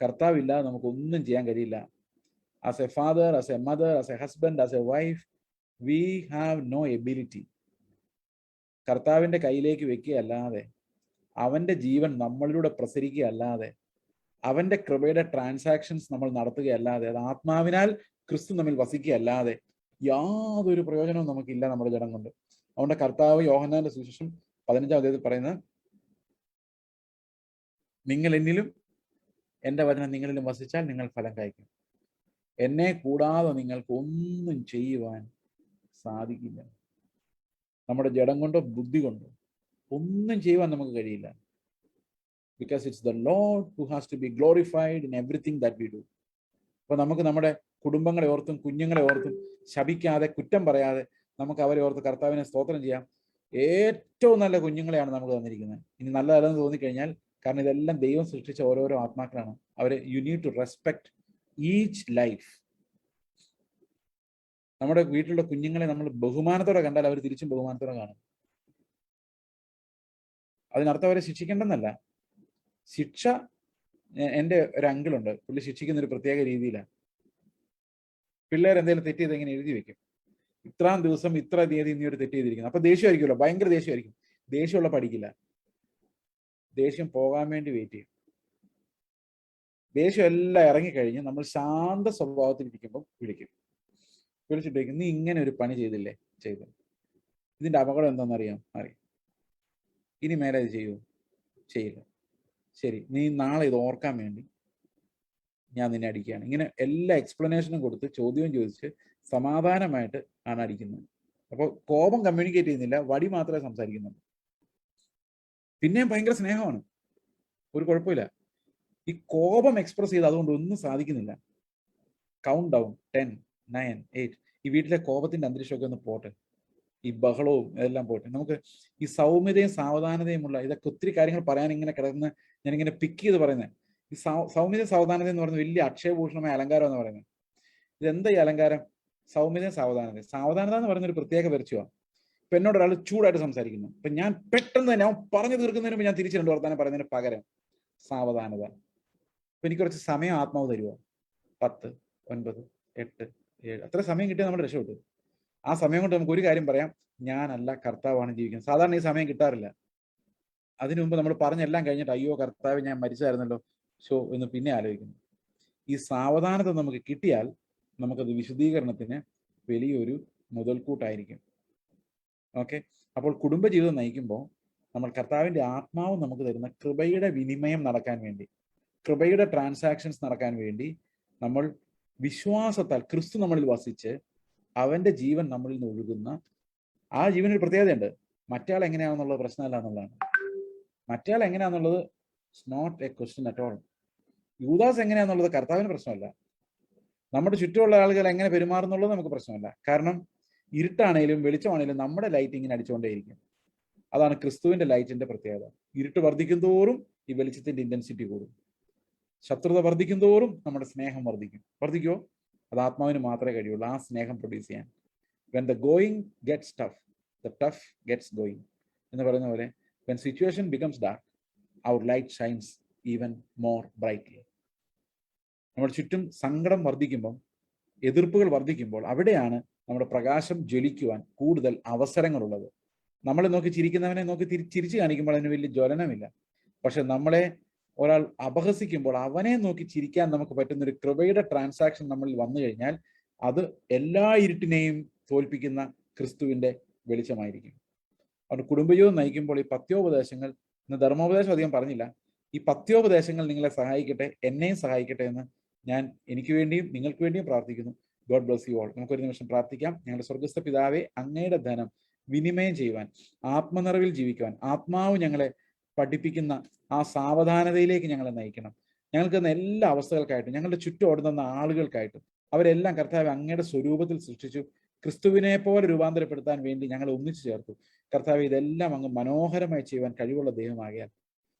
കർത്താവ് ഇല്ലാതെ നമുക്കൊന്നും ചെയ്യാൻ കഴിയില്ല. As a father, as a mother, as a husband, as a wife, we have no ability. കർത്താവിന്റെ കയ്യിലേക്ക് വെക്കുകയല്ലാതെ, അവന്റെ ജീവൻ നമ്മളിലൂടെ പ്രസരിക്കുകയല്ലാതെ, അവന്റെ കൃപയുടെ ട്രാൻസാക്ഷൻസ് നമ്മൾ നടത്തുകയല്ലാതെ, അത് ആത്മാവിനാൽ ക്രിസ്തു നമ്മിൽ വസിക്കുകയല്ലാതെ യാതൊരു പ്രയോജനവും നമുക്കില്ല നമ്മുടെ ജഡം കൊണ്ട്. അതുകൊണ്ട് കർത്താവ് യോഹന്നാന്റെ സുവിശേഷം 15-ാം അധ്യായത്തിൽ പറയുന്നത്, നിങ്ങൾ എന്നിലും എൻ്റെ വചനം നിങ്ങളിലും വസിച്ചാൽ നിങ്ങൾ ഫലം കായ്ക്കും. എന്നെ കൂടാതെ നിങ്ങൾക്ക് ഒന്നും ചെയ്യുവാൻ സാധിക്കില്ല. നമ്മുടെ ജഡം കൊണ്ടോ ബുദ്ധി കൊണ്ടോ ഒന്നും ചെയ്യുവാൻ നമുക്ക് കഴിയില്ല. Because it's the Lord who has to be glorified in everything that we do. അപ്പൊ നമുക്ക് നമ്മുടെ കുടുംബങ്ങളെ ഓർത്തും കുഞ്ഞുങ്ങളെ ഓർത്തും ശപിക്കാതെ, കുറ്റം പറയാതെ നമുക്ക് അവരെ ഓർത്ത് കർത്താവിനെ സ്തോത്രം ചെയ്യാം. ഏറ്റവും നല്ല കുഞ്ഞുങ്ങളെയാണ് നമുക്ക് തന്നിരിക്കുന്നത്. ഇനി നല്ലതല്ലെന്ന് തോന്നിക്കഴിഞ്ഞാൽ, കാരണം ഇതെല്ലാം ദൈവം സൃഷ്ടിച്ച ഓരോരോ ആത്മാക്കളാണ്. അവരെ you need to respect each life. നമ്മുടെ വീട്ടിലുള്ള കുഞ്ഞുങ്ങളെ നമ്മൾ ബഹുമാനത്തോടെ കണ്ടാൽ അവർ തിരിച്ചും ബഹുമാനത്തോടെ കാണും. അതിനർത്ഥം അവരെ ശിക്ഷിക്കേണ്ടെന്നല്ല. ശിക്ഷ, എൻ്റെ ഒരു അങ്കിളുണ്ട്, പുള്ളി ശിക്ഷിക്കുന്ന ഒരു പ്രത്യേക രീതിയിലാണ്. പിള്ളേർ എന്തെങ്കിലും തെറ്റ് ചെയ്ത് ഇങ്ങനെ എഴുതി വെക്കും, ഇത്രാം ദിവസം ഇത്ര തീയതി നീ ഒരു തെറ്റ് ചെയ്തിരിക്കുന്നു. അപ്പൊ ദേഷ്യമായിരിക്കുമല്ലോ, ഭയങ്കര ദേഷ്യമായിരിക്കും. ദേഷ്യമുള്ള പഠിക്കില്ല, ദേഷ്യം പോകാൻ വേണ്ടി വെയിറ്റ് ചെയ്യും. ദേഷ്യം എല്ലാം ഇറങ്ങിക്കഴിഞ്ഞ് നമ്മൾ ശാന്ത സ്വഭാവത്തിൽ ഇരിക്കുമ്പോൾ വിളിച്ചിട്ട് നീ ഇങ്ങനെ ഒരു പണി ചെയ്തില്ലേ? ചെയ്തു. ഇതിന്റെ അപകടം എന്താണെന്നറിയാം? അറിയാം. ഇനി മേലെ ഇത് ചെയ്യൂ? ചെയ്യില്ല. ശരി, നീ നാളെ ഇത് ഓർക്കാൻ വേണ്ടി ഞാൻ നിന്നെ അടിക്കുകയാണ്. ഇങ്ങനെ എല്ലാ എക്സ്പ്ലനേഷനും കൊടുത്ത് ചോദ്യവും ചോദിച്ച് സമാധാനമായിട്ട് ആണ് അടിക്കുന്നത്. അപ്പോൾ കോപം കമ്മ്യൂണിക്കേറ്റ് ചെയ്യുന്നില്ല, വടി മാത്രമേ സംസാരിക്കുന്നുള്ളൂ. പിന്നെയും ഭയങ്കര സ്നേഹമാണ്, ഒരു കുഴപ്പമില്ല. ഈ കോപം എക്സ്പ്രസ് ചെയ്ത് അതുകൊണ്ട് ഒന്നും സാധിക്കുന്നില്ല. Count down 10, 9, 8. ഈ വീട്ടിലെ കോപത്തിന്റെ അന്തരീക്ഷമൊക്കെ ഒന്ന് പോട്ടെ, ഈ ബഹളവും എല്ലാം പോട്ടെ. നമുക്ക് ഈ സൗമ്യതയും സാവധാനതയുമുള്ള, ഇതൊക്കെ ഒത്തിരി കാര്യങ്ങൾ പറയാൻ ഇങ്ങനെ കിടന്ന് ഞാനിങ്ങനെ പിക്ക് ചെയ്ത് പറയുന്നത്. ഈ സൗമ്യതയും സാവധാനതയും എന്ന് പറയുന്നത് വലിയ അക്ഷയഭൂഷണമായ അലങ്കാരം എന്ന് പറയുന്നത്. ഇതെന്താ ഈ അലങ്കാരം? സൗമ്യതയും സാവധാനത. സാവധാനത എന്ന് പറയുന്ന ഒരു പ്രത്യേക വെർച്വയാണ്. ഇപ്പൊ എന്നോട് ഒരാൾ ചൂടായിട്ട് സംസാരിക്കുന്നു, ഇപ്പൊ ഞാൻ പെട്ടെന്ന് തന്നെ അവൻ പറഞ്ഞു തീർക്കുന്നതിന് മുമ്പ് ഞാൻ തിരിച്ചു 2 വർത്താനം പറയുന്നതിന് പകരം സാവധാനത. അപ്പൊ എനിക്ക് കുറച്ച് സമയം ആത്മാവ് തരുമോ? 10, 9, 8, 7 അത്ര സമയം കിട്ടിയാൽ നമ്മൾ രക്ഷപ്പെട്ടു. ആ സമയം കൊണ്ട് നമുക്ക് ഒരു കാര്യം പറയാം, ഞാനല്ല കർത്താവാണ് ജീവിക്കുന്നത്. സാധാരണ ഈ സമയം കിട്ടാറില്ല. അതിനു മുമ്പ് നമ്മൾ പറഞ്ഞെല്ലാം കഴിഞ്ഞിട്ട് അയ്യോ കർത്താവ് ഞാൻ മരിച്ചായിരുന്നല്ലോ എന്ന് പിന്നെ ആലോചിക്കുന്നു. ഈ സാവധാനത നമുക്ക് കിട്ടിയാൽ നമുക്കത് വിശുദ്ധീകരണത്തിന് വലിയൊരു മുതൽക്കൂട്ടായിരിക്കും. ഓക്കെ, അപ്പോൾ കുടുംബജീവിതം നയിക്കുമ്പോൾ നമ്മൾ കർത്താവിന്റെ ആത്മാവ് നമുക്ക് തരുന്ന കൃപയുടെ വിനിമയം നടക്കാൻ വേണ്ടി, കൃപയുടെ ട്രാൻസാക്ഷൻസ് നടക്കാൻ വേണ്ടി നമ്മൾ വിശ്വാസത്താൽ ക്രിസ്തു നമ്മളിൽ വസിച്ച് അവന്റെ ജീവൻ നമ്മളിൽ നിന്ന് ഒഴുകുന്ന ആ ജീവനൊരു പ്രത്യേകതയുണ്ട്. മറ്റയാൾ എങ്ങനെയാണെന്നുള്ളത് പ്രശ്നമല്ല എന്നുള്ളതാണ്. മറ്റയാൾ എങ്ങനെയാണെന്നുള്ളത് not a question at all. യൂദാസ് എങ്ങനെയാണെന്നുള്ളത് കർത്താവിന് പ്രശ്നമല്ല. നമ്മുടെ ചുറ്റുമുള്ള ആളുകൾ എങ്ങനെ പെരുമാറുന്നുള്ളത് നമുക്ക് പ്രശ്നമല്ല. കാരണം ഇരുട്ടാണേലും വെളിച്ചമാണേലും നമ്മുടെ ലൈറ്റ് ഇങ്ങനെ അടിച്ചുകൊണ്ടേയിരിക്കും. അതാണ് ക്രിസ്തുവിന്റെ ലൈറ്റിന്റെ പ്രത്യേകത. ഇരുട്ട് വർദ്ധിക്കും തോറും ഈ വെളിച്ചത്തിന്റെ ഇന്റൻസിറ്റി കൂടും. ശത്രുത വർദ്ധിക്കും തോറും നമ്മുടെ സ്നേഹം വർദ്ധിക്കുമോ? അത് ആത്മാവിന് മാത്രമേ കഴിയുള്ളൂ ആ സ്നേഹം പ്രൊഡ്യൂസ് ചെയ്യാൻ. When the going gets tough, the tough gets going എന്ന് പറയുന്ന പോലെ when situation becomes dark, our light shines even more brightly. നമ്മുടെ ചുറ്റും സങ്കടം വർദ്ധിക്കുമ്പം, എതിർപ്പുകൾ വർദ്ധിക്കുമ്പോൾ അവിടെയാണ് നമ്മുടെ പ്രകാശം ജ്വലിക്കുവാൻ കൂടുതൽ അവസരങ്ങളുള്ളത്. നമ്മളെ നോക്കി ചിരിക്കുന്നവനെ നോക്കി ചിരിച്ചു കാണിക്കുമ്പോൾ അതിന് വലിയ ജ്വലനമില്ല. പക്ഷെ നമ്മളെ ഒരാൾ അപഹസിക്കുമ്പോൾ അവനെ നോക്കി ചിരിക്കാൻ നമുക്ക് പറ്റുന്നൊരു കൃപയുടെ ട്രാൻസാക്ഷൻ നമ്മളിൽ വന്നു കഴിഞ്ഞാൽ അത് എല്ലാ ഇരുട്ടിനെയും തോൽപ്പിക്കുന്ന ക്രിസ്തുവിന്റെ വെളിച്ചമായിരിക്കും. അവരുടെ കുടുംബജീവിതം നയിക്കുമ്പോൾ ഈ പത്യോപദേശങ്ങൾ, ഇന്ന് ധർമ്മോപദേശം അധികം പറഞ്ഞില്ല, ഈ പത്യോപദേശങ്ങൾ നിങ്ങളെ സഹായിക്കട്ടെ, എന്നെയും സഹായിക്കട്ടെ എന്ന് ഞാൻ എനിക്ക് വേണ്ടിയും നിങ്ങൾക്ക് വേണ്ടിയും പ്രാർത്ഥിക്കുന്നു. God bless you all. നമുക്കൊരു നിമിഷം പ്രാർത്ഥിക്കാം. ഞങ്ങളുടെ സ്വർഗസ്ഥ പിതാവേ, അങ്ങയുടെ ധനം വിനിമയം ചെയ്യുവാൻ, ആത്മനിറവിൽ ജീവിക്കുവാൻ ആത്മാവ് ഞങ്ങളെ പഠിപ്പിക്കുന്ന ആ സാവധാനതയിലേക്ക് ഞങ്ങളെ നയിക്കണം. ഞങ്ങൾക്ക് എല്ലാ അവസ്ഥകൾക്കായിട്ടും, ഞങ്ങളുടെ ചുറ്റും ഓടുന്ന ആളുകൾക്കായിട്ടും അവരെല്ലാം കർത്താവ് അങ്ങയുടെ സ്വരൂപത്തിൽ സൃഷ്ടിച്ചു. ക്രിസ്തുവിനെ പോലെ രൂപാന്തരപ്പെടുത്താൻ വേണ്ടി ഞങ്ങൾ ഒന്നിച്ചു ചേർത്തു. കർത്താവ് ഇതെല്ലാം അങ്ങ് മനോഹരമായി ചെയ്യുവാൻ കഴിവുള്ള ദൈവമാകിയാൽ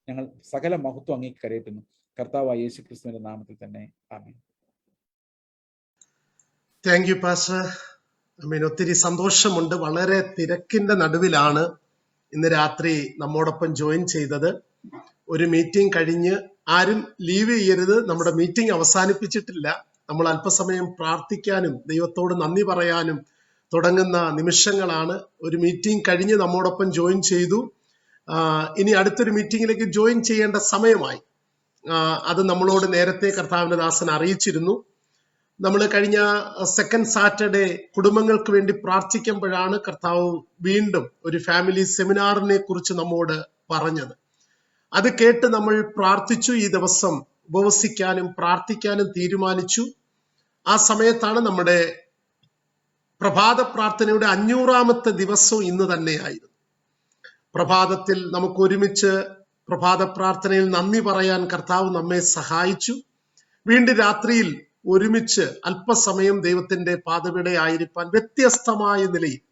ഞങ്ങൾ സകല മഹത്വം അങ്ങേക്ക് കരയറ്റുന്നു. കർത്താവായ യേശു ക്രിസ്തുവിന്റെ നാമത്തിൽ തന്നെ ആമേൻ. Thank you pastor. ഒത്തിരി സന്തോഷമുണ്ട്. വളരെ തിരക്കിന്റെ നടുവിലാണ് ഇന്ന് രാത്രി നമ്മോടൊപ്പം ജോയിൻ ചെയ്തത്. ഒരു മീറ്റിംഗ് കഴിഞ്ഞ് ആരും ലീവ് ചെയ്യരുത്. നമ്മുടെ മീറ്റിംഗ് അവസാനിപ്പിച്ചിട്ടില്ല. നമ്മൾ അല്പസമയം പ്രാർത്ഥിക്കാനും ദൈവത്തോട് നന്ദി പറയാനും തുടങ്ങുന്ന നിമിഷങ്ങളാണ്. ഒരു മീറ്റിംഗ് കഴിഞ്ഞ് നമ്മോടൊപ്പം ജോയിൻ ചെയ്തു. ഇനി അടുത്തൊരു മീറ്റിംഗിലേക്ക് ജോയിൻ ചെയ്യേണ്ട സമയമായി. അത് നമ്മളോട് നേരത്തെ കർത്താവിന്റെ ദാസൻ അറിയിച്ചിരുന്നു. നമ്മൾ കഴിഞ്ഞ സെക്കൻഡ് സാറ്റർഡേ കുടുംബങ്ങൾക്ക് വേണ്ടി പ്രാർത്ഥിക്കുമ്പോഴാണ് കർത്താവ് വീണ്ടും ഒരു ഫാമിലി സെമിനാറിനെ കുറിച്ച് നമ്മോട് പറഞ്ഞത്. അത് കേട്ട് നമ്മൾ പ്രാർത്ഥിച്ചു. ഈ ദിവസം ഉപവസിക്കാനും പ്രാർത്ഥിക്കാനും തീരുമാനിച്ചു. ആ സമയത്താണ് നമ്മുടെ പ്രഭാത പ്രാർത്ഥനയുടെ 500ാമത്തെ ദിവസവും ഇന്ന് തന്നെയായിരുന്നു. പ്രഭാതത്തിൽ നമുക്ക് ഒരുമിച്ച് പ്രഭാത പ്രാർത്ഥനയിൽ നന്ദി പറയാൻ കർത്താവ് നമ്മെ സഹായിച്ചു. വീണ്ടും രാത്രിയിൽ ഒരുമിച്ച് അല്പസമയം ദൈവത്തിന്റെ പാദപീഠയായിരിക്കാൻ വ്യത്യസ്തമായ നിലയിൽ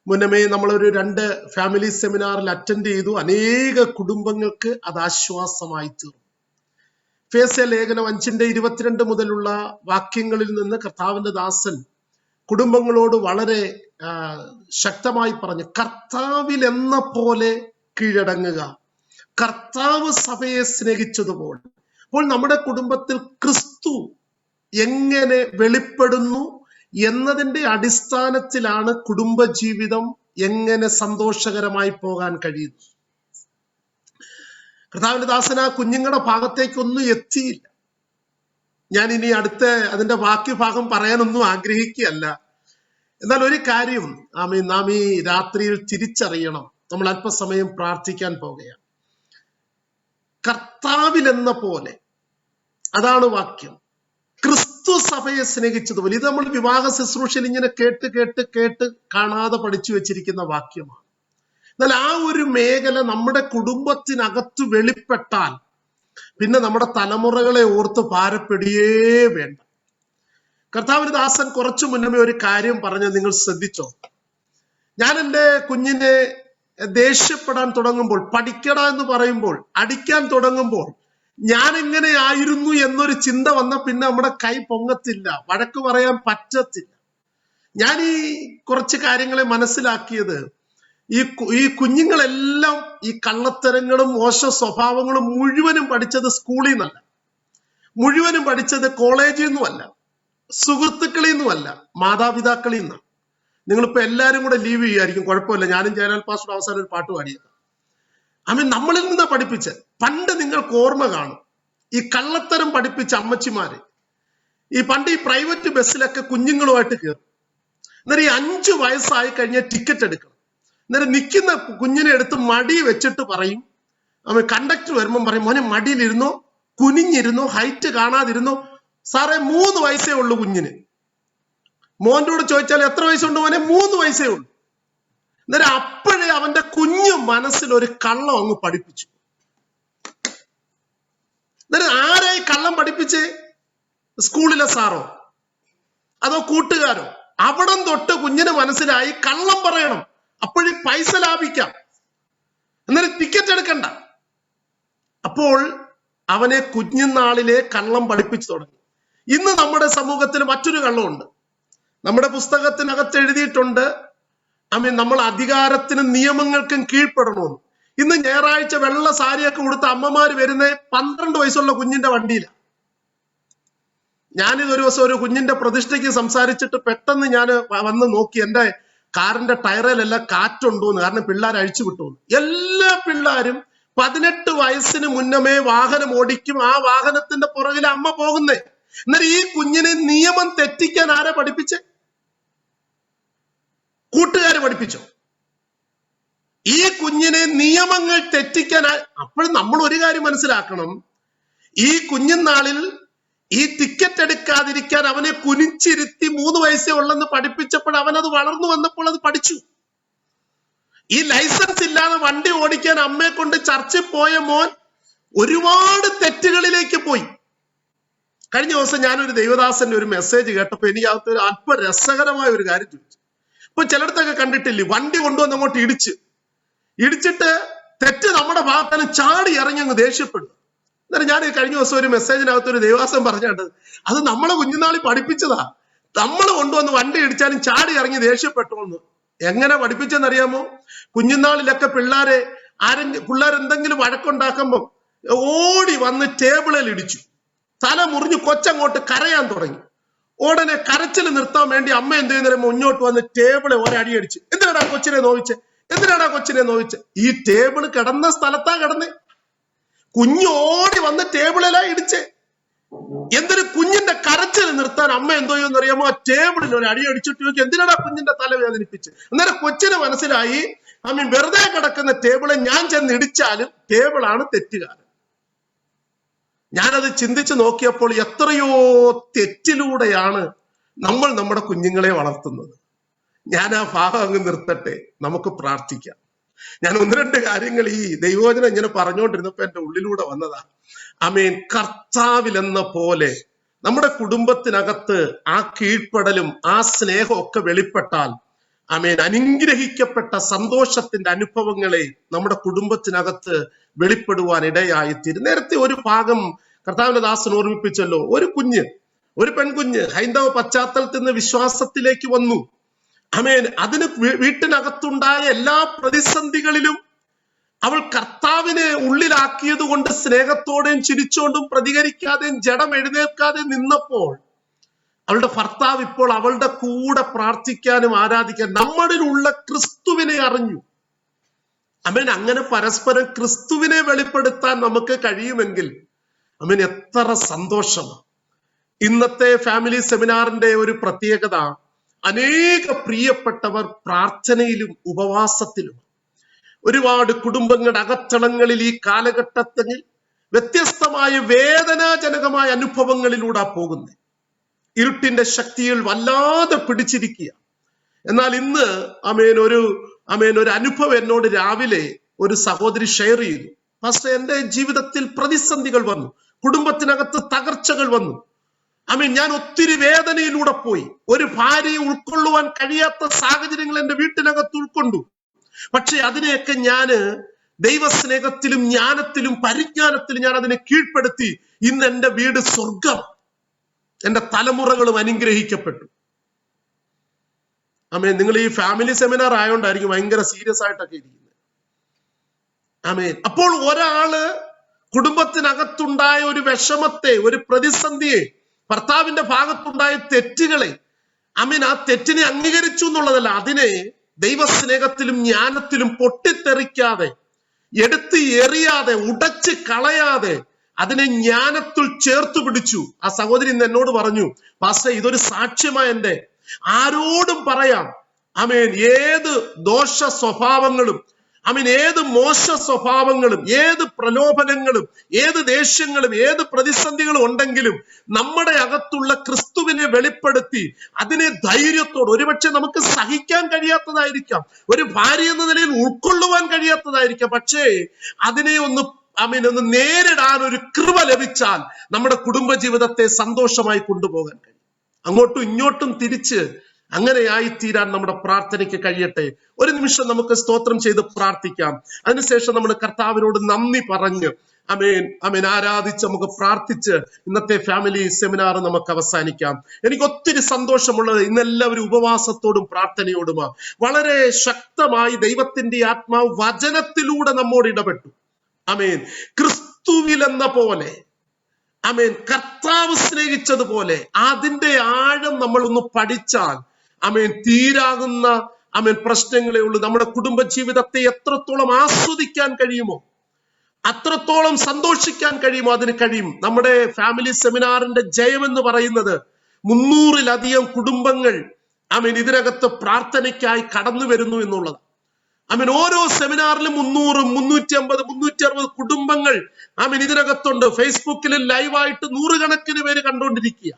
മുന്നമേ നമ്മളൊരു 2 ഫാമിലി സെമിനാറിൽ അറ്റൻഡ് ചെയ്തു. അനേക കുടുംബങ്ങൾക്ക് അത് ആശ്വാസമായി തീർന്നു. എഫേസ്യ ലേഖനം 5:22 മുതലുള്ള വാക്യങ്ങളിൽ നിന്ന് കർത്താവിന്റെ ദാസൻ കുടുംബങ്ങളോട് വളരെ ശക്തമായി പറഞ്ഞു, കർത്താവിൽ എന്ന പോലെ കീഴടങ്ങുക, കർത്താവ് സഭയെ സ്നേഹിച്ചതുപോലെ. അപ്പോൾ നമ്മുടെ കുടുംബത്തിൽ ക്രിസ്തു എങ്ങനെ വെളിപ്പെടുന്നു എന്നതിന്റെ അടിസ്ഥാനത്തിലാണ് കുടുംബജീവിതം എങ്ങനെ സന്തോഷകരമായി പോകാൻ കഴിയുന്നു. കർത്താവിന്റെ ദാസൻ ആ കുഞ്ഞുങ്ങളുടെ ഭാഗത്തേക്കൊന്നും എത്തിയില്ല. ഞാൻ ഇനി അതിന്റെ ബാക്കി ഭാഗം പറയാനൊന്നും ആഗ്രഹിക്കുകയല്ല. എന്നാൽ ഒരു കാര്യം നാം ഈ രാത്രിയിൽ തിരിച്ചറിയണം. നമ്മൾ അല്പസമയം പ്രാർത്ഥിക്കാൻ പോകുകയാണ്. കർത്താവിലെന്ന പോലെ, അതാണ് വാക്യം. ക്രിസ്തു സഭയെ സ്നേഹിച്ചതുപോലെ. ഇത് നമ്മൾ വിവാഹ ശുശ്രൂഷയിൽ ഇങ്ങനെ കേട്ട് കാണാതെ പഠിച്ചു വെച്ചിരിക്കുന്ന വാക്യമാണ്. എന്നാൽ ആ ഒരു മേഖല നമ്മുടെ കുടുംബത്തിനകത്ത് വെളിപ്പെട്ടാൽ പിന്നെ നമ്മുടെ തലമുറകളെ ഓർത്ത് ഭാരപ്പെടുകയേ വേണ്ട. കർത്താവിന്റെ ദാസൻ കുറച്ചു മുന്നമേ ഒരു കാര്യം പറഞ്ഞ് നിങ്ങൾ ശ്രദ്ധിച്ചോ? ഞാൻ എൻ്റെ കുഞ്ഞിനെ ദേഷ്യപ്പെടാൻ തുടങ്ങുമ്പോൾ, പഠിക്കട എന്ന് പറയുമ്പോൾ, അടിക്കാൻ തുടങ്ങുമ്പോൾ ഞാൻ എങ്ങനെ ആയിരുന്നു എന്നൊരു ചിന്ത വന്ന പിന്നെ നമ്മുടെ കൈ പൊങ്ങത്തില്ല, വഴക്ക് പറയാൻ പറ്റത്തില്ല. ഞാൻ ഈ കുറച്ച് കാര്യങ്ങളെ മനസ്സിലാക്കിയത്, ഈ കുഞ്ഞുങ്ങളെല്ലാം ഈ കള്ളത്തരങ്ങളും മോശ സ്വഭാവങ്ങളും മുഴുവനും പഠിച്ചത് സ്കൂളിൽ നിന്നല്ല, മുഴുവനും പഠിച്ചത് കോളേജിൽ നിന്നുമല്ല, സുഹൃത്തുക്കളിൽ നിന്നുമല്ല, മാതാപിതാക്കളിൽ നിന്നാണ്. നിങ്ങളിപ്പോ എല്ലാരും കൂടെ ലീവ് ചെയ്യുമായിരിക്കും, കുഴപ്പമില്ല. ഞാനും ജയലാൽ പാസ്റ്റർ അവസാനം ഒരു പാട്ട് പാടിയത് നമ്മളിൽ നിന്ന് പഠിപ്പിച്ച്. പണ്ട് നിങ്ങൾക്ക് ഓർമ്മ കാണും, ഈ കള്ളത്തരം പഠിപ്പിച്ച അമ്മച്ചിമാര് പണ്ട് ഈ പ്രൈവറ്റ് ബസ്സിലൊക്കെ കുഞ്ഞുങ്ങളുമായിട്ട് കയറും. എന്നാൽ ഈ 5 വയസ്സായി കഴിഞ്ഞാൽ ടിക്കറ്റ് എടുക്കണം. അന്നേരം നിൽക്കുന്ന കുഞ്ഞിനെ എടുത്ത് മടി വെച്ചിട്ട് പറയും, അവൻ കണ്ടക്ടർ വരുമ്പം പറയും, മോനെ മടിയിലിരുന്നോ, കുനിഞ്ഞിരുന്നോ, ഹൈറ്റ് കാണാതിരുന്നോ. സാറേ 3 വയസ്സേ ഉള്ളൂ കുഞ്ഞിന്. മോൻ്റെ കൂടെ ചോദിച്ചാൽ എത്ര വയസ്സുണ്ട് മോനെ? 3 വയസ്സേ ഉള്ളൂ. അന്നേരം അപ്പോഴേ അവന്റെ കുഞ്ഞു മനസ്സിൽ ഒരു കള്ളം അങ്ങ് പഠിപ്പിച്ചു. അന്നേരം ആരായി കള്ളം പഠിപ്പിച്ചേ? സ്കൂളിലെ സാറോ അതോ കൂട്ടുകാരോ? അവിടം തൊട്ട് കുഞ്ഞിന് മനസ്സിലായി കള്ളം പറയണം, അപ്പോഴേ പൈസ ലാഭിക്കാം, അന്നേരം ടിക്കറ്റ് എടുക്കണ്ട. അപ്പോൾ അവനെ കുഞ്ഞുനാളിലെ കള്ളം പഠിപ്പിച്ചു തുടങ്ങി. ഇന്ന് നമ്മുടെ സമൂഹത്തിൽ മറ്റൊരു കള്ളമുണ്ട്. നമ്മുടെ പുസ്തകത്തിനകത്ത് എഴുതിയിട്ടുണ്ട്, നമ്മൾ അധികാരത്തിനും നിയമങ്ങൾക്കും കീഴ്പ്പെടണമെന്ന്. ഇന്ന് ഞായറാഴ്ച വെള്ള സാരിയൊക്കെ കൊടുത്ത അമ്മമാര് വരുന്ന 12 വയസ്സുള്ള കുഞ്ഞിന്റെ വണ്ടിയിലാണ്. ഞാനിതൊരു ദിവസം ഒരു കുഞ്ഞിന്റെ പ്രതിഷ്ഠയ്ക്ക് സംസാരിച്ചിട്ട് പെട്ടെന്ന് ഞാൻ വന്ന് നോക്കി, എന്റെ കാറിന്റെ ടയറിലെല്ലാം കാറ്റുണ്ടോന്ന്, കാരണം പിള്ളേർ അഴിച്ചു വിട്ടോന്ന്. എല്ലാ പിള്ളേരും 18 വയസ്സിന് മുന്നമേ വാഹനം ഓടിക്കും. ആ വാഹനത്തിന്റെ പുറകിൽ അമ്മ പോകുന്നേ. എന്നാൽ ഈ കുഞ്ഞിനെ നിയമം തെറ്റിക്കാൻ ആരെ പഠിപ്പിച്ചേ? കൂട്ടുകാര് പഠിപ്പിച്ചോ? ഈ കുഞ്ഞിനെ നിയമങ്ങൾ തെറ്റിക്കാൻ. അപ്പോഴും നമ്മൾ ഒരു കാര്യം മനസ്സിലാക്കണം, ഈ കുഞ്ഞുനാളിൽ ഈ ടിക്കറ്റ് എടുക്കാതിരിക്കാൻ അവനെ കുനിച്ചിരുത്തി 3 വയസ്സേ ഉള്ളെന്ന് പഠിപ്പിച്ചപ്പോൾ അവനത് വളർന്നു വന്നപ്പോൾ അത് പഠിച്ചു. ഈ ലൈസൻസ് ഇല്ലാതെ വണ്ടി ഓടിക്കാൻ അമ്മയെ കൊണ്ട് ചർച്ചിൽ പോയ മോൻ ഒരുപാട് തെറ്റുകളിലേക്ക് പോയി. കഴിഞ്ഞ ദിവസം ഞാനൊരു ദൈവദാസന്റെ ഒരു മെസ്സേജ് കേട്ടപ്പോ എനിക്ക് അകത്ത് ഒരു അല്പ രസകരമായ ഒരു കാര്യം ചോദിച്ചു. ഇപ്പൊ ചിലയിടത്തൊക്കെ കണ്ടിട്ടില്ലേ, വണ്ടി കൊണ്ടുവന്ന് അങ്ങോട്ട് ഇടിച്ചിട്ട് തെറ്റ് നമ്മുടെ ഭാഗത്താലും ചാടി ഇറങ്ങി അങ്ങ് ദേഷ്യപ്പെടും. എന്നാലും ഞാൻ കഴിഞ്ഞ ദിവസം ഒരു മെസ്സേജിനകത്ത് ഒരു ദൈവദാസൻ പറഞ്ഞിട്ടുണ്ട്, അത് നമ്മളെ കുഞ്ഞുനാളിൽ പഠിപ്പിച്ചതാ. നമ്മൾ കൊണ്ടുവന്ന് വണ്ടി ഇടിച്ചാലും ചാടി ഇറങ്ങി ദേഷ്യപ്പെട്ടോന്ന്. എങ്ങനെ പഠിപ്പിച്ചെന്നറിയാമോ? കുഞ്ഞുനാളിലൊക്കെ പിള്ളേരെന്തെങ്കിലും വഴക്കുണ്ടാക്കുമ്പോ ഓടി വന്ന് ടേബിളിൽ ഇടിച്ചു, തല മുറിഞ്ഞു കൊച്ചങ്ങോട്ട് കരയാൻ തുടങ്ങി. ഉടനെ കരച്ചിൽ നിർത്താൻ വേണ്ടി അമ്മ എന്ത് ചെയ്യുന്നേരം മുന്നോട്ട് വന്ന് ടേബിളെ ഒരടി അടിച്ച്, എന്തിനാടാ കൊച്ചിനെ നോവിച്ച്? ഈ ടേബിള് കിടന്ന സ്ഥലത്താ കിടന്നേ. കുഞ്ഞ് ഓടി വന്ന് ടേബിളിലാ ഇടിച്ചേ. എന്തൊരു കുഞ്ഞിന്റെ കരച്ചിൽ നിർത്താൻ അമ്മ എന്തോ എന്നറിയാമോ? ആ ടേബിളിൽ ഒരു അടി അടിച്ചിട്ട് ചോദിച്ചു, എന്തിനാടാ കുഞ്ഞിന്റെ തല വേദനിപ്പിച്ച്? അന്നേരം കൊച്ചിന് മനസ്സിലായി, വെറുതെ കിടക്കുന്ന ടേബിളെ ഞാൻ ചെന്ന് ഇടിച്ചാലും ടേബിളാണ് തെറ്റുകാരൻ. ഞാനത് ചിന്തിച്ചു നോക്കിയപ്പോൾ എത്രയോ തെറ്റിലൂടെയാണ് നമ്മൾ നമ്മുടെ കുഞ്ഞുങ്ങളെ വളർത്തുന്നത്. ഞാൻ ആ ഭാഗം അങ്ങ് നിർത്തട്ടെ, നമുക്ക് പ്രാർത്ഥിക്കാം. ഞാൻ 1-2 കാര്യങ്ങൾ ഈ ദൈവവചനം ഇങ്ങനെ പറഞ്ഞുകൊണ്ടിരുന്നപ്പോ എന്റെ ഉള്ളിലൂടെ വന്നതാ. കർത്താവിലെന്ന പോലെ നമ്മുടെ കുടുംബത്തിനകത്ത് ആ കീഴ്പ്പെടലും ആ സ്നേഹവും ഒക്കെ വെളിപ്പെട്ടാൽ അനുഗ്രഹിക്കപ്പെട്ട സന്തോഷത്തിന്റെ അനുഭവങ്ങളെ നമ്മുടെ കുടുംബത്തിനകത്ത് വെളിപ്പെടുവാൻ ഇടയായിത്തീരും. നേരത്തെ ഒരു ഭാഗം കർത്താവിന്റെ ദാസൻ ഓർമ്മിപ്പിച്ചല്ലോ. ഒരു പെൺകുഞ്ഞ് ഹൈന്ദവ പശ്ചാത്തലത്തിൽ നിന്ന് വിശ്വാസത്തിലേക്ക് വന്നു. അതിന് വീട്ടിനകത്തുണ്ടായ എല്ലാ പ്രതിസന്ധികളിലും അവൾ കർത്താവിനെ ഉള്ളിലാക്കിയത് കൊണ്ട് സ്നേഹത്തോടെയും ചിരിച്ചോണ്ടും പ്രതികരിക്കാതെയും ജഡം എഴുന്നേൽക്കാതെയും നിന്നപ്പോൾ അവളുടെ ഭർത്താവ് ഇപ്പോൾ അവളുടെ കൂടെ പ്രാർത്ഥിക്കാനും ആരാധിക്കാനും നമ്മളിലുള്ള ക്രിസ്തുവിനെ അറിഞ്ഞു. അങ്ങനെ പരസ്പരം ക്രിസ്തുവിനെ വെളിപ്പെടുത്താൻ നമുക്ക് കഴിയുമെങ്കിൽ എത്ര സന്തോഷമാണ്. ഇന്നത്തെ ഫാമിലി സെമിനാറിന്റെ ഒരു പ്രത്യേകത, അനേക പ്രിയപ്പെട്ടവർ പ്രാർത്ഥനയിലും ഉപവാസത്തിലും. ഒരുപാട് കുടുംബങ്ങളുടെ അകത്തളങ്ങളിൽ ഈ കാലഘട്ടത്തിൽ വ്യത്യസ്തമായ വേദനാജനകമായ അനുഭവങ്ങളിലൂടെ പോകുന്നത്. ഇരുട്ടിന്റെ ശക്തിയിൽ വല്ലാതെ പിടിച്ചിരിക്കുക. എന്നാൽ ഇന്ന് ഒരു അനുഭവം എന്നോട് രാവിലെ ഒരു സഹോദരി ഷെയർ ചെയ്തു. ഫസ്റ്റ് എന്റെ ജീവിതത്തിൽ പ്രതിസന്ധികൾ വന്നു, കുടുംബത്തിനകത്ത് തകർച്ചകൾ വന്നു. ഞാൻ ഒത്തിരി വേദനയിലൂടെ പോയി. ഒരു ഭാര്യയെ ഉൾക്കൊള്ളുവാൻ കഴിയാത്ത സാഹചര്യങ്ങൾ എന്റെ വീട്ടിനകത്ത് ഉൾക്കൊണ്ടു. പക്ഷെ അതിനെയൊക്കെ ഞാന് ദൈവസ്നേഹത്തിലും ജ്ഞാനത്തിലും പരിജ്ഞാനത്തിലും ഞാൻ അതിനെ കീഴ്പ്പെടുത്തി. ഇന്ന് എന്റെ വീട് സ്വർഗം, എന്റെ തലമുറകളും അനുഗ്രഹിക്കപ്പെട്ടു. നിങ്ങൾ ഈ ഫാമിലി സെമിനാർ ആയതുകൊണ്ടായിരിക്കും ഭയങ്കര സീരിയസ് ആയിട്ടൊക്കെ ഇരിക്കുന്നത്. അപ്പോൾ ഒരാള് കുടുംബത്തിനകത്തുണ്ടായ ഒരു വിഷമത്തെ, ഒരു പ്രതിസന്ധിയെ, ഭർത്താവിന്റെ ഭാഗത്തുണ്ടായ തെറ്റുകളെ ആ തെറ്റിനെ അംഗീകരിച്ചു എന്നുള്ളതല്ല, അതിനെ ദൈവസ്നേഹത്തിലും ജ്ഞാനത്തിലും പൊട്ടിത്തെറിക്കാതെ, എടുത്ത് എറിയാതെ, ഉടച്ച് കളയാതെ അതിനെ ജ്ഞാനത്തിൽ ചേർത്ത് പിടിച്ചു. ആ സഹോദരി ഇന്ന് എന്നോട് പറഞ്ഞു, പാസ്റ്റർ ഇതൊരു സാക്ഷ്യമായ എന്റെ ആരോടും പറയാം, ആമേൻ, ഏത് ദോഷ സ്വഭാവങ്ങളും, ആമേൻ, ഏത് മോശ സ്വഭാവങ്ങളും, ഏത് പ്രലോഭനങ്ങളും, ഏത് ദേഷ്യങ്ങളും, ഏത് പ്രതിസന്ധികളും ഉണ്ടെങ്കിലും നമ്മുടെ അകത്തുള്ള ക്രിസ്തുവിനെ വെളിപ്പെടുത്തി അതിനെ ധൈര്യത്തോട്, ഒരുപക്ഷെ നമുക്ക് സഹിക്കാൻ കഴിയാത്തതായിരിക്കാം, ഒരു ഭാര്യ എന്ന നിലയിൽ ഉൾക്കൊള്ളുവാൻ കഴിയാത്തതായിരിക്കാം, പക്ഷേ അതിനെ ഒന്ന് നേരിടാൻ ഒരു കൃപ ലഭിച്ചാൽ നമ്മുടെ കുടുംബജീവിതത്തെ സന്തോഷമായി കൊണ്ടുപോകാൻ കഴിയും. അങ്ങോട്ടും ഇങ്ങോട്ടും തിരിച്ച് അങ്ങനെയായി തീരാൻ നമ്മുടെ പ്രാർത്ഥനയ്ക്ക് കഴിയട്ടെ. ഒരു നിമിഷം നമുക്ക് സ്തോത്രം ചെയ്ത് പ്രാർത്ഥിക്കാം. അതിനുശേഷം നമ്മൾ കർത്താവിനോട് നന്ദി പറഞ്ഞ് ആരാധിച്ച് നമുക്ക് പ്രാർത്ഥിച്ച് ഇന്നത്തെ ഫാമിലി സെമിനാർ നമുക്ക് അവസാനിക്കാം. എനിക്ക് ഒത്തിരി സന്തോഷമുള്ളത് ഇന്നെല്ലാവരും ഉപവാസത്തോടും പ്രാർത്ഥനയോടുമാ. വളരെ ശക്തമായി ദൈവത്തിന്റെ ആത്മാവ് വചനത്തിലൂടെ നമ്മോട് ഇടപെട്ടു. ക്രിസ്തുവിൽ എന്ന പോലെ, കർത്താവ് സ്നേഹിച്ചതുപോലെ അതിന്റെ ആഴം നമ്മൾ ഒന്ന് പഠിച്ചാൽ തീരാകുന്ന പ്രശ്നങ്ങളേ ഉള്ളൂ. നമ്മുടെ കുടുംബ ജീവിതത്തെ എത്രത്തോളം ആസ്വദിക്കാൻ കഴിയുമോ, അത്രത്തോളം സന്തോഷിക്കാൻ കഴിയുമോ അതിന് കഴിയും. നമ്മുടെ ഫാമിലി സെമിനാറിന്റെ ജയം എന്ന് പറയുന്നത് 300-ലധികം കുടുംബങ്ങൾ ഇതിനകത്ത് പ്രാർത്ഥനയ്ക്കായി കടന്നു വരുന്നു എന്നുള്ളത്. ഓരോ സെമിനാറിലും 300, 350, 360 കുടുംബങ്ങൾ ഇതിനകത്തുണ്ട്. ഫേസ്ബുക്കിൽ ലൈവായിട്ട് 100 കണക്കിന് പേര് കണ്ടുകൊണ്ടിരിക്കുക.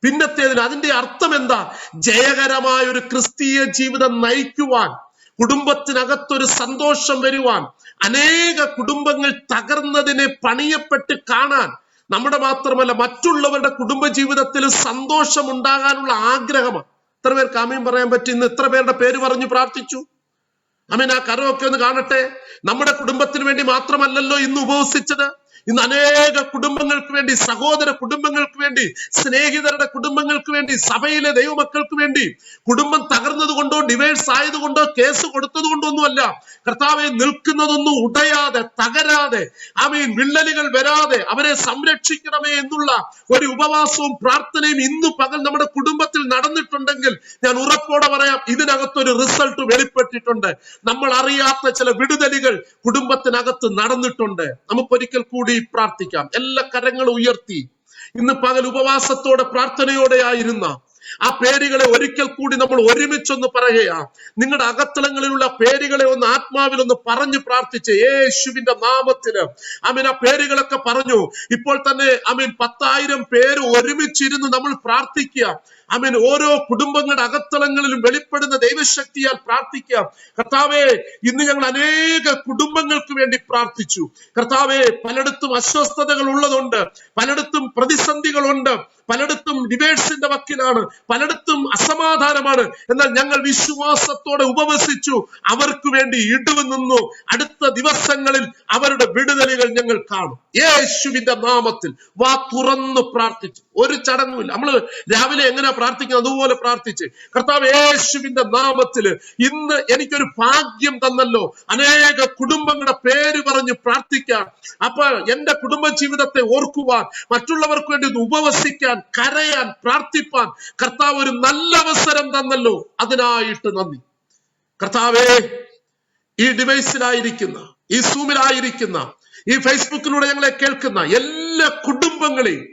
പിന്നത്തേതിന് അതിന്റെ അർത്ഥം എന്താ? ജയകരമായ ഒരു ക്രിസ്തീയ ജീവിതം നയിക്കുവാൻ, കുടുംബത്തിനകത്തൊരു സന്തോഷം വരുവാൻ, അനേക കുടുംബങ്ങൾ തകർന്നതിനെ പണിയപ്പെട്ട് കാണാൻ, നമ്മുടെ മാത്രമല്ല മറ്റുള്ളവരുടെ കുടുംബ ജീവിതത്തിൽ സന്തോഷം ഉണ്ടാകാനുള്ള ആഗ്രഹമാണ്. എത്ര പേർക്ക് ആമേൻ പറയാൻ പറ്റും? ഇന്ന് എത്ര പേരുടെ പേര് പറഞ്ഞു പ്രാർത്ഥിച്ചു? ആ കരമൊക്കെ ഒന്ന് കാണട്ടെ. നമ്മുടെ കുടുംബത്തിന് വേണ്ടി മാത്രമല്ലല്ലോ ഇന്ന് ഉപവസിച്ചത്. ഇന്ന് അനേക കുടുംബങ്ങൾക്ക് വേണ്ടി, സഹോദര കുടുംബങ്ങൾക്ക് വേണ്ടി, സ്നേഹിതരുടെ കുടുംബങ്ങൾക്ക് വേണ്ടി, സഭയിലെ ദൈവമക്കൾക്ക് വേണ്ടി. കുടുംബം തകർന്നത് കൊണ്ടോ ഡിവൈസ് ആയതുകൊണ്ടോ കേസ് കൊടുത്തത് കൊണ്ടോ ഒന്നുമല്ല. കർത്താവെ, നിൽക്കുന്നതൊന്നും ഉടയാതെ തകരാതെ വിള്ളലുകൾ വരാതെ അവരെ സംരക്ഷിക്കണമേ എന്നുള്ള ഒരു ഉപവാസവും പ്രാർത്ഥനയും ഇന്ന് പകൽ നമ്മുടെ കുടുംബത്തിൽ നടന്നിട്ടുണ്ടെങ്കിൽ ഞാൻ ഉറപ്പോടെ പറയാം, ഇതിനകത്തൊരു റിസൾട്ട് വെളിപ്പെട്ടിട്ടുണ്ട്. നമ്മൾ അറിയാത്ത ചില വിടുതലുകൾ കുടുംബത്തിനകത്ത് നടന്നിട്ടുണ്ട്. നമുക്കൊരിക്കൽ കൂടി പ്രാർത്ഥിക്കാം. എല്ലാ കരങ്ങളും ഉയർത്തി ഇന്ന് പകൽ ഉപവാസത്തോടെ പ്രാർത്ഥനയോടെ ആയിരുന്ന ആ പേരുകളെ ഒരിക്കൽ കൂടി നമ്മൾ ഒരുമിച്ചൊന്ന് പറയുക. നിങ്ങളുടെ അകത്തളങ്ങളിലുള്ള പേരുകളെ ഒന്ന് ആത്മാവിൽ ഒന്ന് പറഞ്ഞു പ്രാർത്ഥിച്ച് യേശുവിന്റെ നാമത്തില് ആ പേരുകളൊക്കെ പറഞ്ഞു. ഇപ്പോൾ തന്നെ 10,000 പേര് ഒരുമിച്ചിരുന്ന് നമ്മൾ പ്രാർത്ഥിക്കുക. ഓരോ കുടുംബങ്ങളുടെ അകത്തളങ്ങളിലും വെളിപ്പെടുന്ന ദൈവശക്തിയാൽ പ്രാർത്ഥിക്കാം. കർത്താവേ, ഇന്ന് ഞങ്ങൾ അനേക കുടുംബങ്ങൾക്ക് വേണ്ടി പ്രാർത്ഥിച്ചു. കർത്താവേ, പലയിടത്തും അസ്വസ്ഥതകൾ ഉള്ളതുണ്ട്, പലയിടത്തും പ്രതിസന്ധികളുണ്ട്, പലയിടത്തും ഡിവേഴ്സിന്റെ വക്കിലാണ്, പലയിടത്തും അസമാധാനമാണ്. എന്നാൽ ഞങ്ങൾ വിശ്വാസത്തോടെ ഉപവസിച്ചു, അവർക്ക് വേണ്ടി ഇടിവ് നിന്നു. അടുത്ത ദിവസങ്ങളിൽ അവരുടെ വിടുതലുകൾ ഞങ്ങൾ കാണും. യേശുവിന്റെ നാമത്തിൽ വാ തുറന്ന് പ്രാർത്ഥിച്ചു. ഒരു ചടങ്ങുമില്ല. നമ്മള് രാവിലെ എങ്ങനെ പ്രാർത്ഥിക്കുന്നത് അതുപോലെ പ്രാർത്ഥിച്ച്, കർത്താവ് യേശുവിന്റെ നാമത്തില് ഇന്ന് എനിക്കൊരു ഭാഗ്യം തന്നല്ലോ, അനേക കുടുംബങ്ങളുടെ പേര് പറഞ്ഞ് പ്രാർത്ഥിക്കാൻ, അപ്പൊ എന്റെ കുടുംബ ജീവിതത്തെ ഓർക്കുവാൻ, മറ്റുള്ളവർക്ക് വേണ്ടി ഉപവസിക്കാൻ, കരയാൻ, പ്രാർത്ഥിപ്പാൻ കർത്താവ് ഒരു നല്ല അവസരം തന്നല്ലോ. അതിനായിട്ട് നന്ദി. കർത്താവേ, ഈ ഡിവൈസിലായിരിക്കുന്ന, ഈ സൂമിലായിരിക്കുന്ന, ഈ ഫേസ്ബുക്കിലൂടെ ഞങ്ങളെ കേൾക്കുന്ന എല്ലാ കുടുംബങ്ങളെയും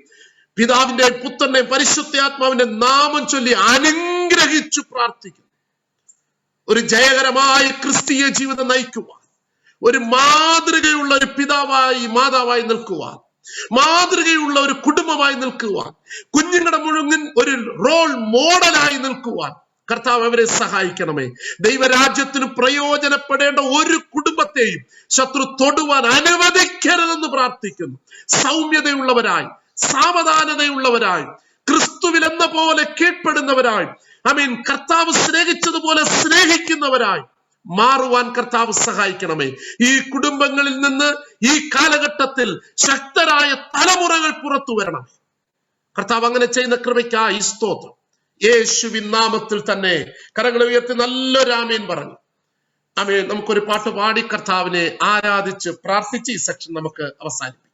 പിതാവിന്റെയും പുത്രന്റെയും പരിശുദ്ധാത്മാവിന്റെ നാമം ചൊല്ലി അനുഗ്രഹിച്ചു പ്രാർത്ഥിക്കുന്നു. ഒരു ജയകരമായ ക്രിസ്തീയ ജീവിതം നയിക്കുവാൻ, ഒരു മാതൃകയുള്ള ഒരു പിതാവായി മാതാവായി നിൽക്കുവാൻ, മാതൃകയുള്ള ഒരു കുടുംബമായി നിൽക്കുവാൻ, കുഞ്ഞുങ്ങളുടെ മുഴുവൻ ഒരു റോൾ മോഡലായി നിൽക്കുവാൻ കർത്താവ് അവരെ സഹായിക്കണമേ. ദൈവരാജ്യത്തിന് പ്രയോജനപ്പെടേണ്ട ഒരു കുടുംബത്തെയും ശത്രു തൊടുവാൻ അനുവദിക്കരുതെന്ന് പ്രാർത്ഥിക്കുന്നു. സൗമ്യതയുള്ളവരായി, സാവധാനതയുള്ളവരായി, ക്രിസ്തുവിൽ എന്ന പോലെ കീഴ്പ്പെടുന്നവരായി, കർത്താവ് സ്നേഹിച്ചതുപോലെ സ്നേഹിക്കുന്നവരായി മാറുവാൻ കർത്താവ് സഹായിക്കണമേ. ഈ കുടുംബങ്ങളിൽ നിന്ന് ഈ കാലഘട്ടത്തിൽ ശക്തരായ തലമുറകൾ പുറത്തു വരണം. കർത്താവ് അങ്ങനെ ചെയ്യുന്ന കൃപയ്ക്കായി സ്തോത്രം. യേശുവിൻ നാമത്തിൽ തന്നെ കരങ്ങളെ ഉയർത്തി നല്ലൊരു ആമേൻ പറഞ്ഞു. ആമേൻ. നമുക്കൊരു പാട്ട് പാടി കർത്താവിനെ ആരാധിച്ച് പ്രാർത്ഥിച്ച് ഈ സെക്ഷൻ നമുക്ക് അവസാനിപ്പിക്കാം.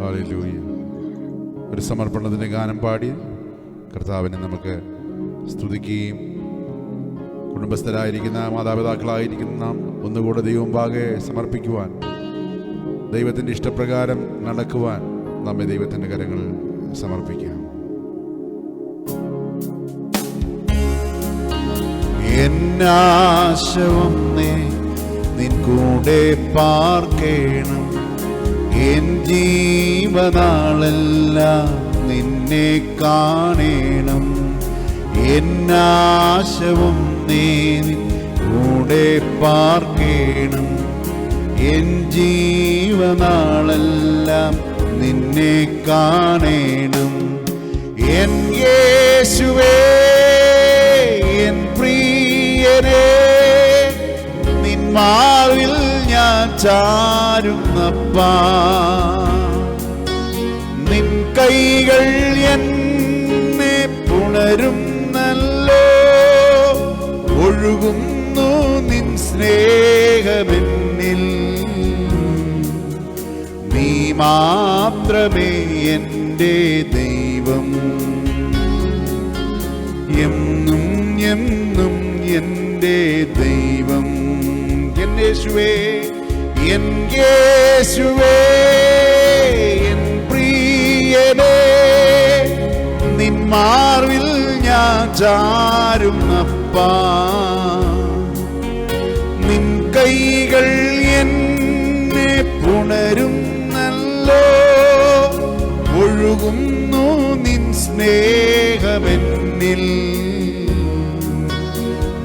ഹല്ലേലൂയ. ഒരു സമർപ്പണത്തിന്റെ ഗാനം പാടി കർത്താവിനെ നമുക്ക് സ്തുതിക്കുകയും കുടുംബസ്ഥരായിരിക്കുന്ന മാതാപിതാക്കളായിരിക്കുന്ന നാം ഒന്നുകൂടെ ദൈവമുമ്പാകെ സമർപ്പിക്കുവാൻ, ദൈവത്തിൻ്റെ ഇഷ്ടപ്രകാരം നടക്കുവാൻ നമ്മെ ദൈവത്തിൻ്റെ കരങ്ങളിൽ സമർപ്പിക്കാം. എന്നാശവും നിൻ കൂടെ പാർക്കേണം. എൻ ജീവനാളെല്ലാം നിന്നെ കാണേണം. എന്നാശവും നിൻ കൂടെ പാർക്കേണം. എൻ ജീവനാളെല്ലാം നിന്നെ കാണേണം. എൻ യേശുവേ, എൻ പ്രിയനേ, നിൻ മാറിൽ ഞാൻ ചാരുന്നപ്പാ. നിൻ കൈകൾ എന്നെ പുണരുന്നല്ലോ. ഒഴുകുന്നു നിൻ സ്നേഹമെന്നിൽ. നീ മാത്രമേ എൻ്റെ ദൈവം. എന്നും എന്നും എൻ്റെ ദൈവം. എൻ യേശുവേ, എൻ യേശുവേ, എൻ പ്രിയനേ, നിൻ മാർവിൽ ഞാൻ ചാരുന്നപ്പാ. നിൻ കൈകൾ എന്നെ പുണരുന്നല്ലോ. ഒഴുകുന്നു നിൻ സ്നേഹമെന്നിൽ.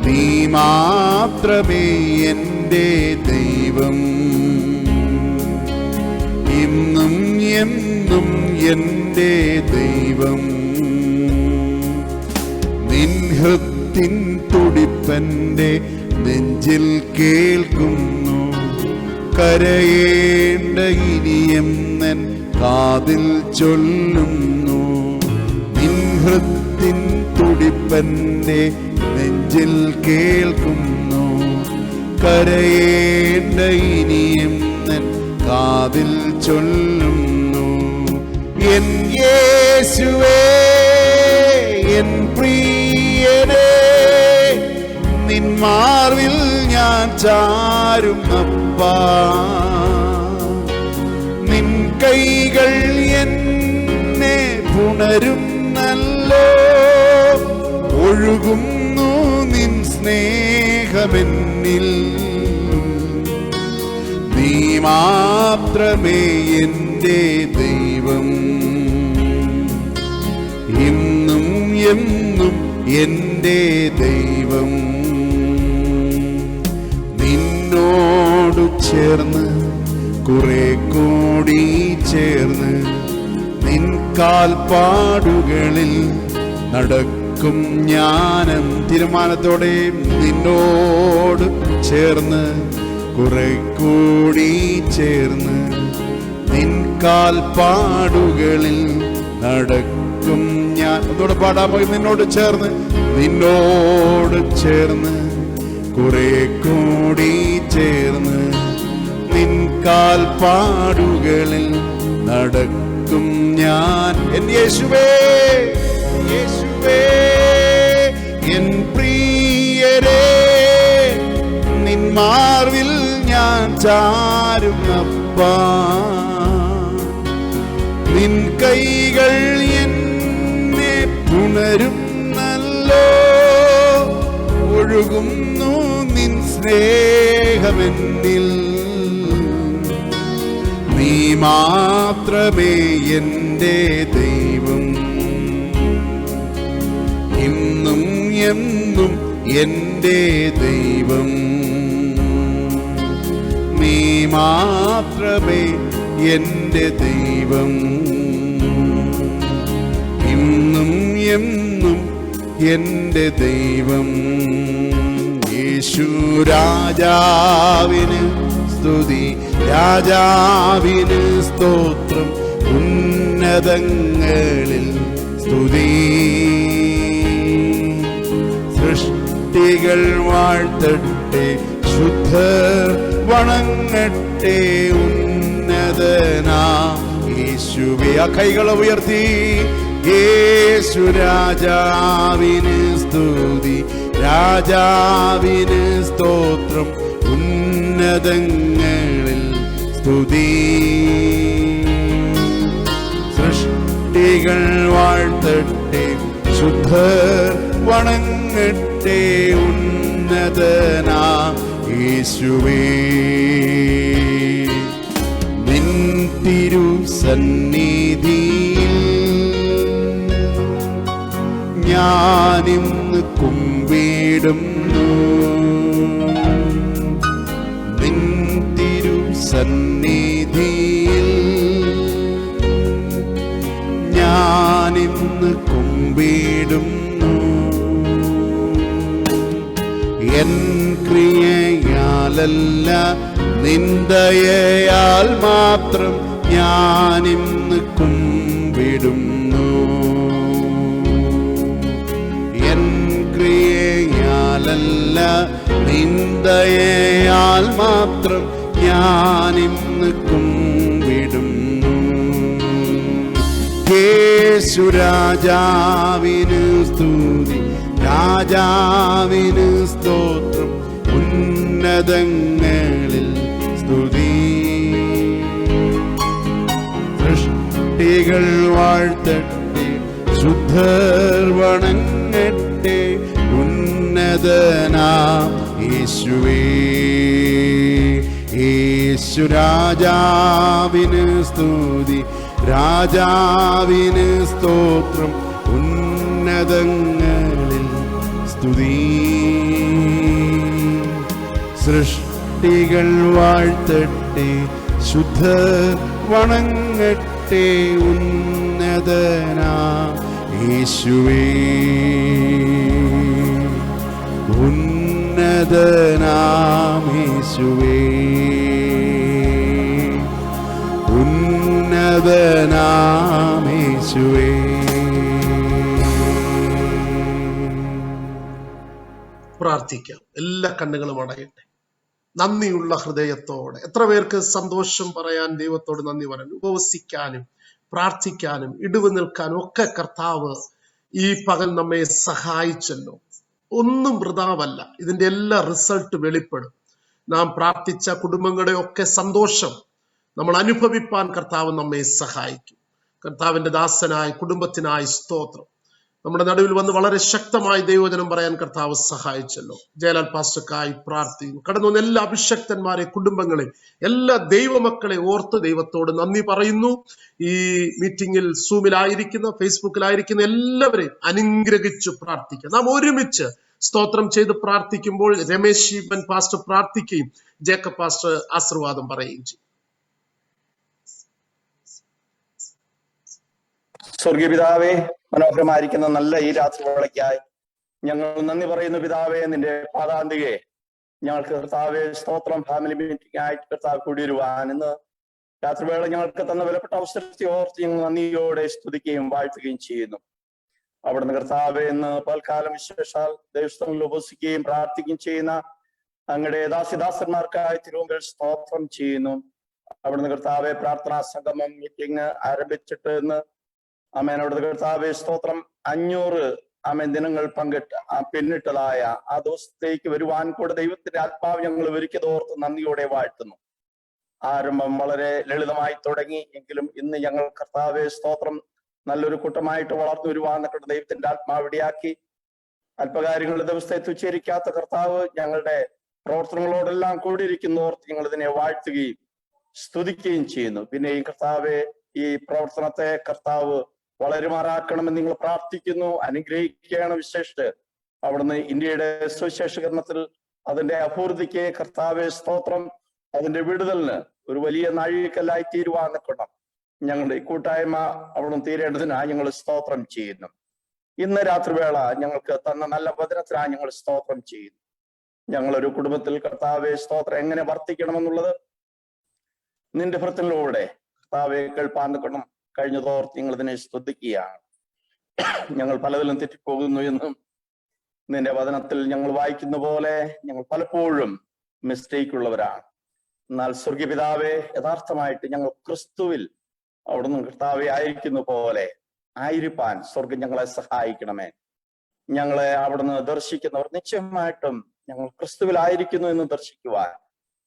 നീ മാത്രമേ എൻ്റെ ദൈവം. ഇന്നും എന്നും എൻ്റെ ദൈവം. നിൻ ഹൃത്തിൻ തുടിപ്പൻ്റെ നെഞ്ചിൽ കേൾക്കുന്നു. കരയേണ്ട ഇനിയെന്നൻ കാതിൽ ചൊല്ലുന്നു. നിൻ ഹൃത്തിൻ തുടിപ്പൻ്റെ നെഞ്ചിൽ കേൾക്കുന്നു. കരയേണ്ട ഇനിയെന്നൻ കാതിൽ ചൊല്ലുന്നു. എൻ യേശുവേ, എൻ പ്രിയനേ, നിൻ മാർവിൽ ഞാൻ ചാരുന്നപ്പാ. നിൻ കൈകൾ എന്നെ പുണരുന്നല്ലോ. ഒഴുകുന്നു നിൻ സ്നേഹമെന്നിൽ. നീ മാത്രമേ എൻ്റെ ദൈവം. ഇന്നും എന്നും എൻ്റെ ദൈവം. നിന്നോടു ചേർന്ന് കുറെ കൂടി ചേർന്ന് നിൻ കാൽപ്പാടുകളിൽ നടക്കും ഞാനും. തീരുമാനത്തോടെ നിന്നോട് ചേർന്ന് കുറെ കൂടി ചേർന്ന് നിൻ കാൽപ്പാടുകളിൽ നടക്കും ഞാൻ. അതോടെ പാടാൻ പോയി. നിന്നോട് ചേർന്ന്, നിന്നോട് ചേർന്ന് കുറെ കൂടി ചേർന്ന് നിൻ കാൽപ്പാടുകളിൽ നടക്കും ഞാൻ. എൻ യേശുവേ, യേശുവേ, എൻ പ്രിയരേ, നിൻ മാർവിൽ ഞാൻ ചാരുന്നപ്പാ. നിൻ കൈകൾ എന്നെ പുണരുന്നല്ലോ. ഒഴുകുന്നു നിൻ സ്നേഹമെന്നിൽ. നീ മാത്രമേ എൻ്റെ ദൈവം. ഇന്നും എന്നും എൻ്റെ ദൈവം. നീ മാത്രമേ എൻ്റെ ദൈവം. ഇന്നും എന്നും എൻ്റെ ദൈവം. യേശു രാജാവിന് സ്തുതി, രാജാവിന് സ്തോത്രം. ഉന്നതങ്ങളിൽ സ്തുതി. സൃഷ്ടികൾ വാഴ്ത്തട്ടെ, ശുദ്ധർ വണങ്ങട്ടെ. ഉന്നതനാ യേശുവേ. ആ കൈകൾ ഉയർത്തി. യേശു രാജാവിന് സ്തുതി, രാജാവിന് സ്തോത്രം. ഉന്നതങ്ങളിൽ സ്തുതി. സൃഷ്ടികൾ വാഴ്ത്തട്ടെ, ശുദ്ധർ വണങ്ങട്ടെ. വണങ്ങട്ടെ ഉന്നതനാ യേശുവേ. നിൻ തിരുസന്നിധിയിൽ ഞാനിന്ന് കുമ്പിടുന്നു. നിൻ തിരുസന്നിധിയിൽ ഞാനിന്ന് കുമ്പിടുന്നു. എൻ ക്രിയയാലല്ല നിന്ദയാൽ മാത്രം ഞാനിന്ന് കുമ്പിടുന്നു. എൻ ക്രിയയാലല്ല നിന്ദയാൽ മാത്രം ഞാനിന്ന് കുമ്പിടുന്നു. യേശു രാജാവിന് സ്തുതി, രാജാവിന് സ്തോത്രം, ഉന്നതങ്ങളിൽ സ്തുതി. സൃഷ്ടികൾ വാഴ്ത്തട്ടെ, ശുദ്ധർ വണങ്ങട്ടെ ഉന്നതനാം യേശുവേ. യേശു രാജാവിന് സ്തുതി, രാജാവിന് സ്തോത്രം, ഉന്നതങ്ങളിൽ സ്തുതി. സൃഷ്ടികൾ വാഴ്ത്തട്ടെ, ശുദ്ധർ വണങ്ങട്ടെ ഉന്നതനാം യേശുവേ. ഉന്നതനാം യേശുവേ, ഉന്നതനാം യേശുവേ. പ്രാർത്ഥിക്കാം. എല്ലാ കണ്ണുകളും അടയട്ടെ. നന്ദിയുള്ള ഹൃദയത്തോടെ എത്ര പേർക്ക് സന്തോഷം പറയാൻ, ദൈവത്തോട് നന്ദി പറയാൻ, ഉപവസിക്കാനും പ്രാർത്ഥിക്കാനും ഇടിവ് നിൽക്കാനും ഒക്കെ കർത്താവ് ഈ പകൽ നമ്മെ സഹായിച്ചല്ലോ. ഒന്നും വൃഥാവല്ല. ഇതിന്റെ എല്ലാ റിസൾട്ട് വെളിപ്പെടും. നാം പ്രാർത്ഥിച്ച കുടുംബങ്ങളുടെ ഒക്കെ സന്തോഷം നമ്മൾ അനുഭവിപ്പാൻ കർത്താവ് നമ്മെ സഹായിക്കും. കർത്താവിന്റെ ദാസനായി കുടുംബത്തിനായി സ്തോത്രം. നമ്മുടെ നടുവിൽ വന്ന് വളരെ ശക്തമായി ദൈവവചനം പറയാൻ കർത്താവ് സഹായിച്ചല്ലോ. ജയലാൽ പാസ്റ്റർക്കായി പ്രാർത്ഥിക്കും. കടന്നു വന്ന എല്ലാ അഭിഷക്തന്മാരെ, കുടുംബങ്ങളെ, എല്ലാ ദൈവമക്കളെ ഓർത്ത് ദൈവത്തോട് നന്ദി പറയുന്നു. ഈ മീറ്റിംഗിൽ സൂമിലായിരിക്കുന്ന, ഫേസ്ബുക്കിലായിരിക്കുന്ന എല്ലാവരെയും അനുഗ്രഹിച്ചു പ്രാർത്ഥിക്കുക. നാം ഒരുമിച്ച് സ്തോത്രം ചെയ്ത് പ്രാർത്ഥിക്കുമ്പോൾ രമേശ് ശീപൻ പാസ്റ്റർ പ്രാർത്ഥിക്കുകയും ജേക്കബ് പാസ്റ്റർ ആശീർവാദം പറയുകയും ചെയ്യും. സ്വർഗീയ പിതാവേ, മനോഹരമായിരിക്കുന്ന നല്ല ഈ രാത്രിവേളയ്ക്കായി ഞങ്ങൾ നന്ദി പറയുന്നു. പിതാവേ, നിന്റെ പാദാന്തികെ ഞങ്ങൾക്ക് കർത്താവേ സ്തോത്രം. ഫാമിലി മീറ്റിംഗ് ആയിട്ട് കർത്താവ് കൂടിയിരുവാൻ ഇന്ന് രാത്രിവേള ഞങ്ങൾക്ക് തന്ന വിലപ്പെട്ട അവസരത്തെ ഓർത്ത് ഞങ്ങൾ നന്ദിയോടെ സ്തുതിക്കുകയും വാഴ്ത്തുകയും ചെയ്യുന്നു. അവിടുന്ന് കർത്താവെ ഇന്ന് പൽക്കാലം വിശേഷാൽ ദൈവസ്ഥങ്ങളിൽ ഉപസിക്കുകയും പ്രാർത്ഥിക്കുകയും ചെയ്യുന്ന അങ്ങയുടെ ദാസിദാസന്മാർക്കായി തിരുവമ്പിൽ സ്തോത്രം ചെയ്യുന്നു. അവിടുന്ന് കർത്താവെ പ്രാർത്ഥനാ സംഗമം മീറ്റിംഗ് ആരംഭിച്ചിട്ട് ഇന്ന് ആമേൻ അവിടുത്തെ കർത്താവെ സ്തോത്രം 500 ആമേൻ ദിനങ്ങൾ പിന്നിട്ടതായ ആ ദിവസത്തേക്ക് വരുവാൻ കൂടെ ദൈവത്തിന്റെ ആത്മാവ് ഞങ്ങൾ ഒരുക്കിയതോർത്ത് നന്ദിയോടെ വാഴ്ത്തുന്നു. ആരംഭം വളരെ ലളിതമായി തുടങ്ങി എങ്കിലും ഇന്ന് ഞങ്ങൾ കർത്താവെ സ്തോത്രം നല്ലൊരു കൂട്ടമായിട്ട് വളർന്നു വരുവാന്നിട്ട് ദൈവത്തിന്റെ ആത്മാവ് ഇടയാക്കി. അല്പകാര്യങ്ങളുടെ ദിവസത്തെ തുച്ഛീകരിക്കാത്ത കർത്താവ് ഞങ്ങളുടെ പ്രവർത്തനങ്ങളോടെല്ലാം കൂടിയിരിക്കുന്നോർത്ത് ഞങ്ങൾ ഇതിനെ വാഴ്ത്തുകയും സ്തുതിക്കുകയും ചെയ്യുന്നു. പിന്നെ ഈ കർത്താവെ ഈ പ്രവർത്തനത്തെ കർത്താവ് വളരുമാറാക്കണമെന്ന് നിങ്ങൾ പ്രാർത്ഥിക്കുന്നു. അനുഗ്രഹിക്കുകയാണ്. വിശേഷിച്ച് അവിടുന്ന് ഇന്ത്യയുടെ സുവിശേഷീകരണത്തിൽ അതിന്റെ അഭിവൃദ്ധിക്ക് കർത്താവെ സ്തോത്രം, അതിന്റെ വിടുതലിന് ഒരു വലിയ നാഴികക്കല്ലായി തീരുവാന്നിക്കണം ഞങ്ങളുടെ കൂട്ടായ്മ അവിടുന്ന് തീരേണ്ടതിനായി ഞങ്ങൾ സ്തോത്രം ചെയ്യുന്നു. ഇന്ന് രാത്രിവേള ഞങ്ങൾക്ക് തന്ന നല്ല വചനത്തിനായി ഞങ്ങൾ സ്തോത്രം ചെയ്യുന്നു. ഞങ്ങളൊരു കുടുംബത്തിൽ കർത്താവെ സ്തോത്രം എങ്ങനെ വർത്തിക്കണമെന്നുള്ളത് നിന്റെ ഭൃത്തിലൂടെ കർത്താവെ കേൾപ്പാൻ നിൽക്കണം. കഴിഞ്ഞതോർത്ത് ഞങ്ങൾ ഇതിനെ സ്തുതിക്കുകയാണ്. ഞങ്ങൾ പലതിലും തെറ്റിപ്പോകുന്നു എന്നും നിന്റെ വചനത്തിൽ ഞങ്ങൾ വായിക്കുന്ന പോലെ ഞങ്ങൾ പലപ്പോഴും മിസ്റ്റേക്ക് ഉള്ളവരാണ്. എന്നാൽ സ്വർഗീയ പിതാവെ, യഥാർത്ഥമായിട്ട് ഞങ്ങൾ ക്രിസ്തുവിൽ അവിടുന്ന് കർത്താവെ ആയിരിക്കുന്ന പോലെ ആയിരിക്കാൻ സ്വർഗം ഞങ്ങളെ സഹായിക്കണമേ. ഞങ്ങളെ അവിടുന്ന് ദർശിക്കുന്നവർ നിശ്ചയമായിട്ടും ഞങ്ങൾ ക്രിസ്തുവിലായിരിക്കുന്നു എന്ന് ദർശിക്കുവാൻ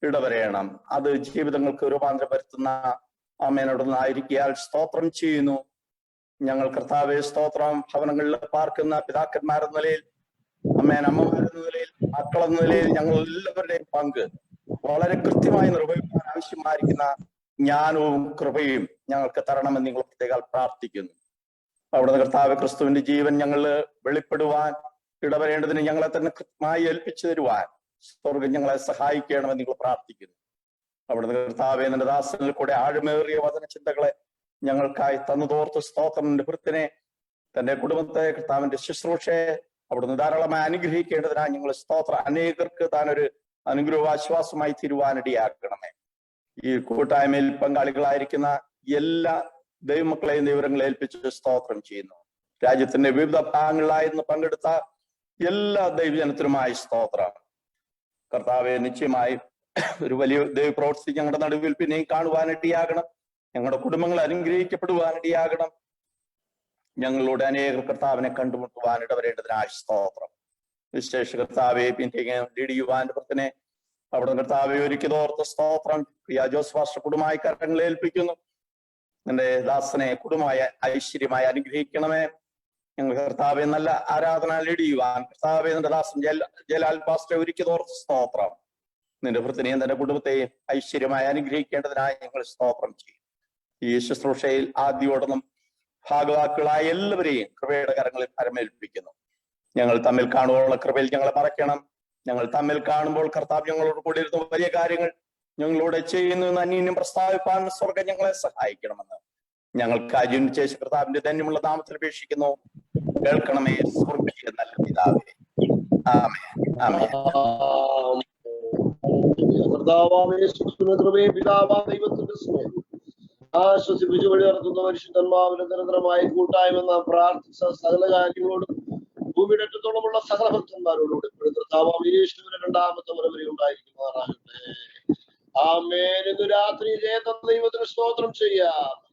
ഇടവരയണം. അത് ജീവിതങ്ങൾക്ക് രൂപാന്തരം വരുത്തുന്ന ആമേനോടൊന്ന് ആയിരിക്കാൻ സ്തോത്രം ചെയ്യുന്നു. ഞങ്ങൾ കർത്താവെ സ്തോത്രം ഭവനങ്ങളിൽ പാർക്കുന്ന പിതാക്കന്മാരെന്ന നിലയിൽ അമ്മമാരെന്ന നിലയിൽ, മക്കളെന്ന നിലയിൽ ഞങ്ങൾ എല്ലാവരുടെയും പങ്ക് വളരെ കൃത്യമായി നിർവഹിക്കാൻ ആവശ്യമായിരിക്കുന്ന ജ്ഞാനവും കൃപയും ഞങ്ങൾക്ക് തരണമെന്ന് നിങ്ങൾ പ്രത്യേകം പ്രാർത്ഥിക്കുന്നു. അവിടുന്ന് കർത്താവ് ക്രിസ്തുവിന്റെ ജീവൻ ഞങ്ങൾ വെളിപ്പെടുവാൻ ഇടവരേണ്ടതിന് ഞങ്ങളെ തന്നെ കൃത്യമായി ഏൽപ്പിച്ചു തരുവാൻ സ്വർഗം ഞങ്ങളെ സഹായിക്കണമെന്ന് നിങ്ങൾ പ്രാർത്ഥിക്കുന്നു. അവിടുന്ന് കർത്താവെ നിന്റെ ദാസനിൽ കൂടെ ആഴമേറിയ വചന ചിന്തകളെ ഞങ്ങൾക്കായി തന്നതോർത്ത് സ്തോത്രന്റെ ഭൃത്തിനെ, തന്റെ കുടുംബത്തെ, കർത്താവിന്റെ ശുശ്രൂഷയെ അവിടുന്ന് ധാരാളമായി അനുഗ്രഹിക്കേണ്ടതിനായി ഞങ്ങൾ അനേകർക്ക് താനൊരു അനുഗ്രഹാശ്വാസമായി തീരുവാനിടയാക്കണമേ. ഈ കൂട്ടായ്മയിൽ പങ്കാളികളായിരിക്കുന്ന എല്ലാ ദൈവമക്കളെയും ദൈവങ്ങളെ ഏൽപ്പിച്ച് സ്തോത്രം ചെയ്യുന്നു. രാജ്യത്തിന്റെ വിവിധ ഭാഗങ്ങളിലായിരുന്നു പങ്കെടുത്ത എല്ലാ ദൈവജനത്തിനുമായി സ്തോത്രം. കർത്താവെ, നിശ്ചയമായും ഒരു വലിയ ദൈവപ്രവൃത്തി ഞങ്ങളുടെ നടുവിൽ പിന്നെയും കാണുവാനിടയാകണം. ഞങ്ങളുടെ കുടുംബങ്ങൾ അനുഗ്രഹിക്കപ്പെടുവാനിടയാകണം. ഞങ്ങളുടെ അനേകർ കർത്താവിനെ കണ്ടുമുട്ടുവാൻ ഇടവരേണ്ടതിനായി സ്തോത്രം. വിശേഷ കർത്താവെ ലീഡിയുവാന്റെ ഭക്തനെ അവിടെ കർത്താവെ ഒരുക്കിയതോർത്ത് സ്തോത്രം. പ്രിയ ജോസ് ഫാസ്റ്റർ കുടുംബമായി കരങ്ങളെ ഏൽപ്പിക്കുന്നു. നിന്റെ ദാസനെ കുടുംബമായ ഐശ്വര്യമായി അനുഗ്രഹിക്കണമേ. ഞങ്ങൾ കർത്താവെ നല്ല ആരാധന ലീഡിയുവാൻ കർത്താവെ നിന്റെ ദാസൻ ജലാൽ ഫാസ്റ്ററെ ഒരുക്കിയതോർത്ത് സ്തോത്രം. നിന്റെ ഭൃത്തിനെയും നിന്റെ കുടുംബത്തെയും ഐശ്വര്യമായി അനുഗ്രഹിക്കേണ്ടതിനായി ഞങ്ങൾ സ്തോത്രം ചെയ്യും. ഈ ശുശ്രൂഷയിൽ ആദ്യോടൊന്നും ഭാഗവാക്കുകളായ എല്ലാവരെയും കൃപയുടെ കരങ്ങളിൽ പരമേൽപ്പിക്കുന്നു. ഞങ്ങൾ തമ്മിൽ കാണുവാനുള്ള കൃപയിൽ ഞങ്ങളെ മറയ്ക്കണം. ഞങ്ങൾ തമ്മിൽ കാണുമ്പോൾ കർത്താവ് ഞങ്ങളോട് കൂടി ഇരുന്ന് വലിയ കാര്യങ്ങൾ ഞങ്ങളോട് ചെയ്യുന്നു എന്ന് അന്യോന്യം പ്രസ്താവിപ്പാൻ സ്വർഗം ഞങ്ങളെ സഹായിക്കണമെന്ന് ഞങ്ങൾക്ക് അജുനിച്ച കർത്താവിന്റെ ധന്യമുള്ള നാമത്തിൽ അപേക്ഷിക്കുന്നു. കേൾക്കണമേ സ്വർഗീയ നല്ല പിതാവേ. ആമേൻ. ആമേൻ. കൃപയും പിതാവാ ദൈവത്തിന്റെ സ്നേഹം ആശ്വസിപ്പിച്ചു വഴി നടത്തുന്ന പരിശുദ്ധന്മാവിന്റെ നിരന്തരമായ കൂട്ടായ്മ നാം പ്രാർത്ഥിച്ച സകല കാര്യങ്ങളോടും ഭൂമിയുടെ അറ്റത്തോളമുള്ള സകല ഭക്തന്മാരോടുകൂടി കർത്താവാം യേശുവിന്റെ രണ്ടാമത്തെ വരവരെ ഉണ്ടായിരിക്കുമാറാകട്ടെ. ആമേൻ. ഇന്ന് രാത്രി ദൈവത്തിന് സ്തോത്രം ചെയ്യാം.